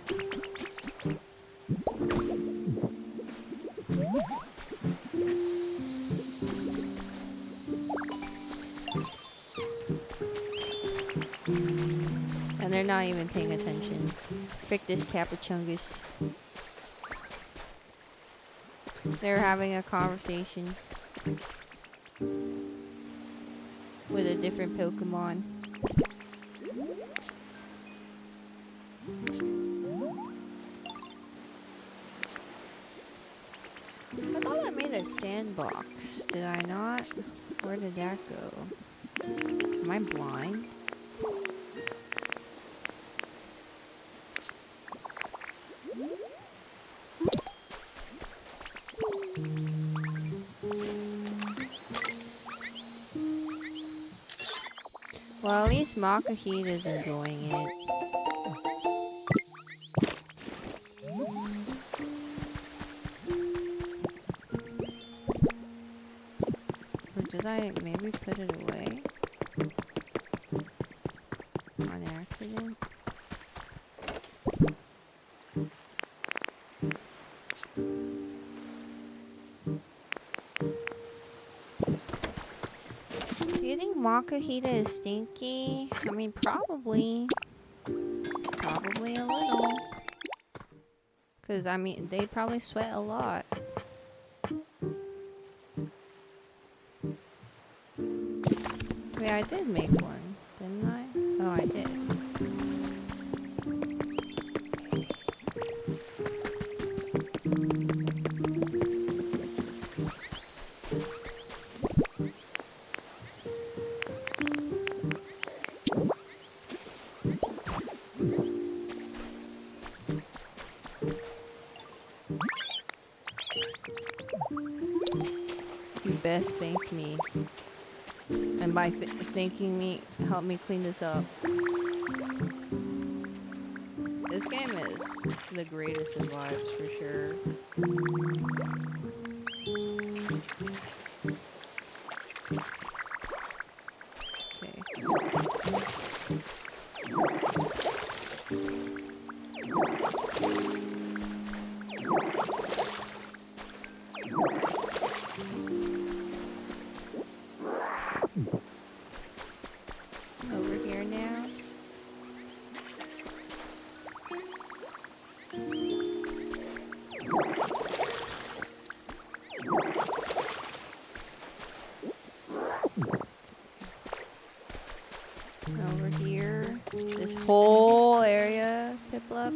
And they're not even paying attention. Frick this Capuchungus. They're having a conversation with a different Pokemon. I thought I made a sandbox. Did I not? Where did that go? Am I blind? Well, at least Makahit is enjoying it. Or did I maybe put it away? On accident? Do you think Makahita is stinky? I mean, probably. Probably a little. Because, I mean, they probably sweat a lot. Wait, I did make one, didn't I? Oh, I did. You best thank me. And by thanking me, help me clean this up. This game is the greatest of vibes for sure. Over here now. Over here. This whole area, Piplup.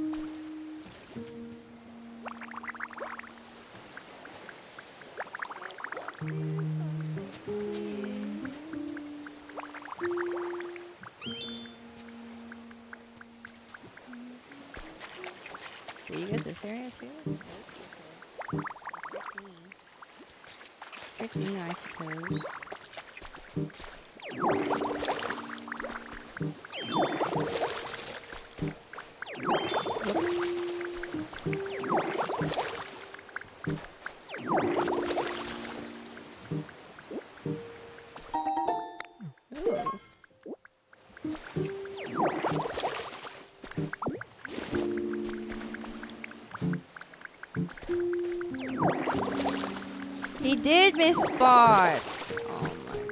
Did you get this area too? Trick me, I suppose. He did miss spots. Oh my god.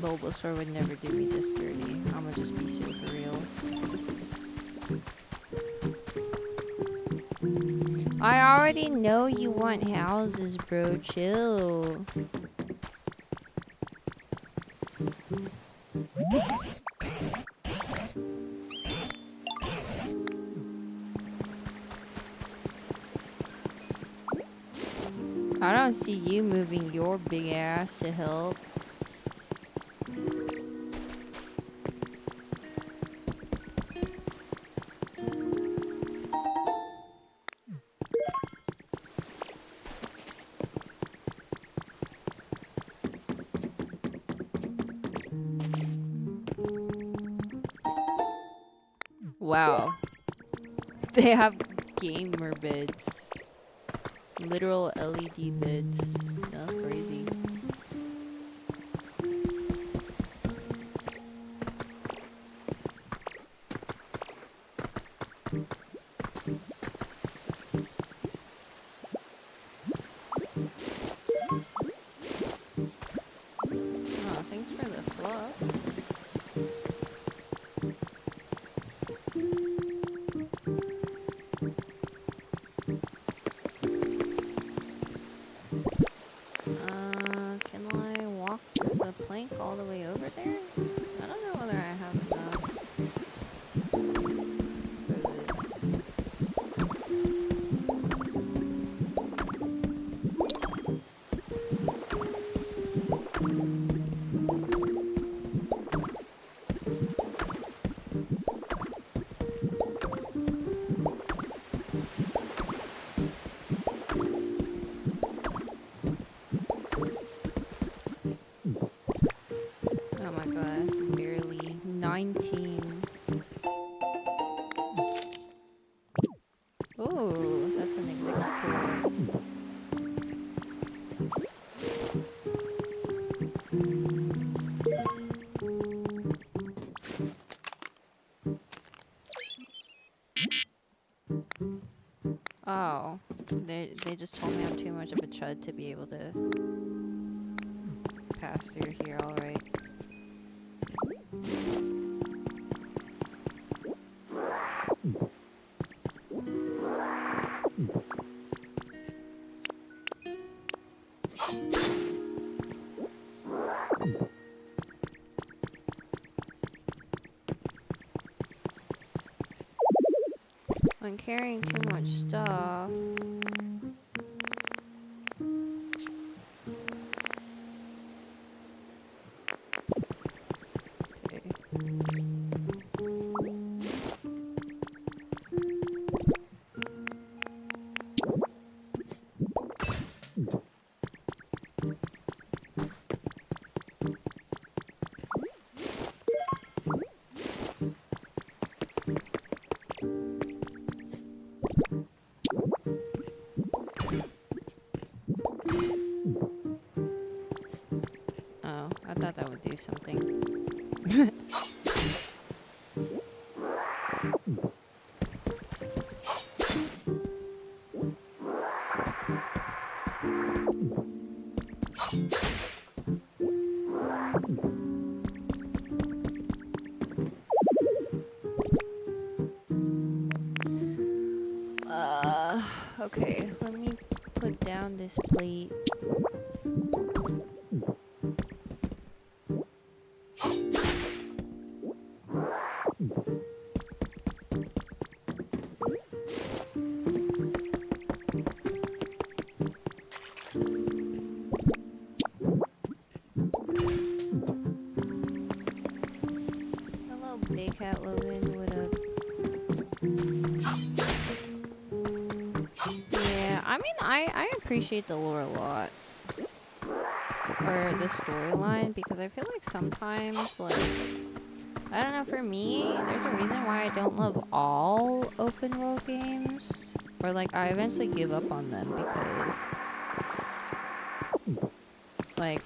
Bulbasaur would never do me this dirty. I'ma just be super real. I already know you want houses, bro. Chill. I don't see you moving your big ass to help. Wow. They have gamer beds. Literal LED bits. That's crazy. Oh, thanks for the fluff. Can I walk the plank all the way over there? I don't know whether I have enough Oh my god, barely 19. Oh, that's an executor. Oh, they just told me I'm too much of a chud to be able to pass through here, alright. I'm carrying too much stuff. Oh, I thought that would do something. Okay, let me put down this plate. Hello, Big Cat Logan, what up? Yeah, I mean, I appreciate the lore a lot. Or the storyline, because I feel like sometimes, like, I don't know, for me, there's a reason why I don't love all open world games. Or, like, I eventually give up on them because, like,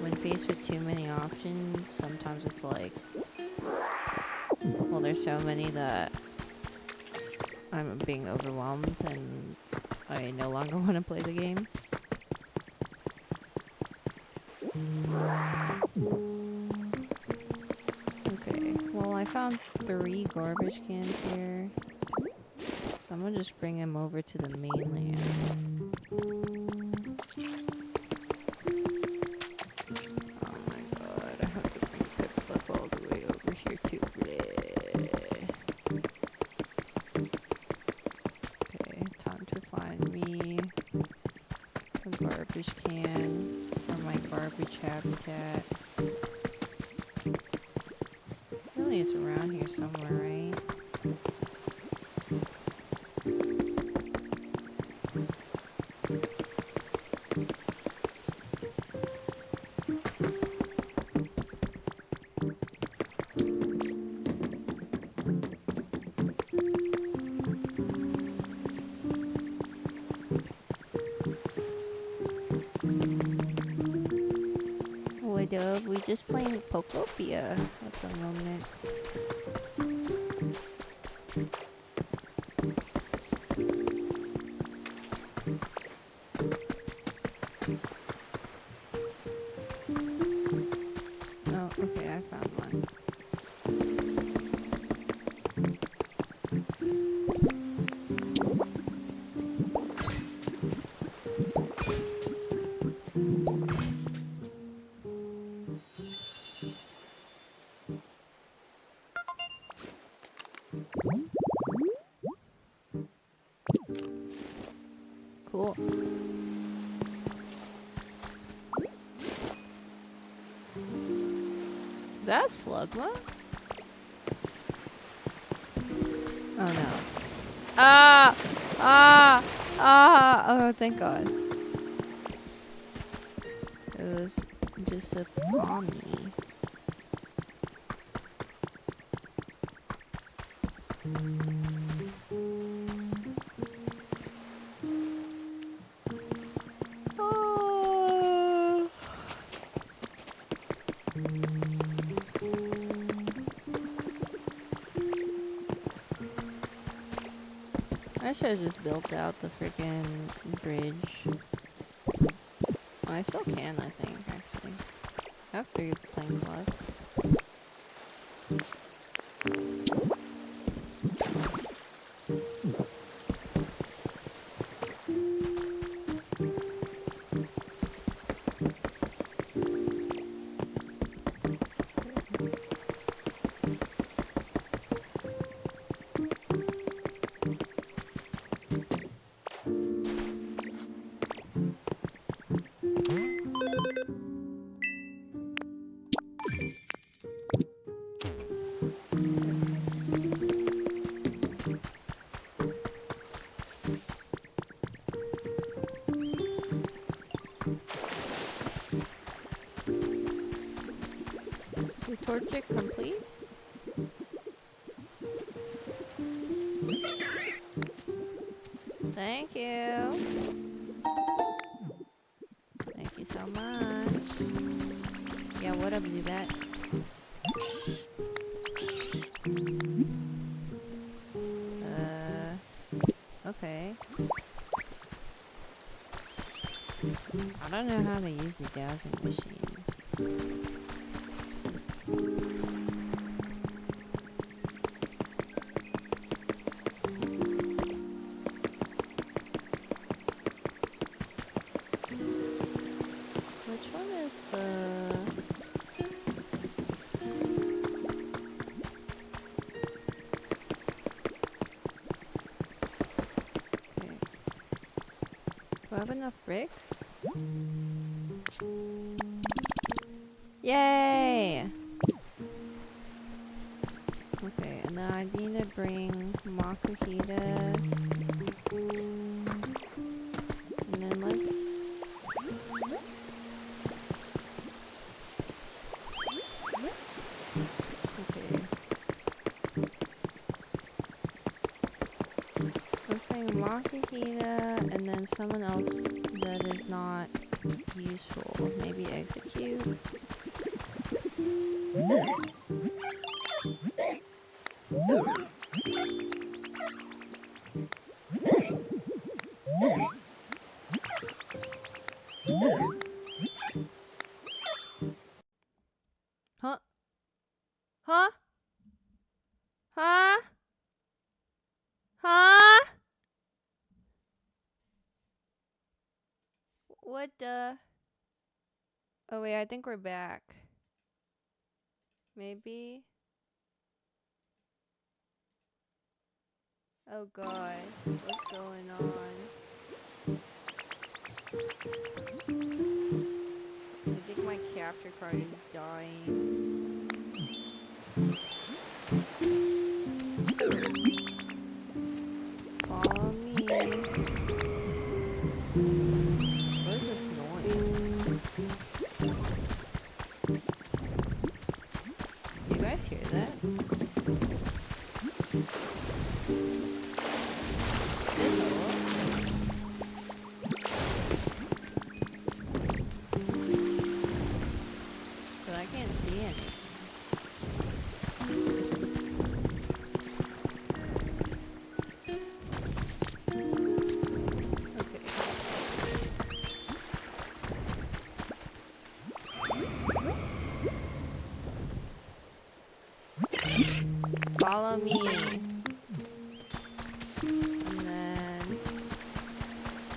when faced with too many options, sometimes it's like, well, there's so many that I'm being overwhelmed and I no longer want to play the game. Okay, well, I found 3 garbage cans here. So I'm gonna just bring them over to the mainland. Oh my god, I have to bring Pip all the way over here too. Bleh. Okay, time to find me a garbage can for my garbage habitat. Really, it's around here somewhere, right? Dove. We just playing Pokopia at the moment. Oh, okay, I found one. Cool. Is that a slugma? Oh no. Ah! Ah! Ah! Oh, thank God. It was just a pommy. Oh. I should have just built out the freaking bridge. Well, I still can, I think, actually. I have 3 planes left. Torchic complete? Thank you. Thank you so much. Yeah, what up, do that? Okay. I don't know how to use the dowsing machine. Do I have enough bricks? Yay! Okay, and then I need to bring Makuhita. And then let's... Okay. Let's bring Makuhita and then someone else that is not useful. Maybe execute. Huh? Huh? Huh? Huh? What the? Oh wait, I think we're back. Maybe? Oh god, what's going on? I think my capture card is dying. Follow me. What is this noise? You guys hear that? follow me. And then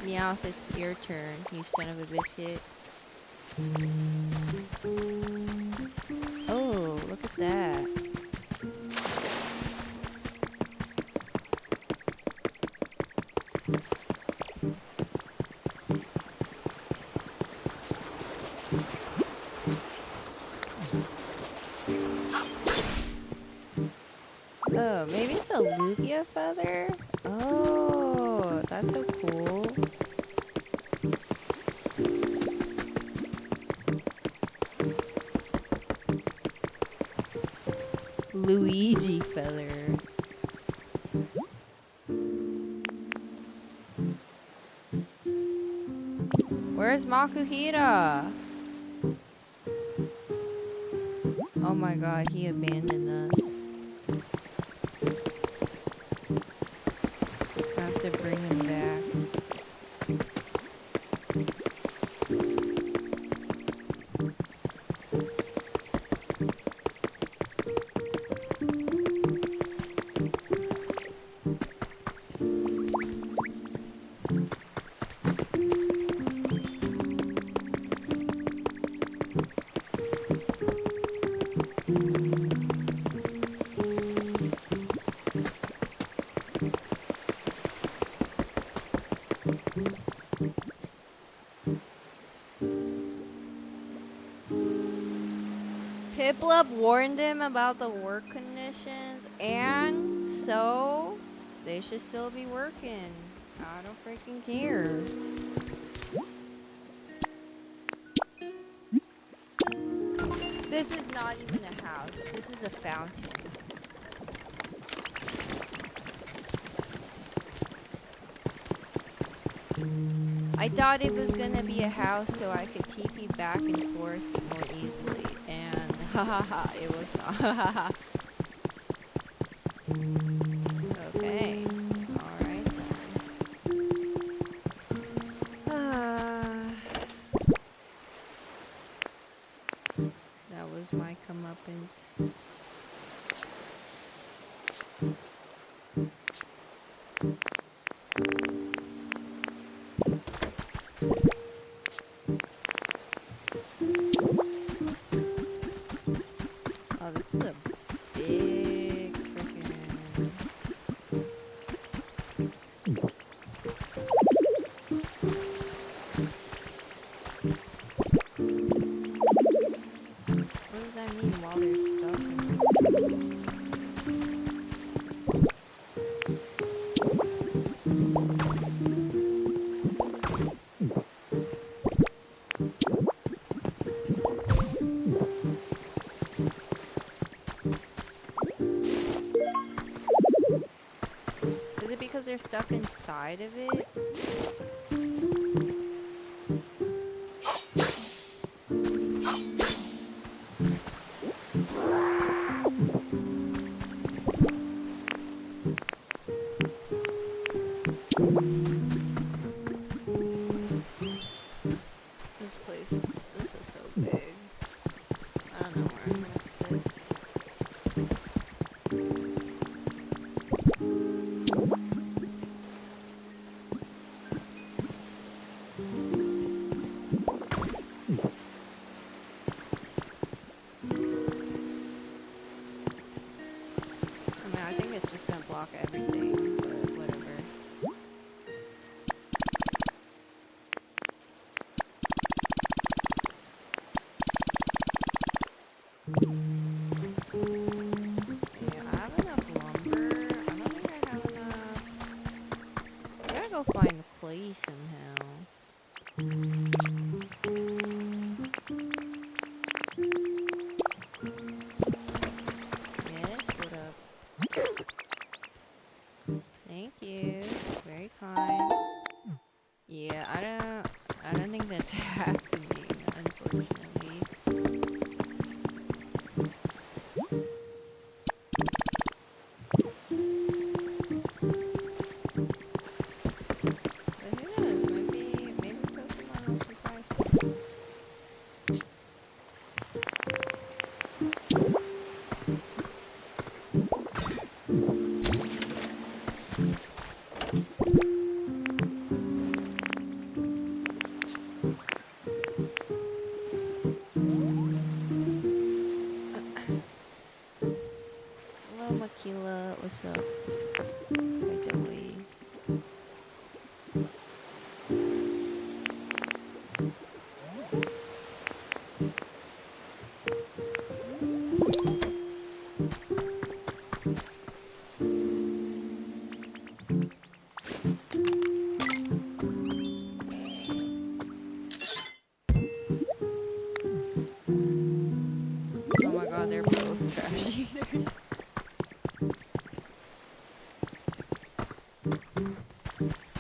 Meowth, it's your turn, you son of a biscuit. Oh, look at that. Oh, maybe it's a Lugia feather? Oh, that's so cool. Luigi feather. Where's Makuhita? Oh my god, he abandoned us. I have to bring him back. Piplup warned him about the work conditions, and so they should still be working. I don't freaking care. This is not even a house. This is a fountain. I thought it was gonna be a house so I could TP back and forth more easily, and hahaha, it was not. Okay, alright then. That was my comeuppance. Oh, this is a big freaking... What does that mean while there's stuff in it? Is it because there's stuff inside of it? This place, this is so big. I don't know where I'm gonna put this. I mean, I think it's just gonna block everything, but whatever. Yeah, I have enough lumber. I don't think I have enough. I gotta go find clay somehow. Yes, what up? Thank you. Very kind. Yeah, I don't think that's happening, unfortunately. But who knows? Maybe Pokemon will surprise me.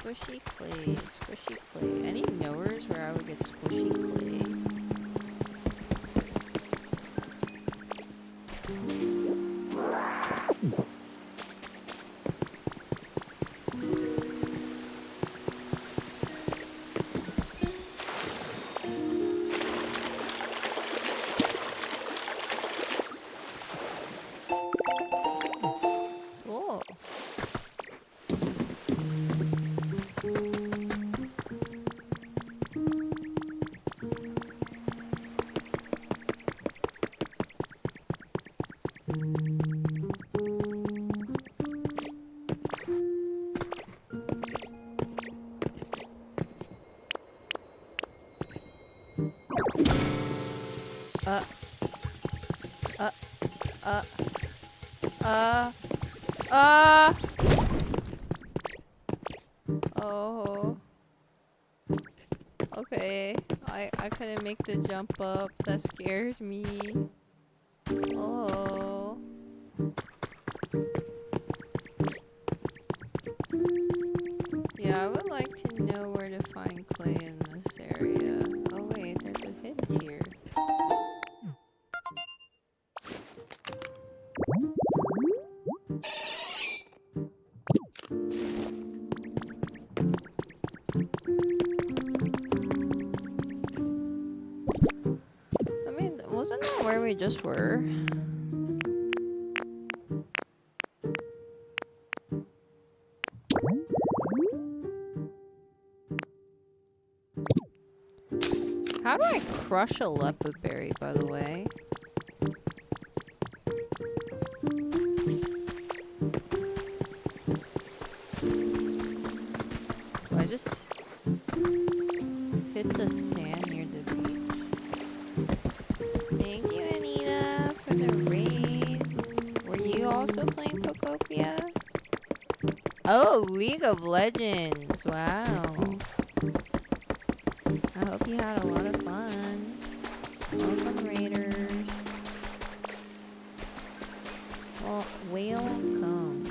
Squishy clay, squishy clay. Any knowers where I would get squishy clay? Cool. Uh, uh, uh, uh, oh, okay, I couldn't make the jump up, that scared me, oh, yeah, I would like to know where to find clay in this area. Oh wait, there's a hint here. I mean, wasn't that where we just were? How do I crush a leopard berry, by the way? Do I just hit the sand near the beach? Thank you, Anita, for the raid. Were you also playing Pokopia? Oh, League of Legends. Wow. I hope you had a lot of fun. Welcome, Raiders. Well, welcome.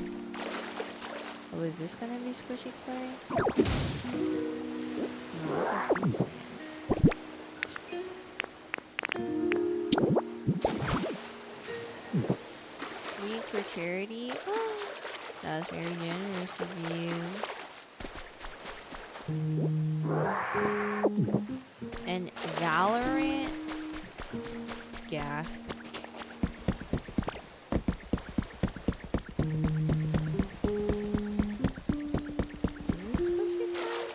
Oh, is this gonna be squishy clay? No, this is sand. League for charity? Oh, that was very generous of you. And Valorant? Gasp. Is this squishy clay?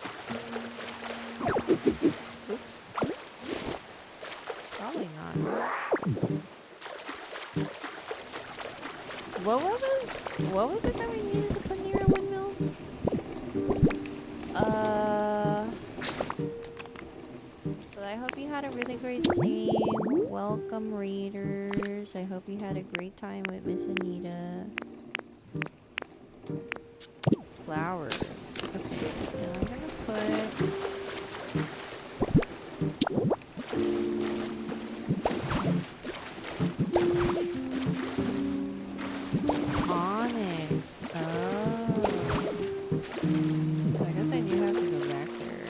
Oops. Probably not. What was it that we needed to put near a windmill? But I hope you had a really great stream. Welcome, Raiders. I hope you had a great time with Miss Anita. Flowers. Okay, now I'm gonna put... onyx. Oh. So I guess I do have to go back there.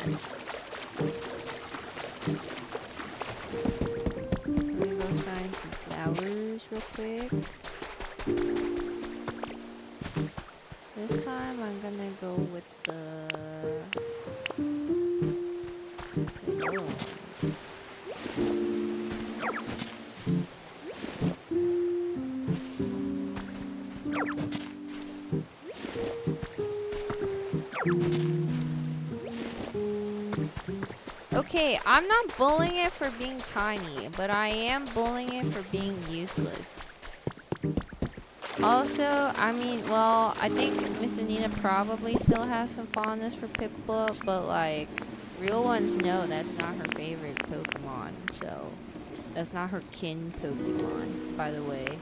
Let me go find some flowers real quick. This time I'm gonna go with the yellow ones. Okay, I'm not bullying it for being tiny, but I am bullying it for being useless. Also, I mean, well, I think Miss Anita probably still has some fondness for Piplup, but like, real ones know that's not her favorite Pokemon, so that's not her kin Pokemon, by the way.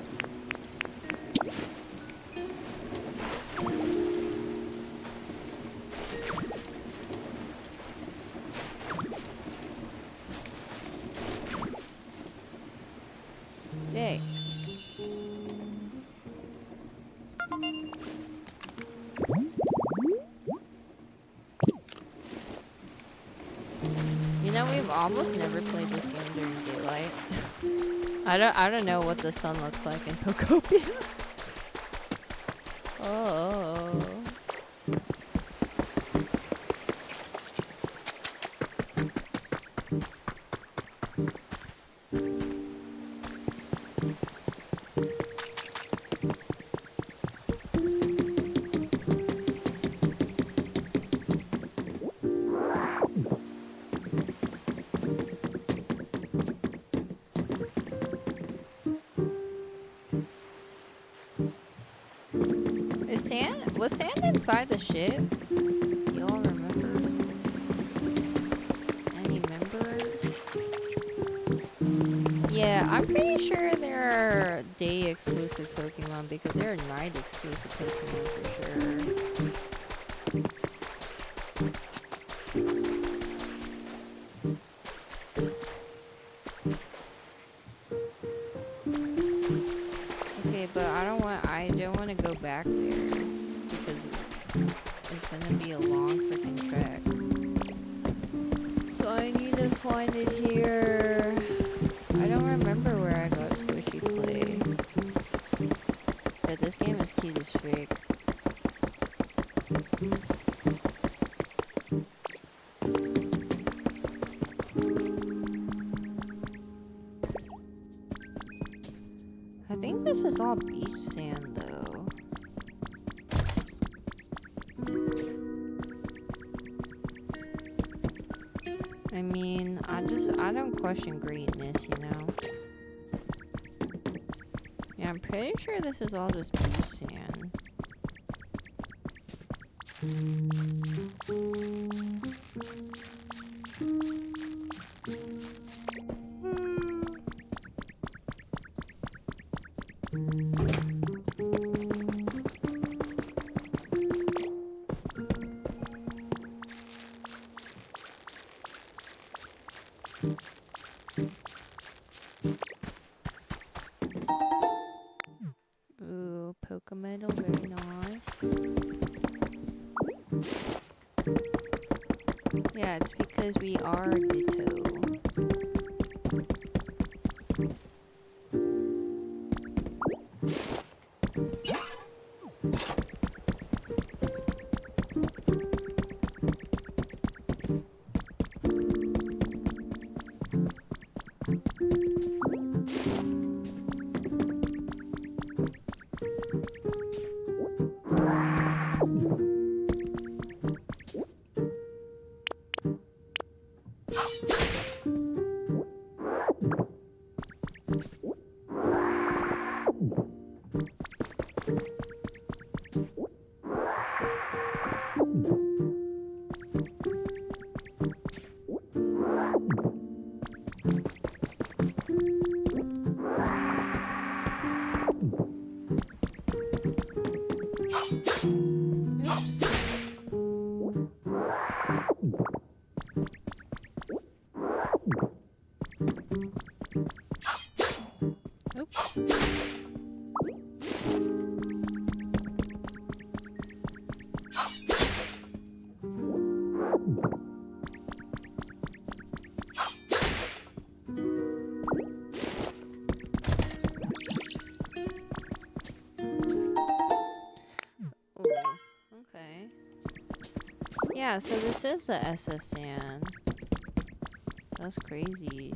Yay. You know, we've almost never played this game during daylight. I don't know what the sun looks like in Pokopia. Oh. Was sand inside the ship? Y'all remember? Any members? Yeah, I'm pretty sure there are day exclusive Pokemon because there are night exclusive Pokemon for sure. Okay, but I don't want to go back there because it's gonna be a long freaking trek. So I need to find it here. I don't remember where I got Squishy Play. But this game is cute as frick. I think this is all beach sand though. I mean, I don't question greatness, you know? Yeah, I'm pretty sure this is all just beach sand. Ooh, Pokemetal, very nice. Yeah, it's because we are Ditto. Okay. Yeah, so this is the SS Sand. That's crazy.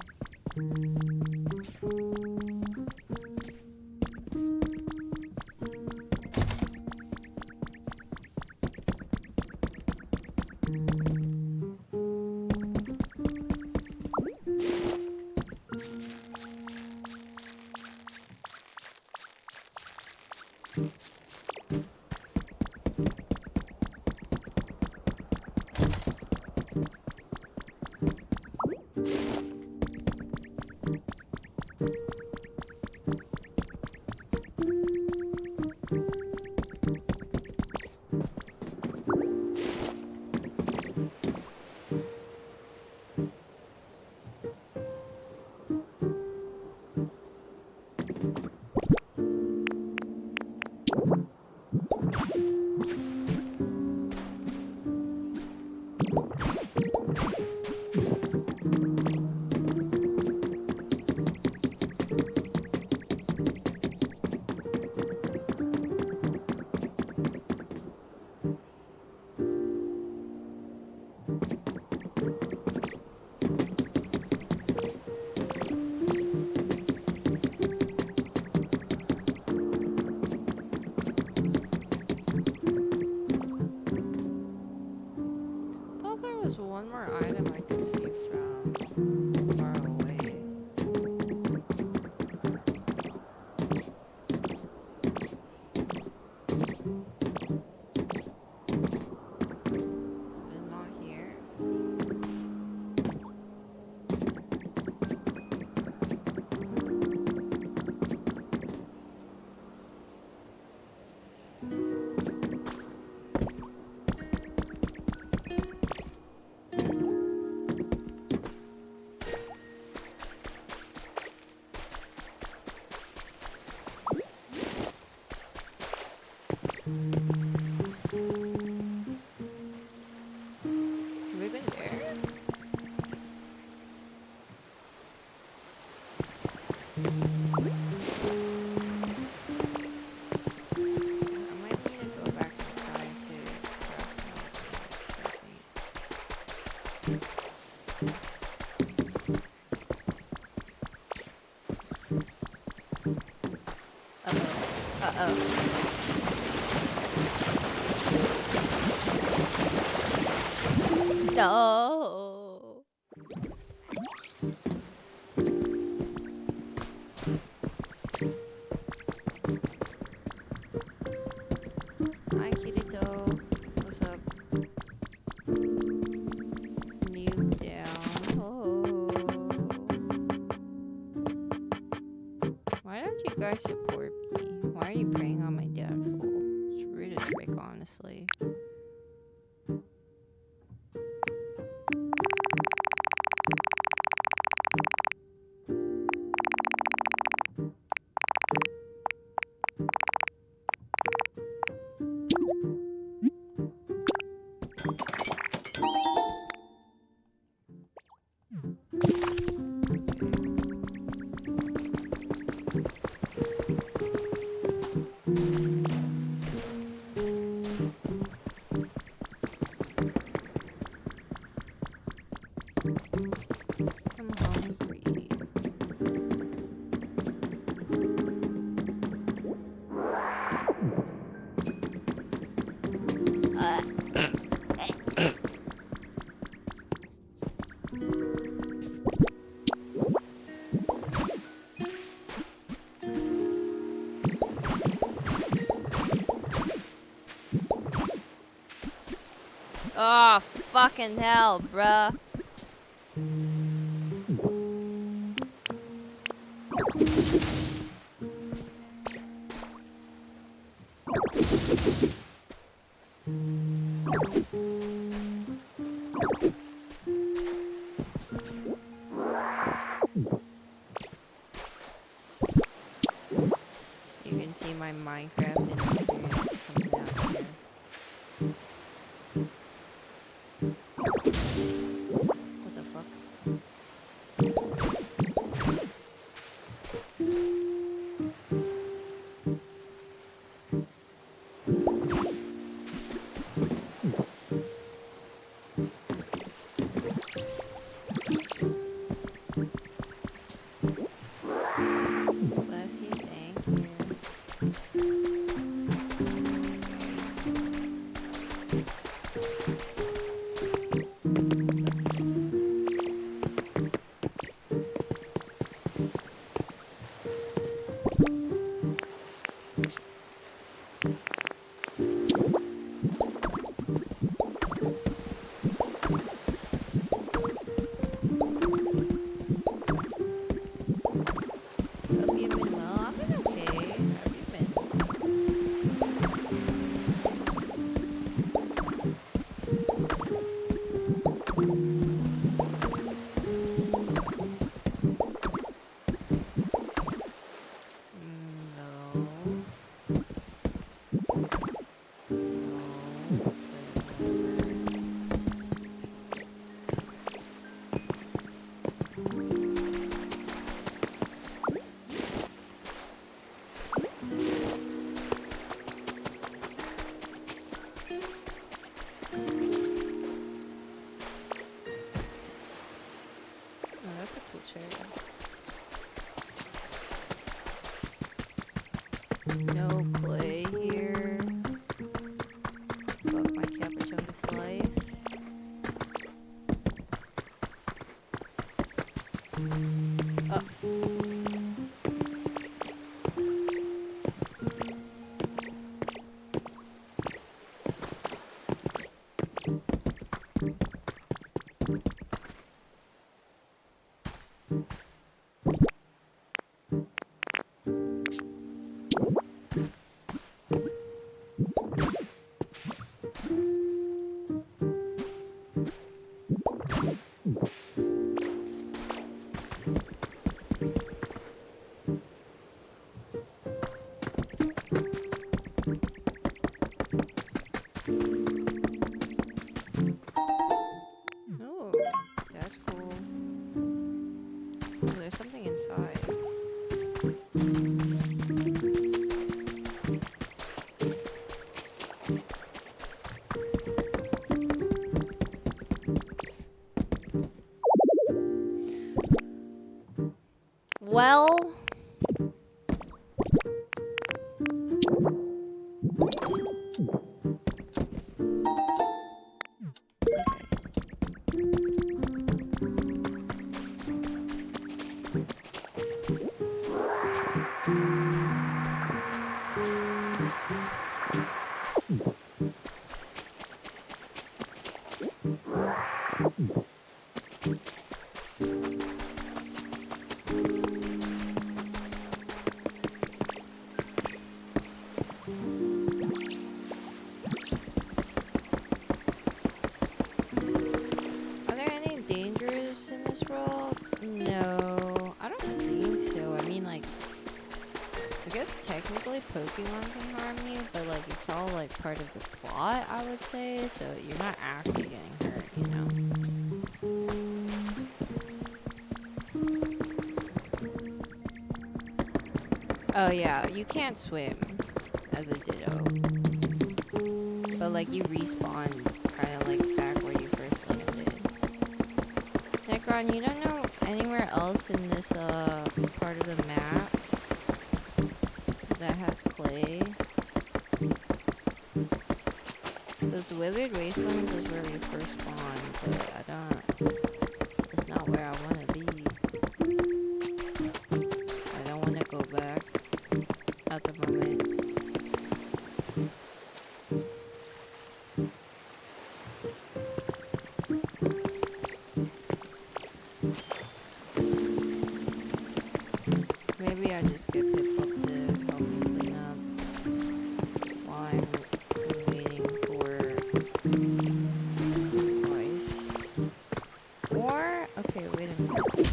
Thought there was one more item I could see from far away. Is it not here? Have we been there? I might need to go back inside to grab some, I think. Uh-oh. No. Hi, Kirito. What's up? New down. Oh. Why don't you guys support me? Why are you preying on my downfall? It's rude as frick, honestly. I'm hungry. Oh, fucking hell, bruh. You can see my Minecraft experience coming out here. What the fuck? that's a cool chair. No clay here. Fuck my capuchungus life. Oh. Oh, that's cool. Oh, there's something inside. Well, are there any dangers in this world? No, I don't think so. I mean, like, I guess technically Pokemon can harm you, but like it's all like part of the plot, I would say. So you're not actually getting hurt, you know. Oh yeah, you can't swim as a Ditto, but like you respawn kind of like back where you first landed. Necron, you don't know anywhere else in this part of the map that has clay? Those withered wastelands is where we first spawned, but it's not where I want to be. I don't want to go back at the moment. Maybe I just get Pip up to help me clean up while I'm waiting for advice. Or, okay, wait a minute.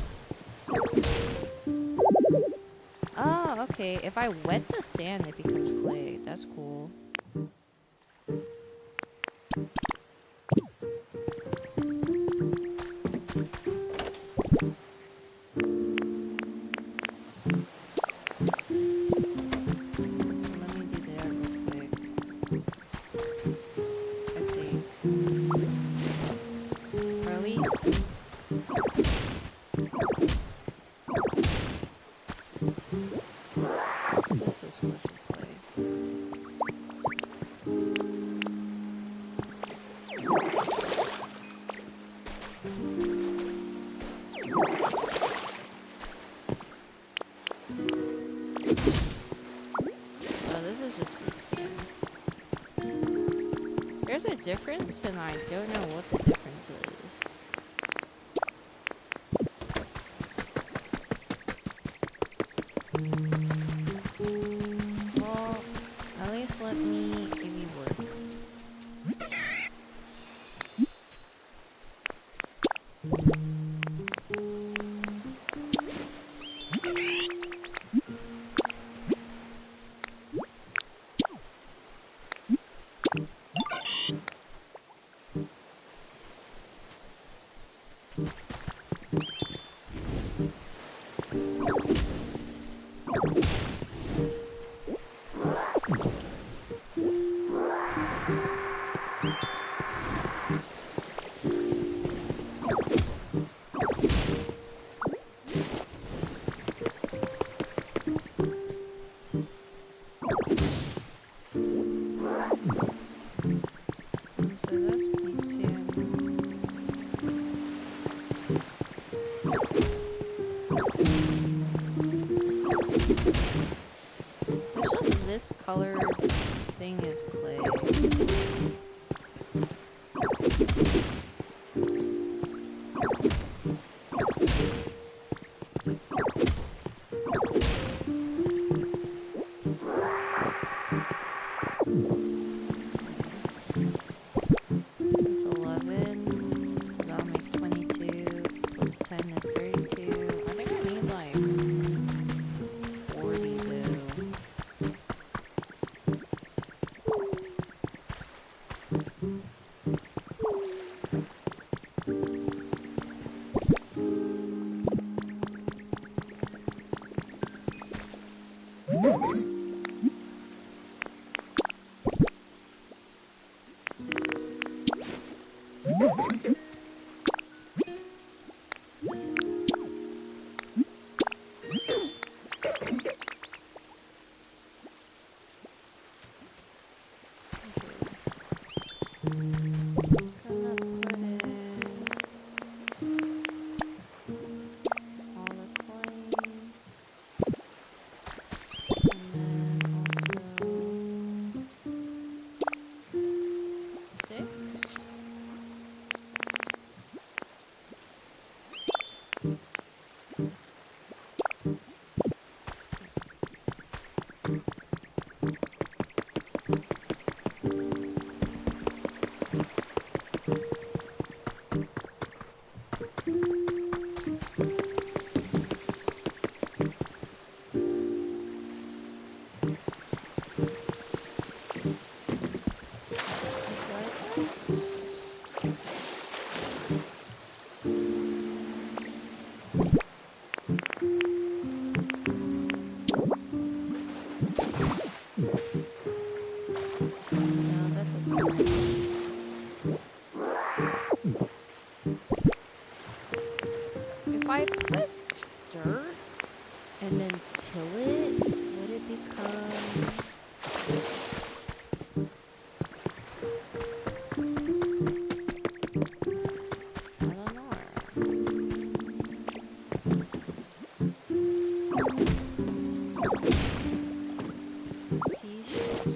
Oh, okay, if I wet the sand, it becomes clay. That's cool. There's a difference, and I don't know what the difference is. Well, at least let me maybe work. this colored thing is clay. It's 11, so that'll make 22. Plus 10 is 32. I think I need like 40 though. If I put dirt and then till it, would it become... I don't know. Seashell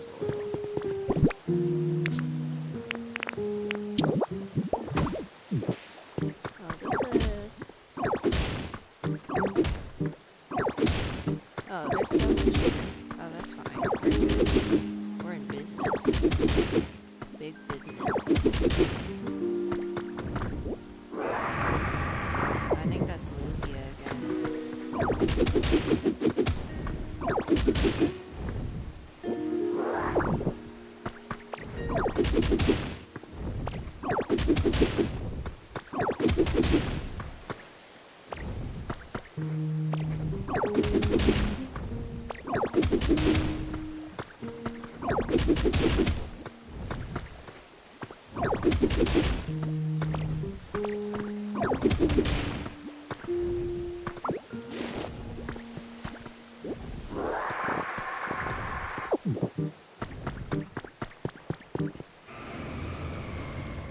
Oh, there's so much. Oh, that's fine. We're good. We're in business. Big business. I think that's Lugia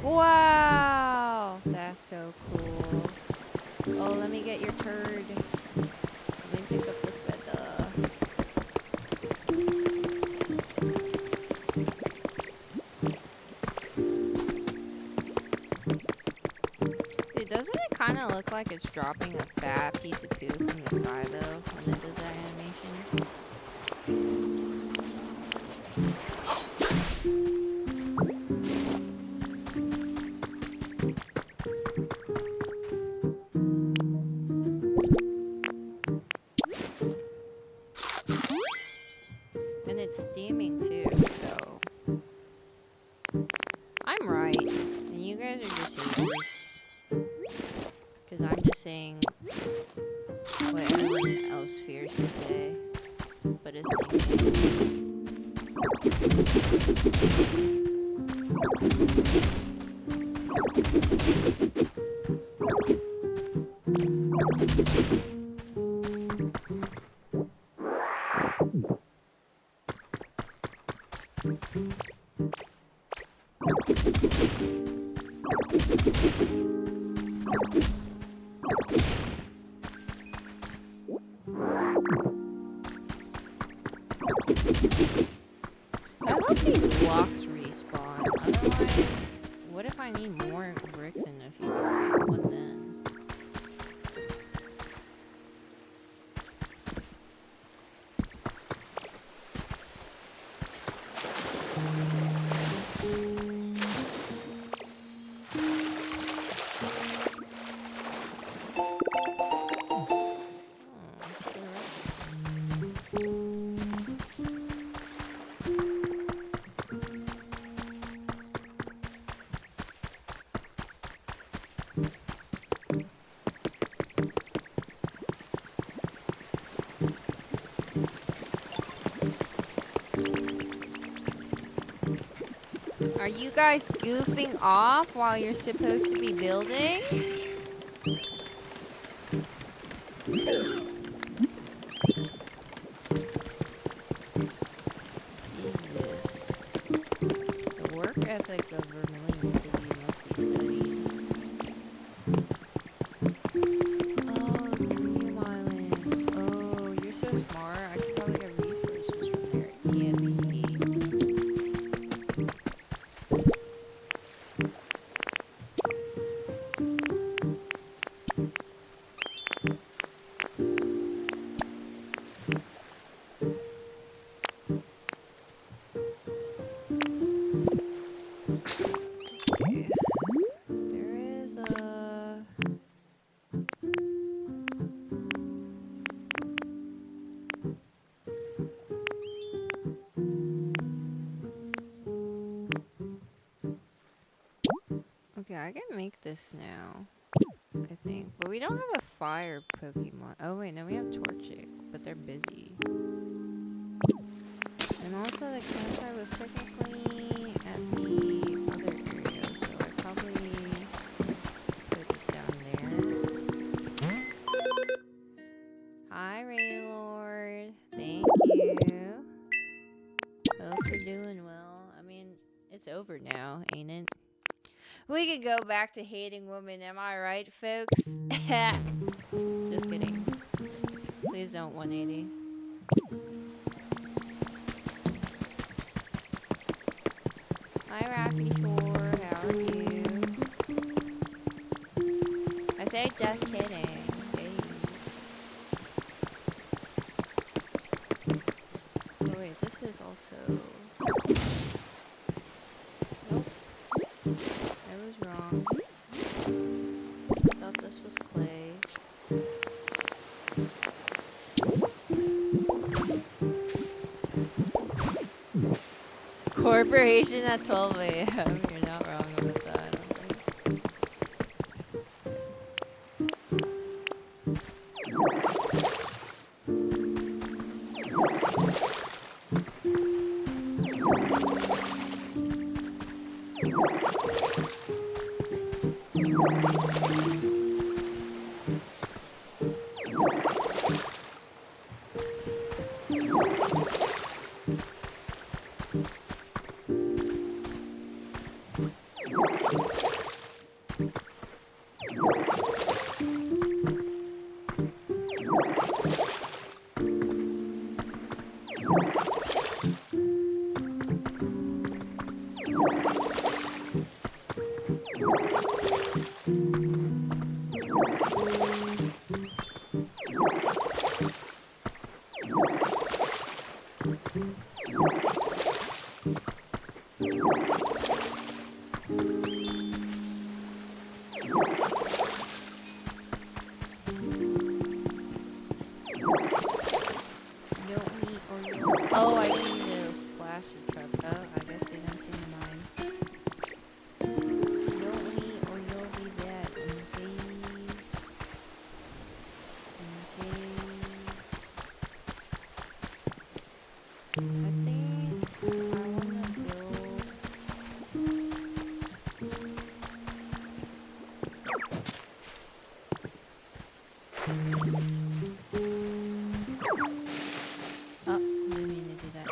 Wow! That's so cool. Oh, let me get your turd. Let me pick up the feather. Dude, doesn't it kind of look like it's dropping a fat piece of poo from the sky, though, when it does that animation? And it's steaming too, so I'm right, and you guys are just haters. Because I'm just saying what everyone else fears to say, but it's like I need more bricks in the future. What then? Are you guys goofing off while you're supposed to be building? Jesus. The work ethic of Vermilion City must be studied. Oh, the Dream Islands. Oh, you're so smart. I could probably get resources from there. Yeah, baby. Okay, I can make this now, I think. But we don't have a fire Pokemon. Oh, wait, no, we have Torchic, but they're busy. And also, the campsite was technically at the other area, so I probably put it down there. Hi, Raylord. Thank you. Hope you're doing well. I mean, it's over now, ain't it? We could go back to hating women, am I right, folks? Just kidding. Please don't 180. Hi, Raffy Shore. How are you? I say just kidding. Hey. Oh, wait, this is also... Nope. I was wrong. I thought this was clay. Corporation at 12 a.m. You're not wrong about that, I don't think. Oh, I need to splash the truck. Oh, I guess they don't seem to mind. Don't eat or you'll be dead. Okay. I think I wanna build... Oh, didn't mean to do that.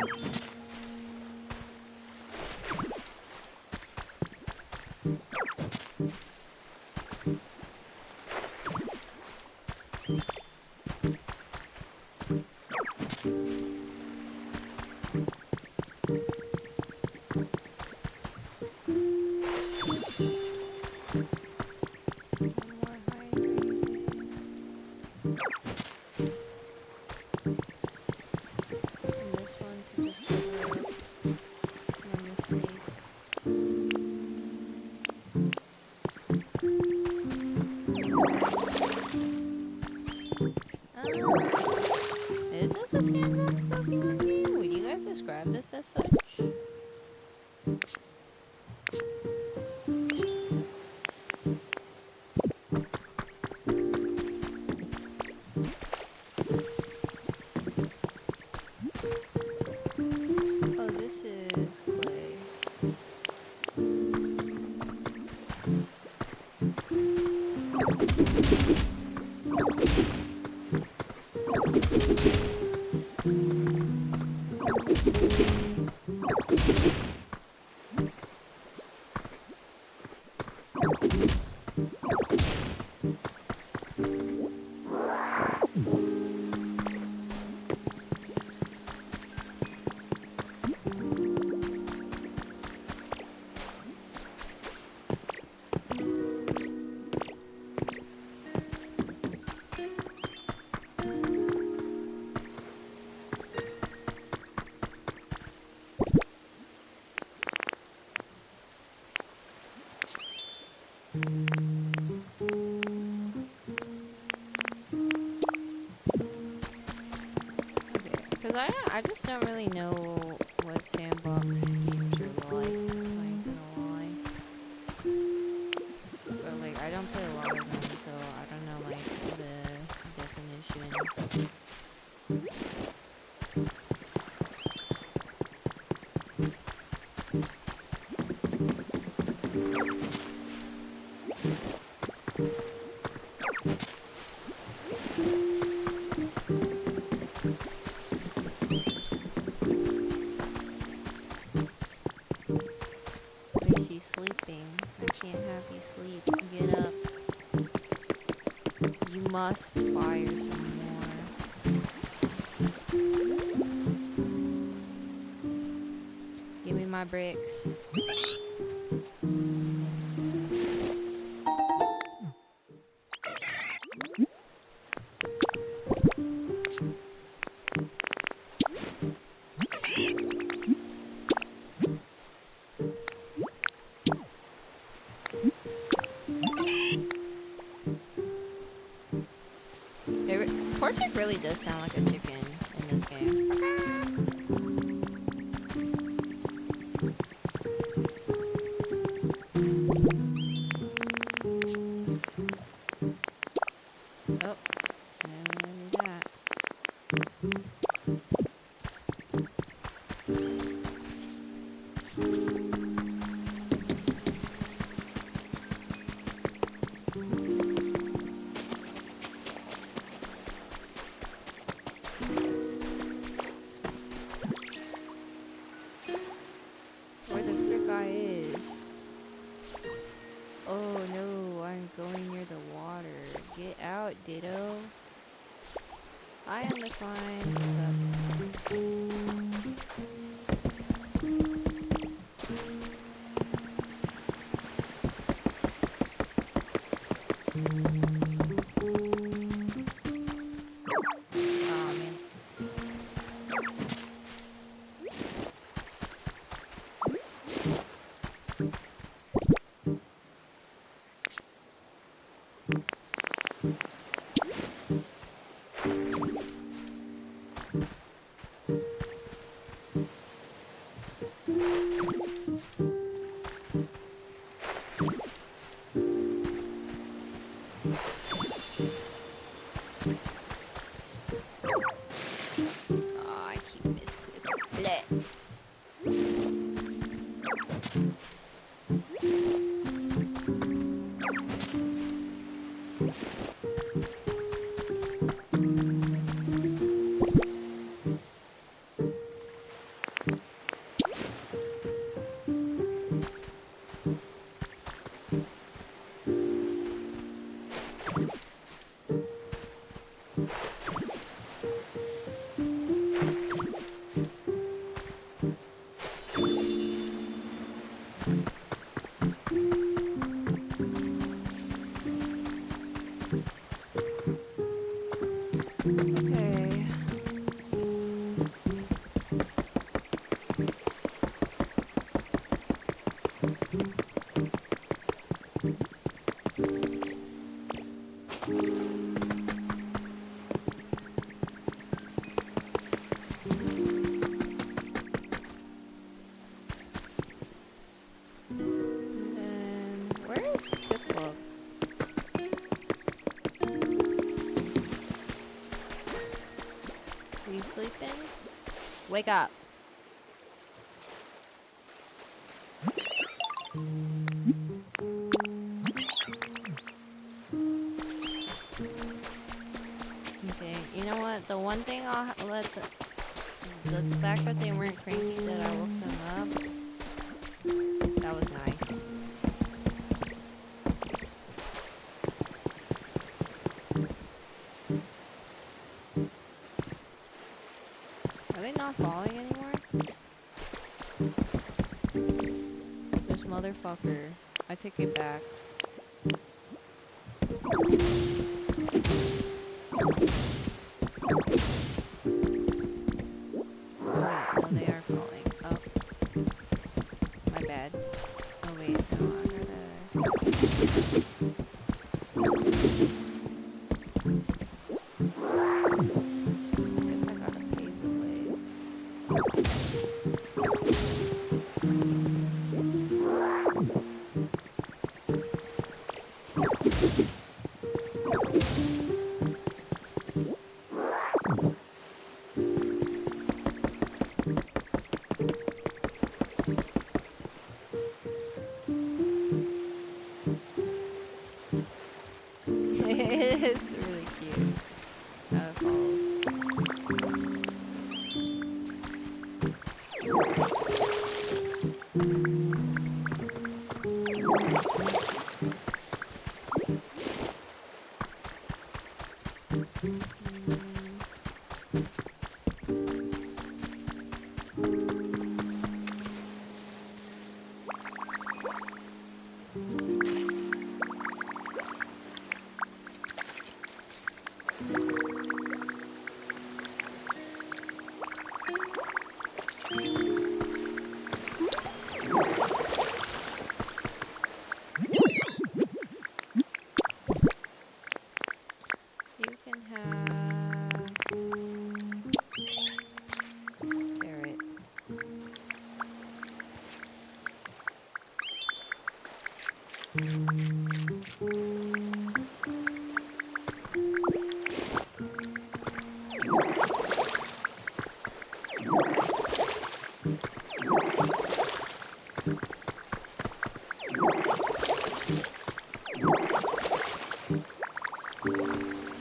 this as such? Oh, this is clay. Because I just don't really know what sandbox games are like, if I'm gonna lie. But like, I don't play a lot of them, so I don't know like the definition. Wait, she's sleeping. I can't have you sleep. Get up. You must fire some more. Give me my bricks. Portrait really does sound like a chicken in this game. Oh, never knew that. Where the frick I is? Oh no, I'm going near the water. Get out, Ditto. Hi, I'm the slime. What's up? Aw, man. Aw, I keep misclicking. Bleh. Okay. Wake up. Okay, you know what? The one thing I'll let the fact that they weren't cranky that I woke them up, that was nice. Are they not falling anymore? This motherfucker. I take it back. Oh, they are falling. Oh. My bad. Oh, wait. No, I gotta... guess I gotta pave the way. It's really cute how it falls. You can have carrot.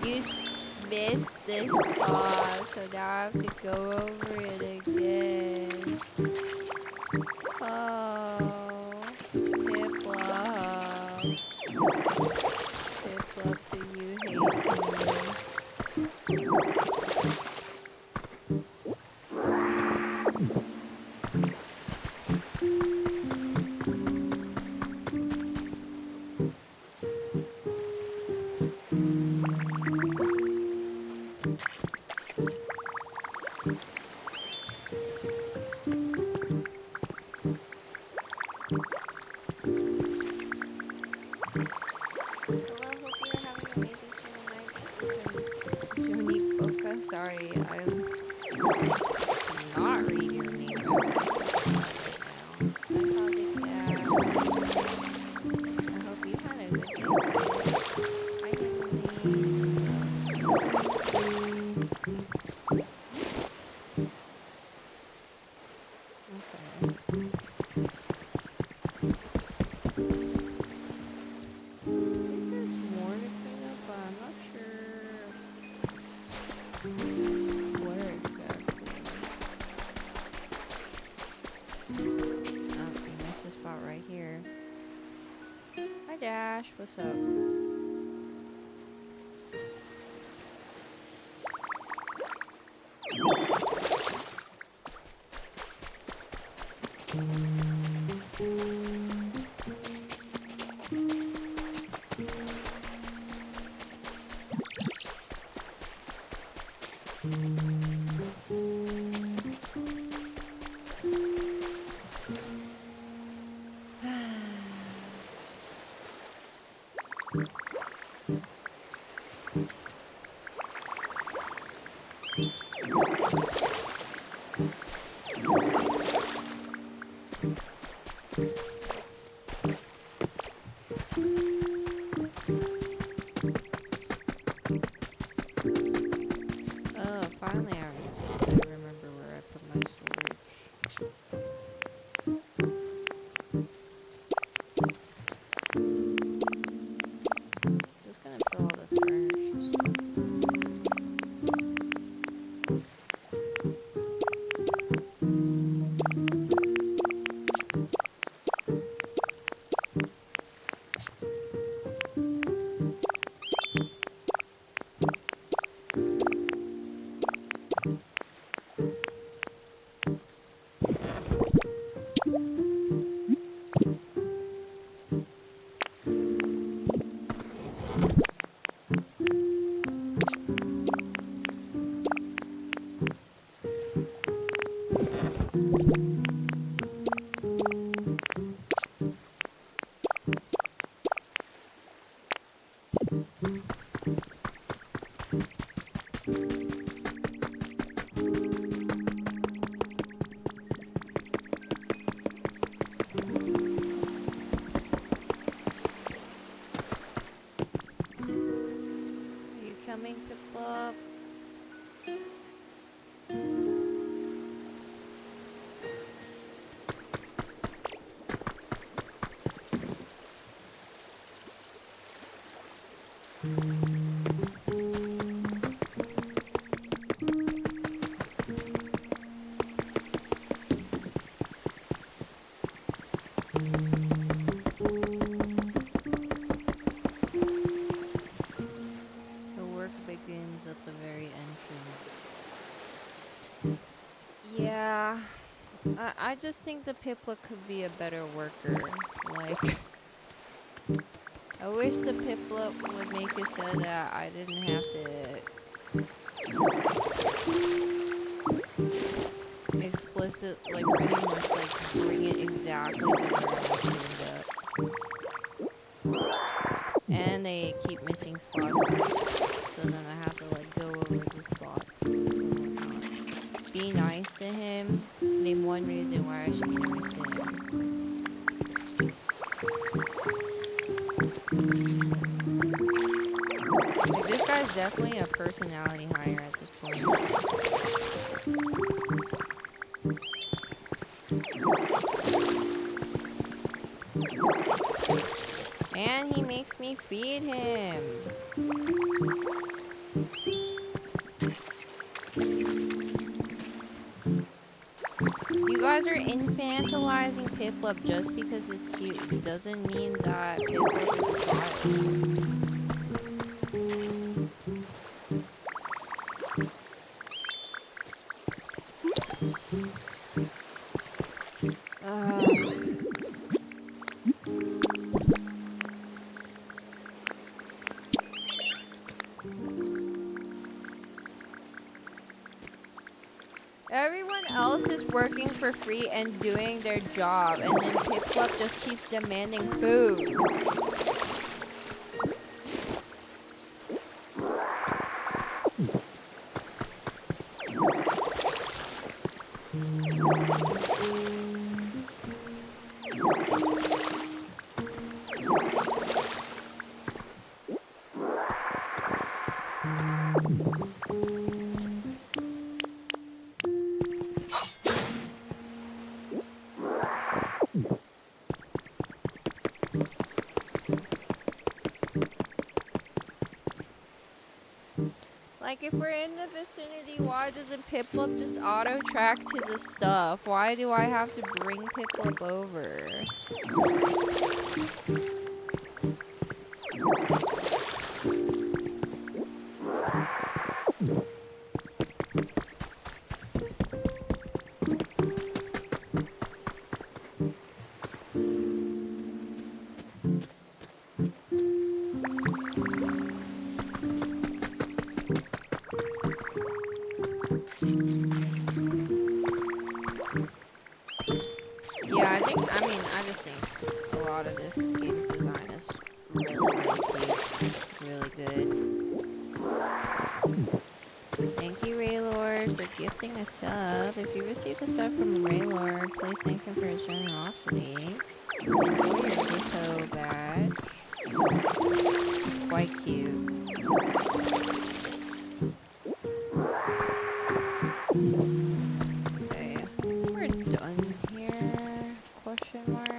You missed this spot, so now I have to go over it again. Oh, Piplup. Piplup, do you hate me? Hello, hope you're having an amazing stream tonight. Unique Boca, sorry, I'm not reading your name right now. I hope you had a good day today. I can leave, okay. There's more to clean up, but I'm not sure where exactly. Oh, you missed this spot right here. Hi Dash, what's up? Oh, finally coming, Piplup? The work begins at the very entrance. Yeah, I just think the Piplup could be a better worker. Like, I wish the Piplup would make it so that I didn't have to explicit, like, pretty much, like, bring it exactly to where I want to end up. And they keep missing spots, so then I have to, like, go over the spots and whatnot. Be nice to him. Name one reason why I should be nice to him. Like, this guy's definitely a personality hire at this point. And he makes me feed him. You guys are infantilizing Piplup just because it's cute. It doesn't mean that Piplup is a child. Everyone else is working for free and doing their job, and then Piplup just keeps demanding food. Like, if we're in the vicinity, why doesn't Piplup just auto-track to the stuff? Why do I have to bring Piplup over? Yeah, I just think a lot of this game's design is really cute. Really good. Thank you, Raylord, for gifting a sub. If you received a sub from Raylord, please thank him for his generosity. Enjoy your Ditto badge. It's quite cute. Okay, we're done here. Question mark.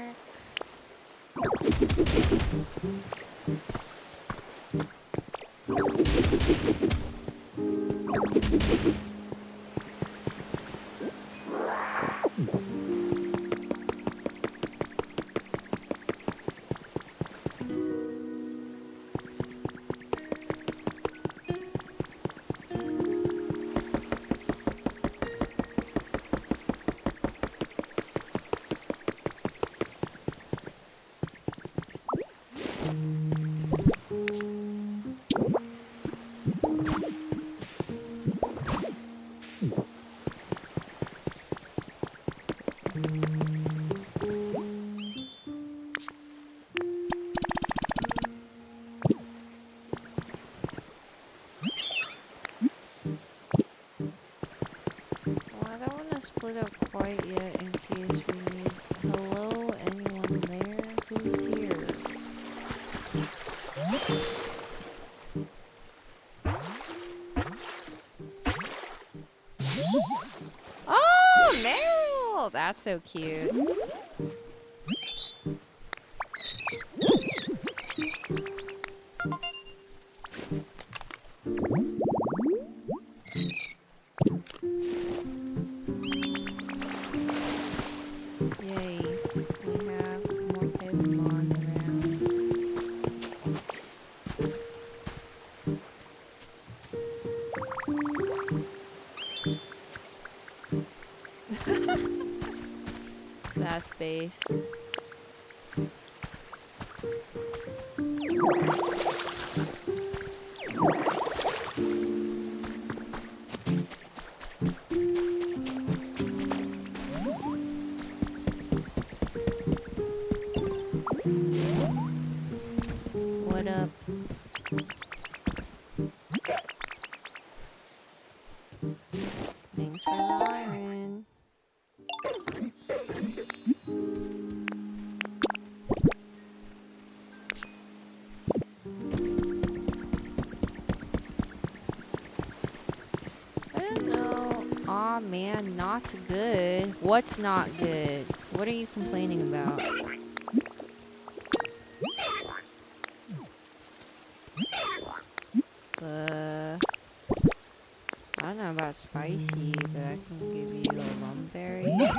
Split up quite yet in case we need. Hello, anyone there? Who's here? that's so cute. Yay, we have more Pokemon around. That's based. What up? Thanks for the iron. I don't know. Aw, man, not good. What's not good? What are you complaining about? I don't know about spicy, but I can give you a lumberry.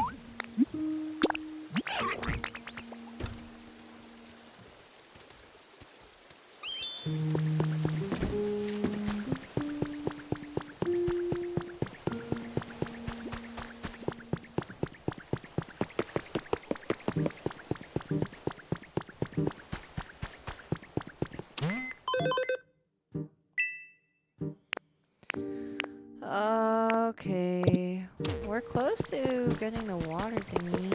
Okay, we're close to getting the water thingy.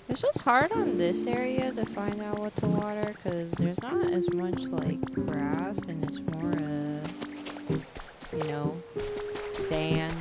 It's just hard on this area to find out what to water because there's not as much like grass and it's more you know, sand.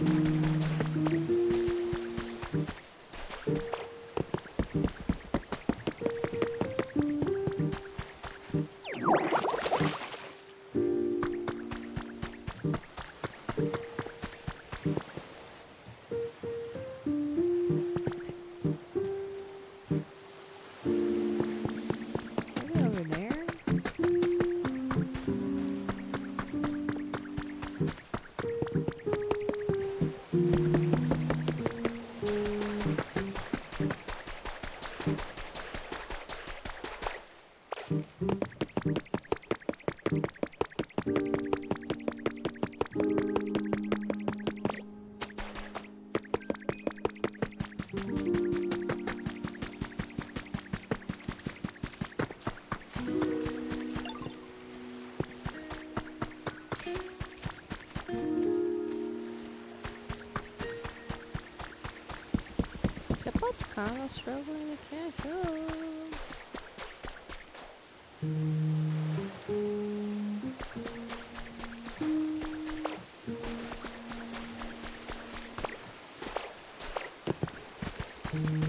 Pipup's kinda struggling to catch up.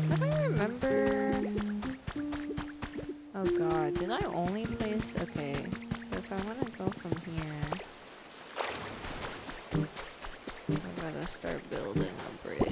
I don't remember. Oh god, did I only place? Okay, so if I want to go from here, I gotta start building a bridge.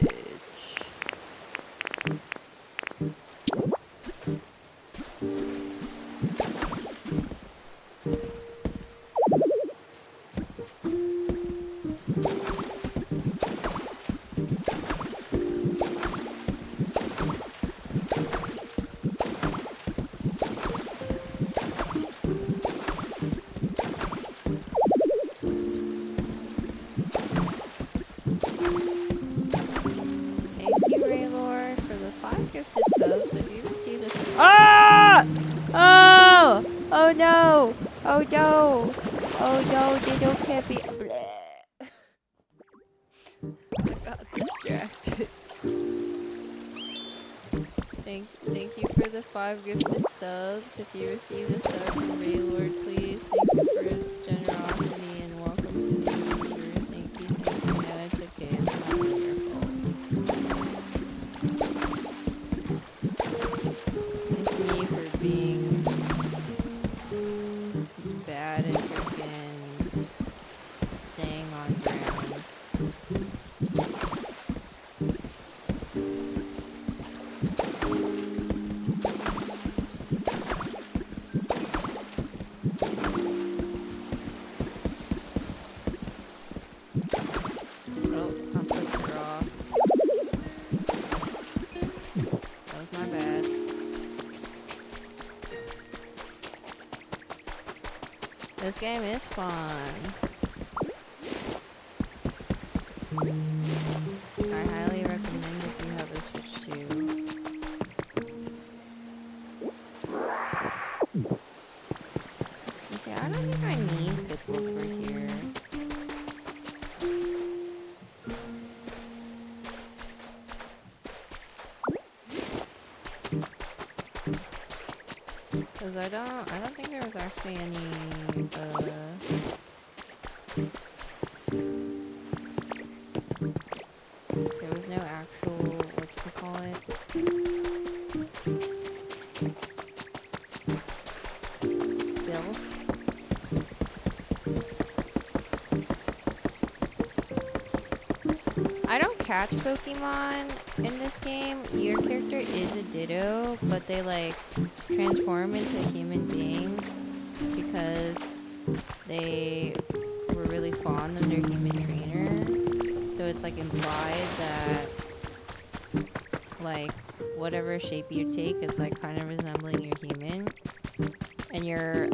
Ah! Oh! Oh no! Oh no! Oh no, Diddle can't be. Bleh. I got distracted. Thank you for the 5 gifted subs. If you received a sub from Raylord, please. Thank you for his generosity and welcome to the viewers. Thank you. No, it's okay. It's not really your fault. Oh, I pushed her off. That was my bad. This game is fun. I highly recommend if you have a Switch too. Okay, I don't think I need pickle for here. Cause I don't think there was actually any, there was no actual, whatchamacallit, filth. I don't catch Pokemon in this game. Your character is a Ditto, but they like transform into a human being because they were really fond of their human trainer. So it's like implied that like whatever shape you take is like kind of resembling your human. And you're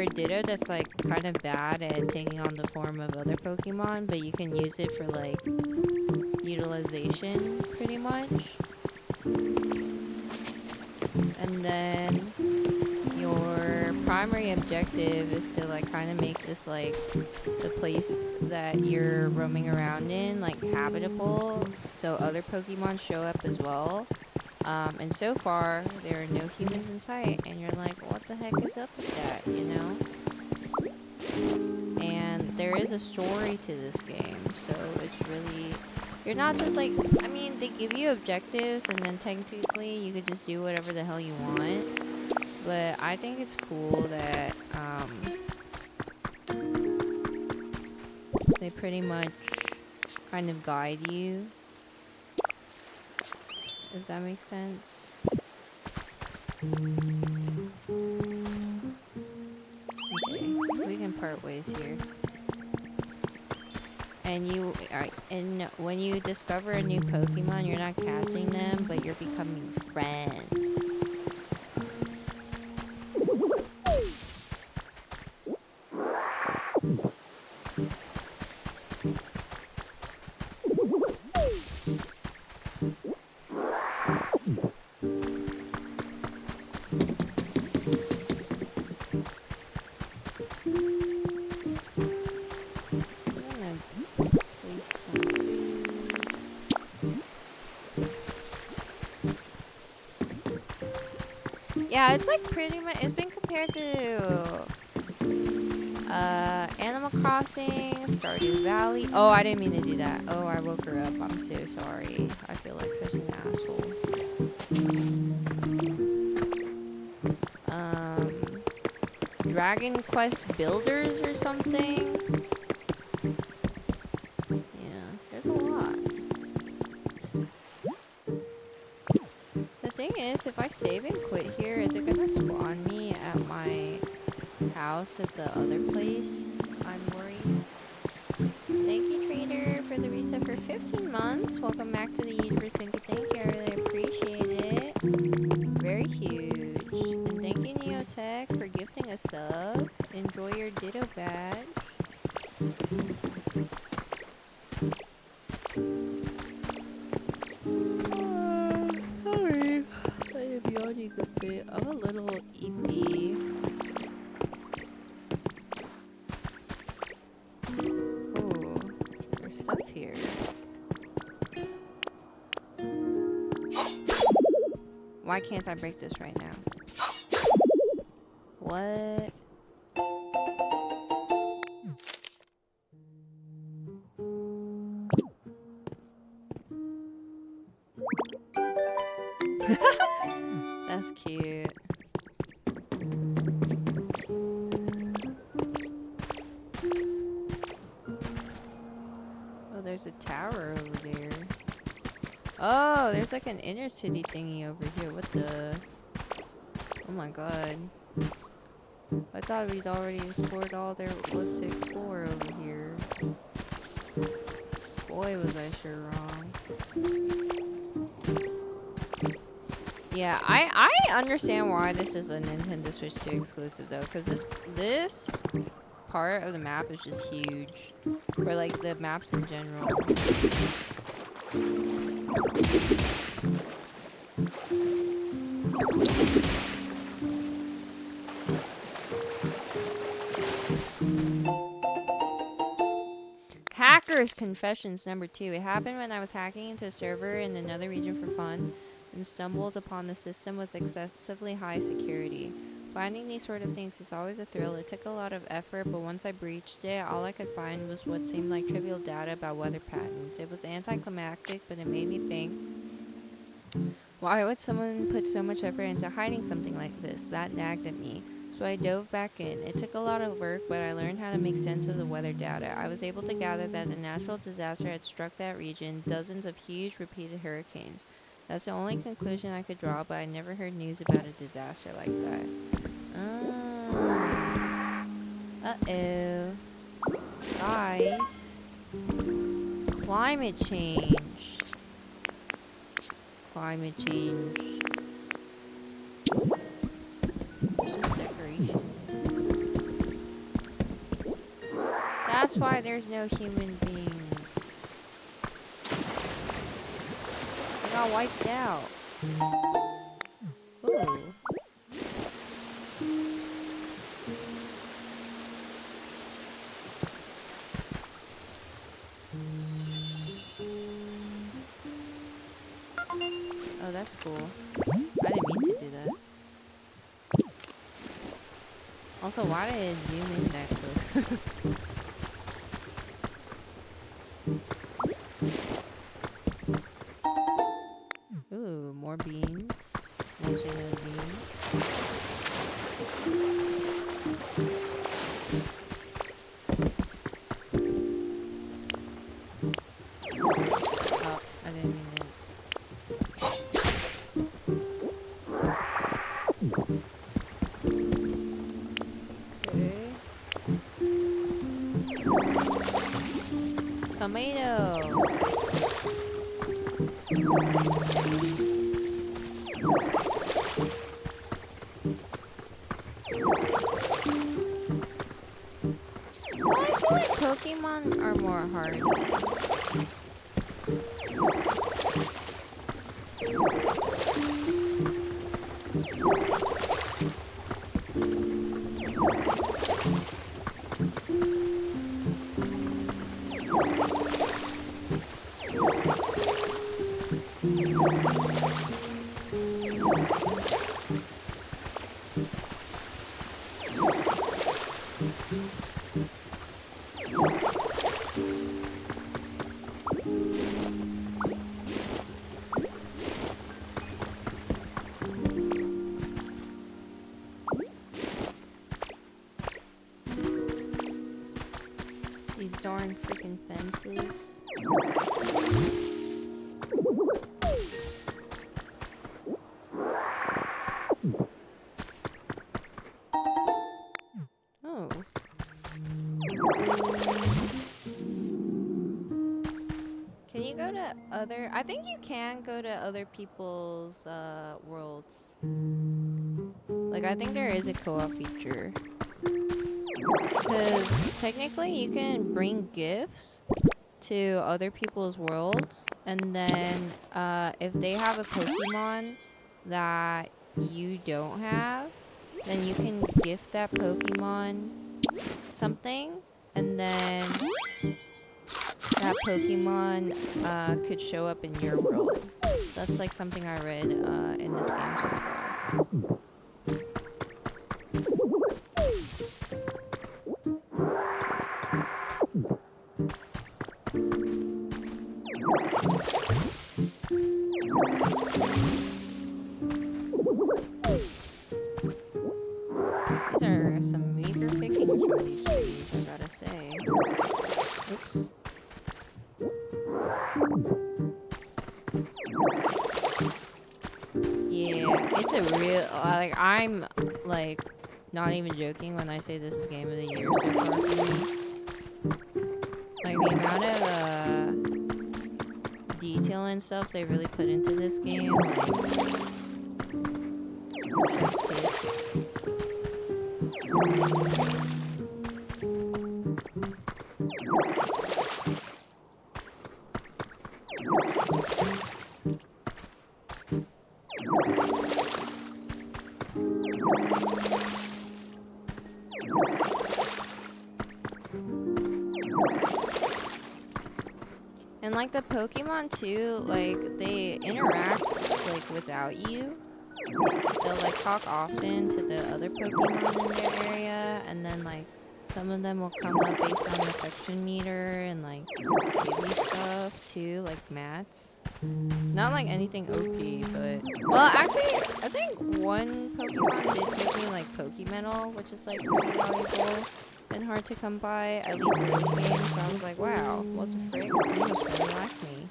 a Ditto that's like kind of bad at taking on the form of other Pokemon, but you can use it for like utilization pretty much. And then your primary objective is to like kind of make this like the place that you're roaming around in like habitable so other Pokemon show up as well. And so far there are no humans in sight and you're like, what the heck is up with that, you know? And there is a story to this game, so it's really, you're not just like, I mean, they give you objectives and then technically you could just do whatever the hell you want, but I think it's cool that they pretty much kind of guide you. Does that make sense? Okay, we can part ways here. And and when you discover a new Pokemon, you're not catching them, but you're becoming friends. Yeah, it's like pretty much, it's been compared to Animal Crossing, Stardew Valley. Oh, I didn't mean to do that. Oh, I woke her up. I'm so sorry. I feel like such an asshole. Dragon Quest Builders or something. Yeah, there's a lot. The thing is, if I save and quit here, is it gonna spawn me at my house at the other place? I'm worried. Thank you, Trader, for the reset for 15 months. Welcome back to the universe, and thank you. I really appreciate it. Very huge. And thank you, Neotech, for gifting a sub. Enjoy your Ditto badge. Sorry. I am yawning a bit. I'm a little eepy. Oh, there's stuff here. Why can't I break this right now? What? That's cute. there's a tower over there. Oh, there's like an inner city thingy over here. What the? Oh my god. I thought we'd already explored all there was to explore over here. Boy, was I sure wrong. Yeah, I understand why this is a Nintendo Switch 2 exclusive though, because this part of the map is just huge. Or like the maps in general. Hackers Confessions number 2. It happened when I was hacking into a server in another region for fun and stumbled upon the system with excessively high security. Finding these sort of things is always a thrill. It took a lot of effort, but once I breached it, all I could find was what seemed like trivial data about weather patterns. It was anticlimactic, but it made me think, why would someone put so much effort into hiding something like this? That nagged at me. So I dove back in. It took a lot of work, but I learned how to make sense of the weather data. I was able to gather that a natural disaster had struck that region, dozens of huge repeated hurricanes. That's the only conclusion I could draw, but I never heard news about a disaster like that. Uh-oh. Guys. Climate change. Climate change. There's just decoration. That's why there's no human beings. They got wiped out. Ooh. Oh, that's cool. I didn't mean to do that. Also, why did it zoom in that quick? Ooh, more beans. More genuine beans. Oh, I didn't mean it. Tomato. Well, I feel like Pokemon are more hard. These darn freaking fences. Oh. Can you go to other... I think you can go to other people's worlds. Like, I think there is a co-op feature. Because technically you can bring gifts to other people's worlds, and then if they have a Pokemon that you don't have, then you can gift that Pokemon something, and then that Pokemon could show up in your world. That's like something I read in this game so far. These are some meager pickings from these trees, I gotta say. Oops. Yeah, it's a real like I'm like not even joking when I say this is game of the year so far for me. Like the amount of detail and stuff they really put into this game, like chef's kiss. And like the Pokemon too, like they interact like without you. They'll like talk often to the other Pokemon in their area, and then like some of them will come up based on the affection meter and like give you stuff too, like mats. Not like anything OP, but well, actually, I think one Pokemon did give me like Pokemetal, which is like pretty valuable and hard to come by, at least early game. So I was like, wow, what the frick? You must really like me.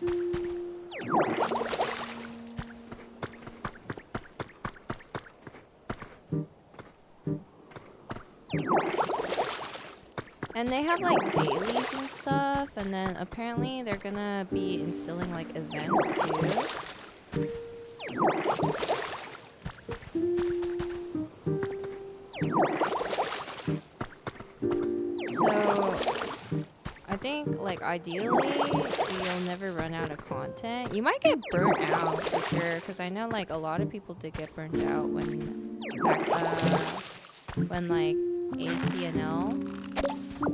And they have like dailies and stuff, and then apparently they're gonna be instilling like events too. So I think like ideally you'll never run out of content. You might get burnt out for sure, because I know like a lot of people did get burnt out when like ACNL,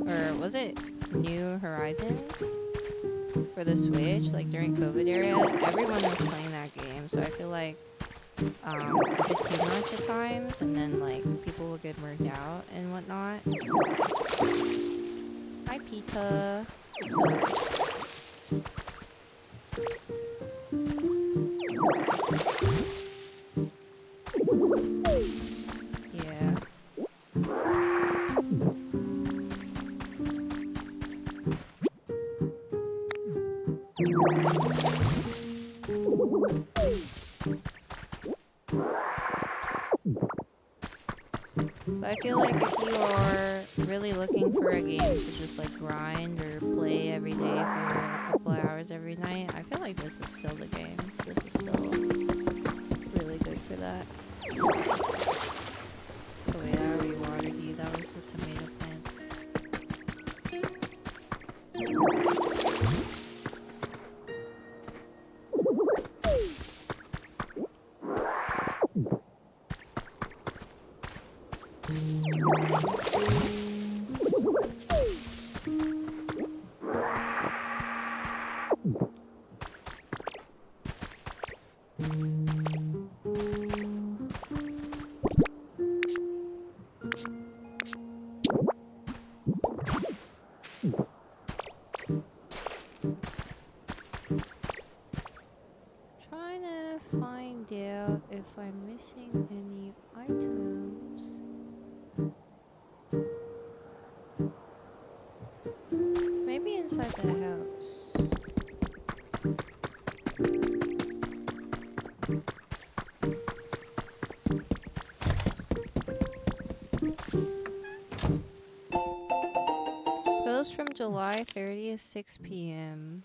or was it New Horizons for the Switch, like during COVID era, everyone was playing that game. So I feel like a bit too much at times, and then like people will get burnt out and whatnot. Hi Pita. Yeah. But I feel like if you are really looking for a game to just like grind or play every day for a couple of hours every night, I feel like this is still the game. This is still really good for that. Oh wait, I already watered you. That was the tomato plant. Trying to find out if I'm missing any items. Maybe inside the house. Closed from July 30th, 6 p.m.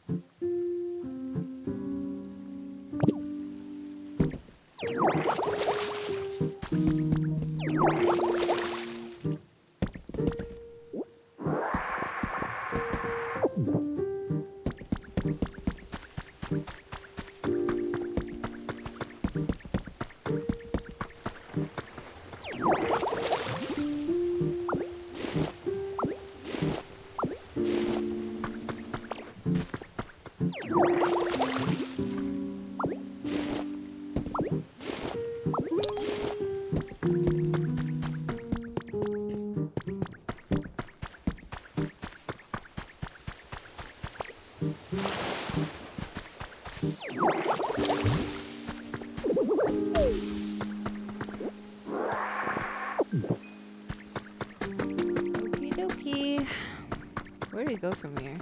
Okie dokie. Where do we go from here?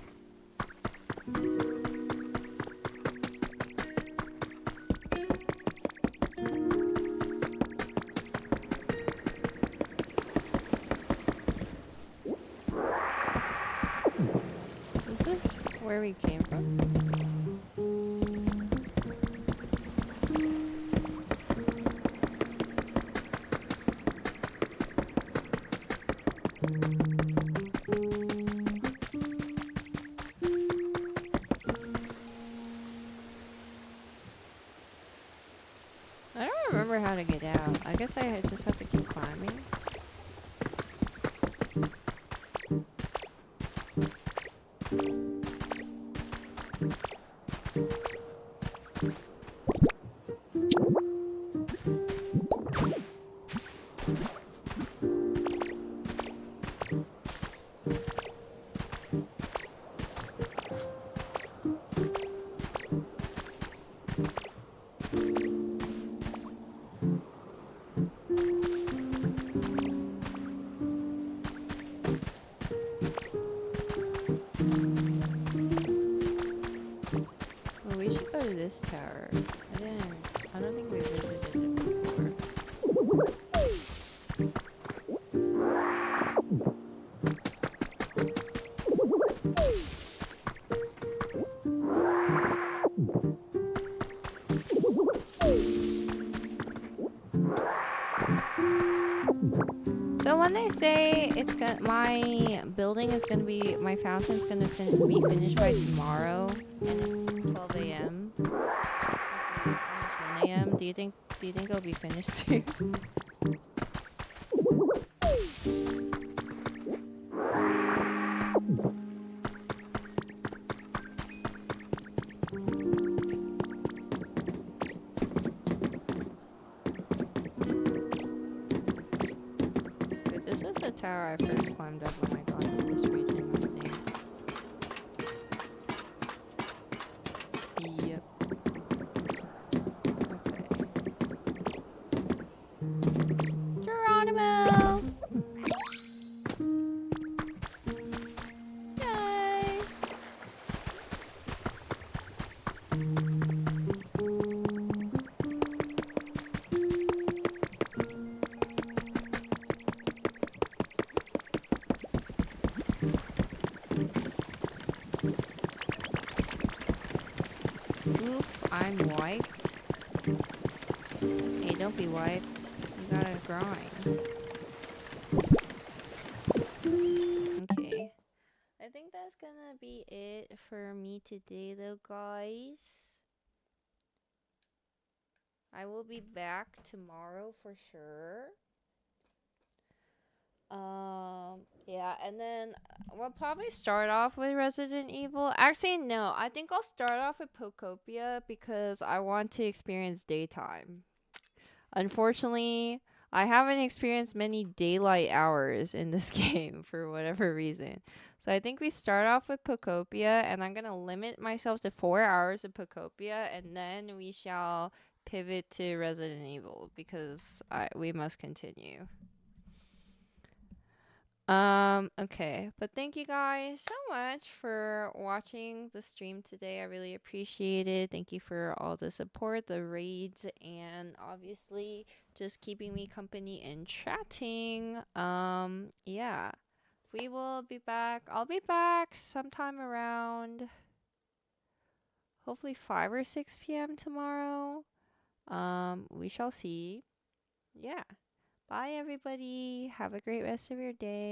where we came from. I don't remember how to get out. I guess I just have to keep climbing. Well, we should go to this tower. I don't think we visited it before. So when they say my building is gonna be, my fountain's gonna be finished by tomorrow, and it's 12 a.m. Almost 1 a.m. Do you think it'll be finished soon? This is the tower I first climbed up when I got to this region, I think. Yep. Okay. Geronimo! Yay! Oof, I'm wiped. Hey, don't be wiped. You gotta grind. Okay. I think that's gonna be it for me today, though, guys. I will be back tomorrow for sure. Yeah, and then we'll probably start off with Resident Evil. Actually, no, I think I'll start off with Pokopia because I want to experience daytime. Unfortunately, I haven't experienced many daylight hours in this game for whatever reason. So I think we start off with Pokopia, and I'm gonna limit myself to 4 hours of Pokopia, and then we shall pivot to Resident Evil because we must continue. Okay. But thank you guys so much for watching the stream today. I really appreciate it. Thank you for all the support, the raids, and obviously just keeping me company and chatting. Yeah. We will be back. I'll be back sometime around hopefully 5 or 6 p.m. tomorrow. We shall see. Yeah. Bye everybody. Have a great rest of your day.